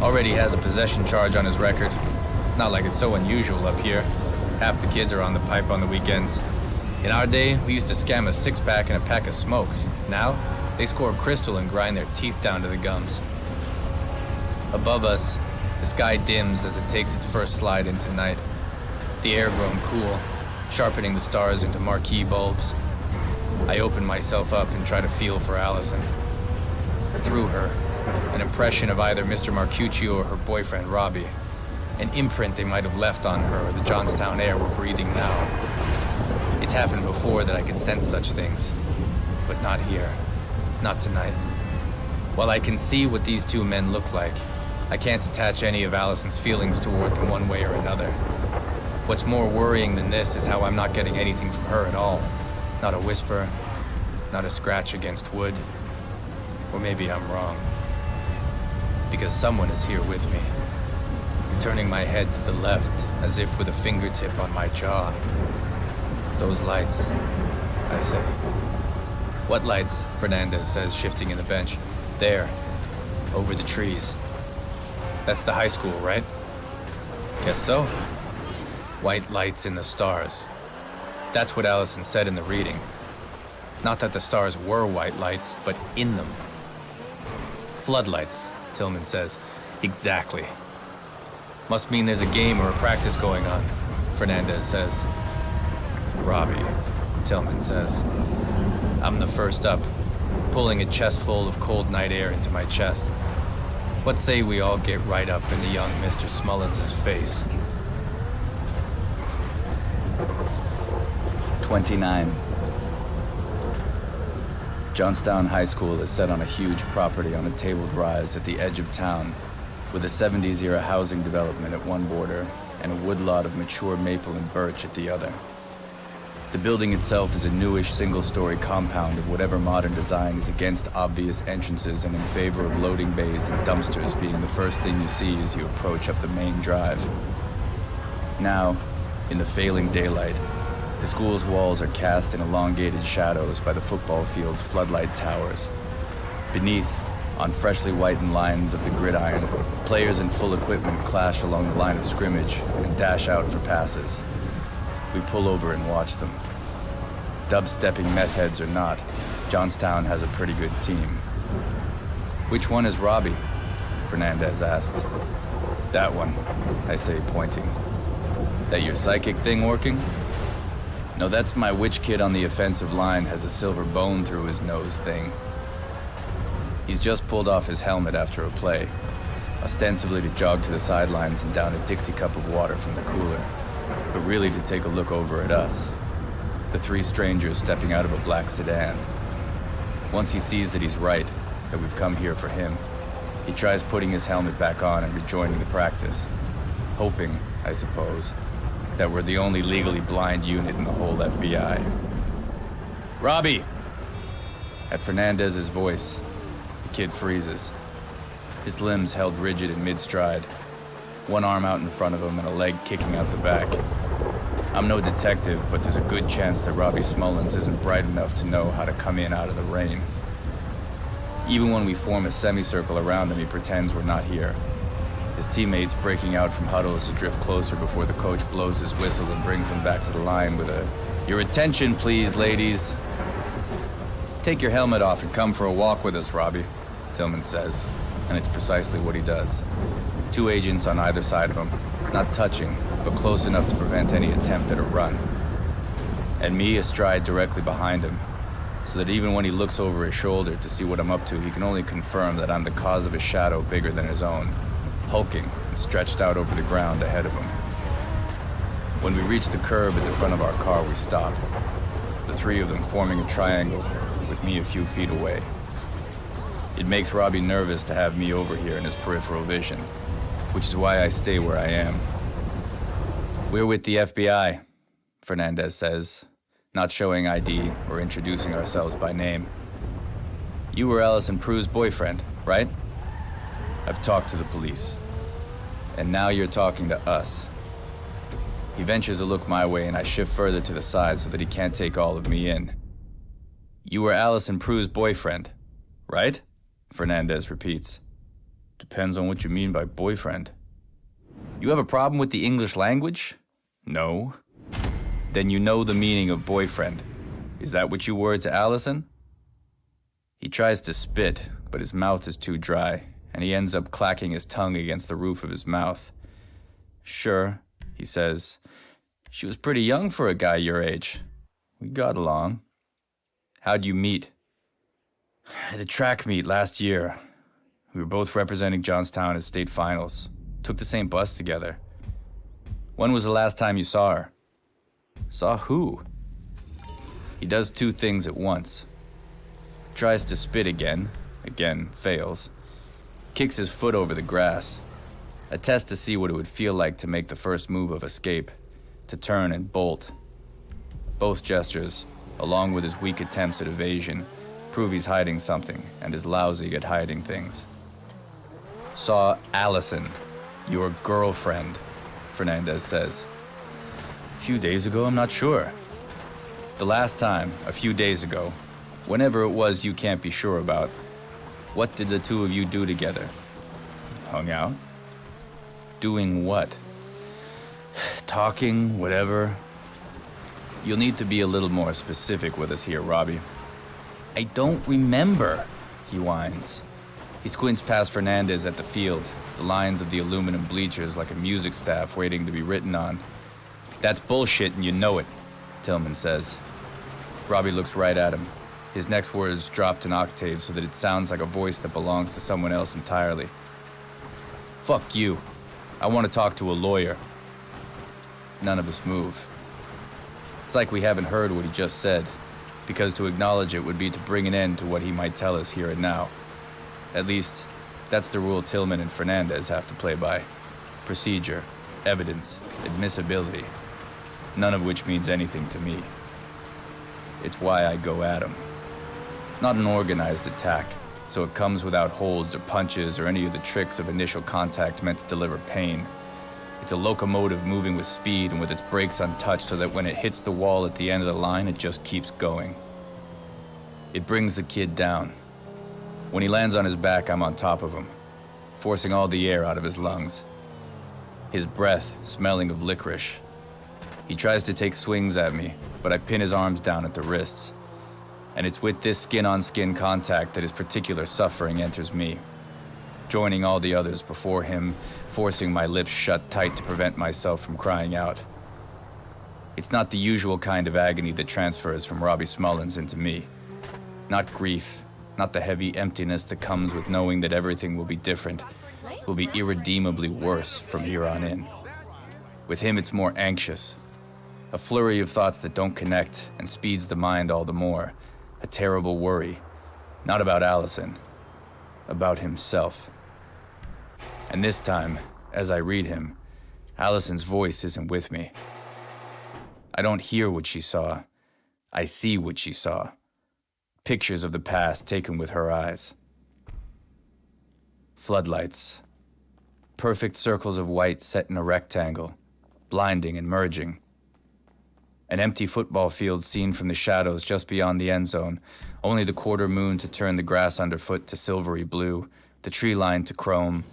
Already has a possession charge on his record. Not like it's so unusual up here. Half the kids are on the pipe on the weekends. In our day, we used to scam a six-pack and a pack of smokes. Now, they score crystal and grind their teeth down to the gums. Above us, the sky dims as it takes its first slide into night. The air grown cool, sharpening the stars into marquee bulbs. I open myself up and try to feel for Allison. Through her, an impression of either Mr. Marcuccio or her boyfriend, Robbie. An imprint they might have left on her or the Johnstown air we're breathing now. It's happened before that I could sense such things, but not here. Not tonight. While I can see what these two men look like, I can't attach any of Allison's feelings toward them one way or another. What's more worrying than this is how I'm not getting anything from her at all. Not a whisper, not a scratch against wood. Or maybe I'm wrong. Because someone is here with me. Turning my head to the left, as if with a fingertip on my jaw. Those lights, I say. What lights? Fernandez says, shifting in the bench. There, over the trees. That's the high school, right? Guess so. White lights in the stars. That's what Allison said in the reading. Not that the stars were white lights, but in them. Floodlights, Tillman says. Exactly. Must mean there's a game or a practice going on, Fernandez says. Robbie, Tillman says. I'm the first up, pulling a chest full of cold night air into my chest. What say we all get right up in the young Mr. Smullins' face? 29. Johnstown High School is set on a huge property on a tabled rise at the edge of town, with a 70s-era housing development at one border and a woodlot of mature maple and birch at the other. The building itself is a newish single-story compound of whatever modern design is against obvious entrances and in favor of loading bays and dumpsters being the first thing you see as you approach up the main drive. Now, in the failing daylight, the school's walls are cast in elongated shadows by the football field's floodlight towers. Beneath, on freshly whitened lines of the gridiron, players in full equipment clash along the line of scrimmage and dash out for passes. We pull over and watch them. Dubstepping meth heads or not, Johnstown has a pretty good team. Which one is Robbie? Fernandez asked. That one, I say, pointing. That your psychic thing working? No, that's my witch kid on the offensive line has a silver bone through his nose thing. He's just pulled off his helmet after a play, ostensibly to jog to the sidelines and down a Dixie cup of water from the cooler, but really to take a look over at us, the three strangers stepping out of a black sedan. Once he sees that he's right, that we've come here for him, he tries putting his helmet back on and rejoining the practice, hoping, I suppose, that we're the only legally blind unit in the whole FBI. Robbie! At Fernandez's voice, the kid freezes. His limbs held rigid in mid-stride, one arm out in front of him and a leg kicking out the back. I'm no detective, but there's a good chance that Robbie Smullins isn't bright enough to know how to come in out of the rain. Even when we form a semicircle around him, he pretends we're not here. His teammates breaking out from huddles to drift closer before the coach blows his whistle and brings them back to the line with a, "Your attention, please, ladies." "Take your helmet off and come for a walk with us, Robbie," Tillman says, and it's precisely what he does. Two agents on either side of him, not touching, but close enough to prevent any attempt at a run. And me astride directly behind him, so that even when he looks over his shoulder to see what I'm up to, he can only confirm that I'm the cause of a shadow bigger than his own, hulking and stretched out over the ground ahead of him. When we reach the curb at the front of our car, we stop, the three of them forming a triangle, with me a few feet away. It makes Robbie nervous to have me over here in his peripheral vision, which is why I stay where I am. "We're with the FBI," Fernandez says, not showing ID or introducing ourselves by name. "You were Allison Prue's boyfriend, right? I've talked to the police. And now you're talking to us." He ventures a look my way and I shift further to the side so that he can't take all of me in. "You were Allison Prue's boyfriend, right?" Fernandez repeats. "Depends on what you mean by boyfriend." "You have a problem with the English language?" "No." "Then you know the meaning of boyfriend. Is that what you were to Allison?" He tries to spit, but his mouth is too dry, and he ends up clacking his tongue against the roof of his mouth. "Sure," he says. "She was pretty young for a guy your age. We got along." "How'd you meet?" "At a track meet last year. We were both representing Johnstown at state finals. Took the same bus together." "When was the last time you saw her?" "Saw who?" He does two things at once. Tries to spit again fails. Kicks his foot over the grass. A test to see what it would feel like to make the first move of escape, to turn and bolt. Both gestures, along with his weak attempts at evasion, prove he's hiding something and is lousy at hiding things. "Saw Allison, your girlfriend," Fernandez says. "A few days ago, I'm not sure." "The last time, a few days ago, whenever it was you can't be sure about, what did the two of you do together?" "Hung out." "Doing what?" "Talking, whatever." "You'll need to be a little more specific with us here, Robbie." "I don't remember," he whines. He squints past Fernandez at the field, the lines of the aluminum bleachers like a music staff waiting to be written on. "That's bullshit and you know it," Tillman says. Robbie looks right at him, his next words dropped an octave so that it sounds like a voice that belongs to someone else entirely. "Fuck you. I want to talk to a lawyer." None of us move. It's like we haven't heard what he just said, because to acknowledge it would be to bring an end to what he might tell us here and now. At least, that's the rule Tillman and Fernandez have to play by. Procedure, evidence, admissibility, none of which means anything to me. It's why I go at him. Not an organized attack, so it comes without holds or punches or any of the tricks of initial contact meant to deliver pain. It's a locomotive moving with speed and with its brakes untouched so that when it hits the wall at the end of the line, it just keeps going. It brings the kid down. When he lands on his back, I'm on top of him, forcing all the air out of his lungs. His breath smelling of licorice. He tries to take swings at me, but I pin his arms down at the wrists. And it's with this skin-on-skin contact that his particular suffering enters me, joining all the others before him, forcing my lips shut tight to prevent myself from crying out. It's not the usual kind of agony that transfers from Robbie Smullins into me. Not grief, not the heavy emptiness that comes with knowing that everything will be different, will be irredeemably worse from here on in. With him, it's more anxious. A flurry of thoughts that don't connect and speeds the mind all the more. A terrible worry. Not about Allison. About himself. And this time, as I read him, Allison's voice isn't with me. I don't hear what she saw. I see what she saw. Pictures of the past taken with her eyes. Floodlights. Perfect circles of white set in a rectangle, blinding and merging. An empty football field seen from the shadows just beyond the end zone, only the quarter moon to turn the grass underfoot to silvery blue, the tree line to chrome.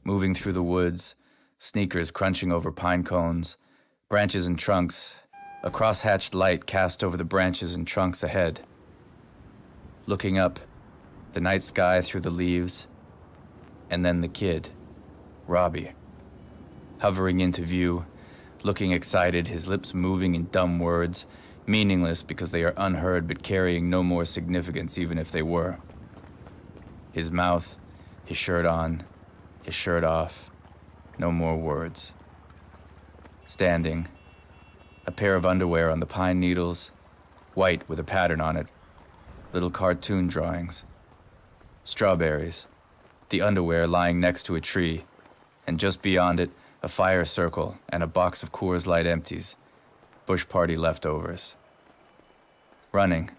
Moving through the woods, sneakers crunching over pine cones, branches and trunks, a cross-hatched light cast over the branches and trunks ahead. Looking up, the night sky through the leaves, and then the kid, Robbie, hovering into view, looking excited, his lips moving in dumb words, meaningless because they are unheard but carrying no more significance even if they were. His mouth, his shirt on, his shirt off, no more words. Standing, a pair of underwear on the pine needles, white with a pattern on it, little cartoon drawings. Strawberries, the underwear lying next to a tree, and just beyond it, a fire circle and a box of Coors Light empties, bush party leftovers. Running,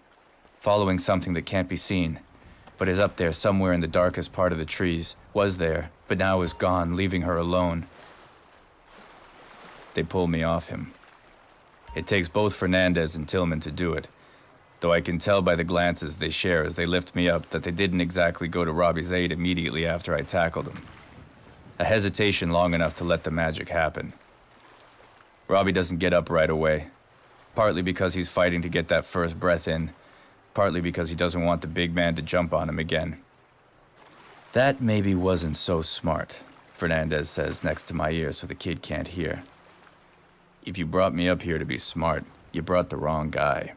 following something that can't be seen, but is up there somewhere in the darkest part of the trees, was there, but now is gone, leaving her alone. They pull me off him. It takes both Fernandez and Tillman to do it, though I can tell by the glances they share as they lift me up that they didn't exactly go to Robbie's aid immediately after I tackled him. A hesitation long enough to let the magic happen. Robbie doesn't get up right away, partly because he's fighting to get that first breath in, partly because he doesn't want the big man to jump on him again. That maybe wasn't so smart, Fernandez says next to my ear so the kid can't hear. If you brought me up here to be smart, you brought the wrong guy.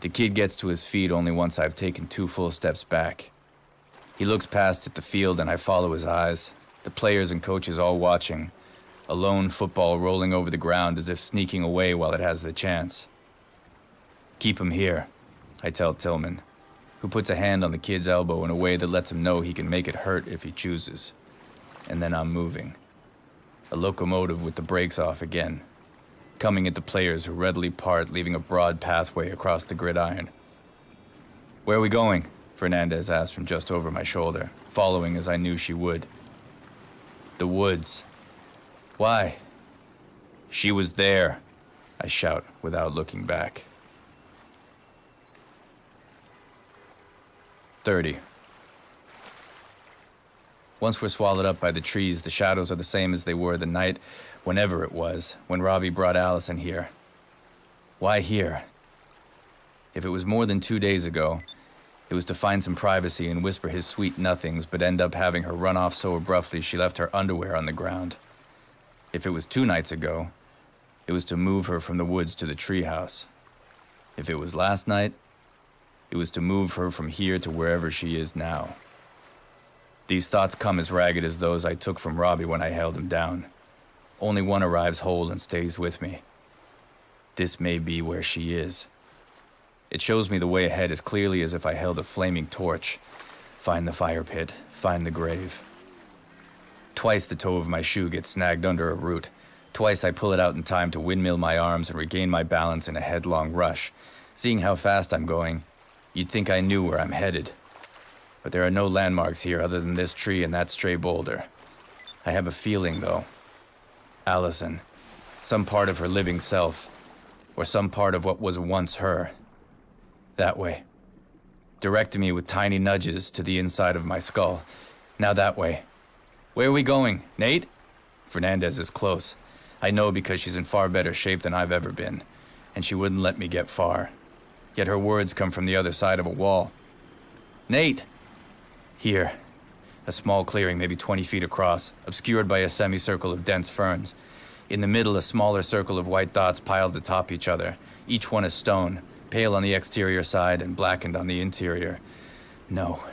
The kid gets to his feet only once I've taken 2 full steps back. He looks past at the field and I follow his eyes, the players and coaches all watching, a lone football rolling over the ground as if sneaking away while it has the chance. Keep him here, I tell Tillman, who puts a hand on the kid's elbow in a way that lets him know he can make it hurt if he chooses. And then I'm moving. A locomotive with the brakes off again, coming at the players who readily part, leaving a broad pathway across the gridiron. Where are we going? Fernandez asked from just over my shoulder, following as I knew she would. The woods. Why? She was there, I shout without looking back. 30. Once we're swallowed up by the trees, the shadows are the same as they were the night, whenever it was, when Robbie brought Allison here. Why here? If it was more than 2 days ago, it was to find some privacy and whisper his sweet nothings, but end up having her run off so abruptly she left her underwear on the ground. If it was 2 nights ago, it was to move her from the woods to the treehouse. If it was last night, it was to move her from here to wherever she is now. These thoughts come as ragged as those I took from Robbie when I held him down. Only one arrives whole and stays with me. This may be where she is. It shows me the way ahead as clearly as if I held a flaming torch. Find the fire pit, find the grave. Twice the toe of my shoe gets snagged under a root. Twice I pull it out in time to windmill my arms and regain my balance in a headlong rush. Seeing how fast I'm going, you'd think I knew where I'm headed. But there are no landmarks here other than this tree and that stray boulder. I have a feeling, though. Allison, some part of her living self, or some part of what was once her. That way. Directing me with tiny nudges to the inside of my skull. Now that way. Where are we going, Nate? Fernandez is close. I know because she's in far better shape than I've ever been, and she wouldn't let me get far. Yet her words come from the other side of a wall. Nate! Here. A small clearing, maybe 20 feet across, obscured by a semicircle of dense ferns. In the middle, a smaller circle of white dots piled atop each other, each one a stone, pale on the exterior side and blackened on the interior. No.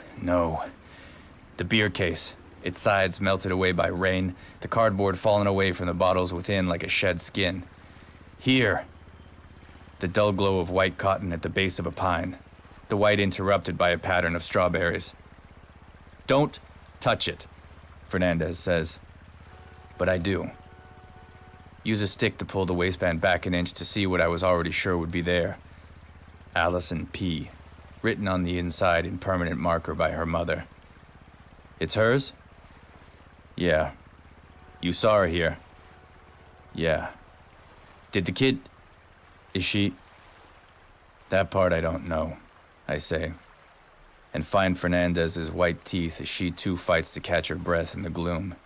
The beer case, its sides melted away by rain, the cardboard fallen away from the bottles within like a shed skin. Here. The dull glow of white cotton at the base of a pine, the white interrupted by a pattern of strawberries. Don't touch it, Fernandez says. But I do. Use a stick to pull the waistband back an inch to see what I was already sure would be there. Allison P., written on the inside in permanent marker by her mother. It's hers? Yeah. You saw her here? Yeah. Did the kid... Is she... That part I don't know, I say, and find Fernandez's white teeth as she too fights to catch her breath in the gloom.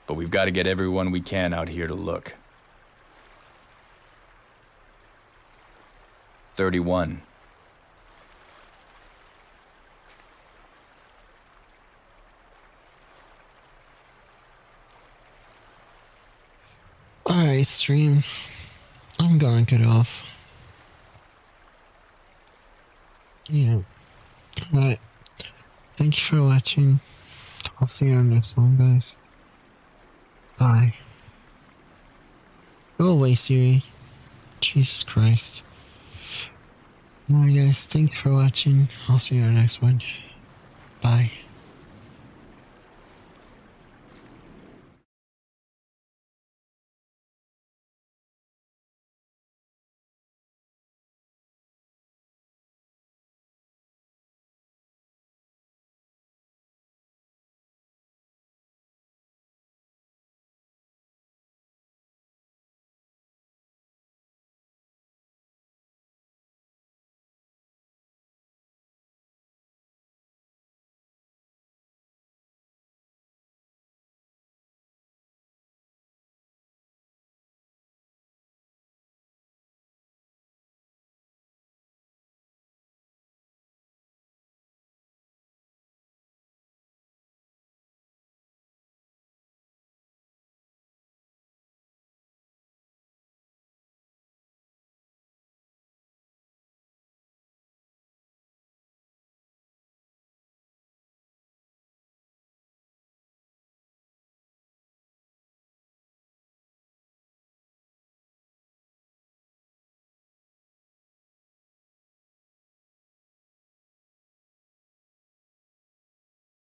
But we've got to get everyone we can out here to look. 31. Alright, stream. I'm gonna get off. Yeah. Alright. Thank you for watching. I'll see you on the next one, guys. Bye. Go away, Siri. Jesus Christ. Alright, guys. Thanks for watching. I'll see you on the next one. Bye.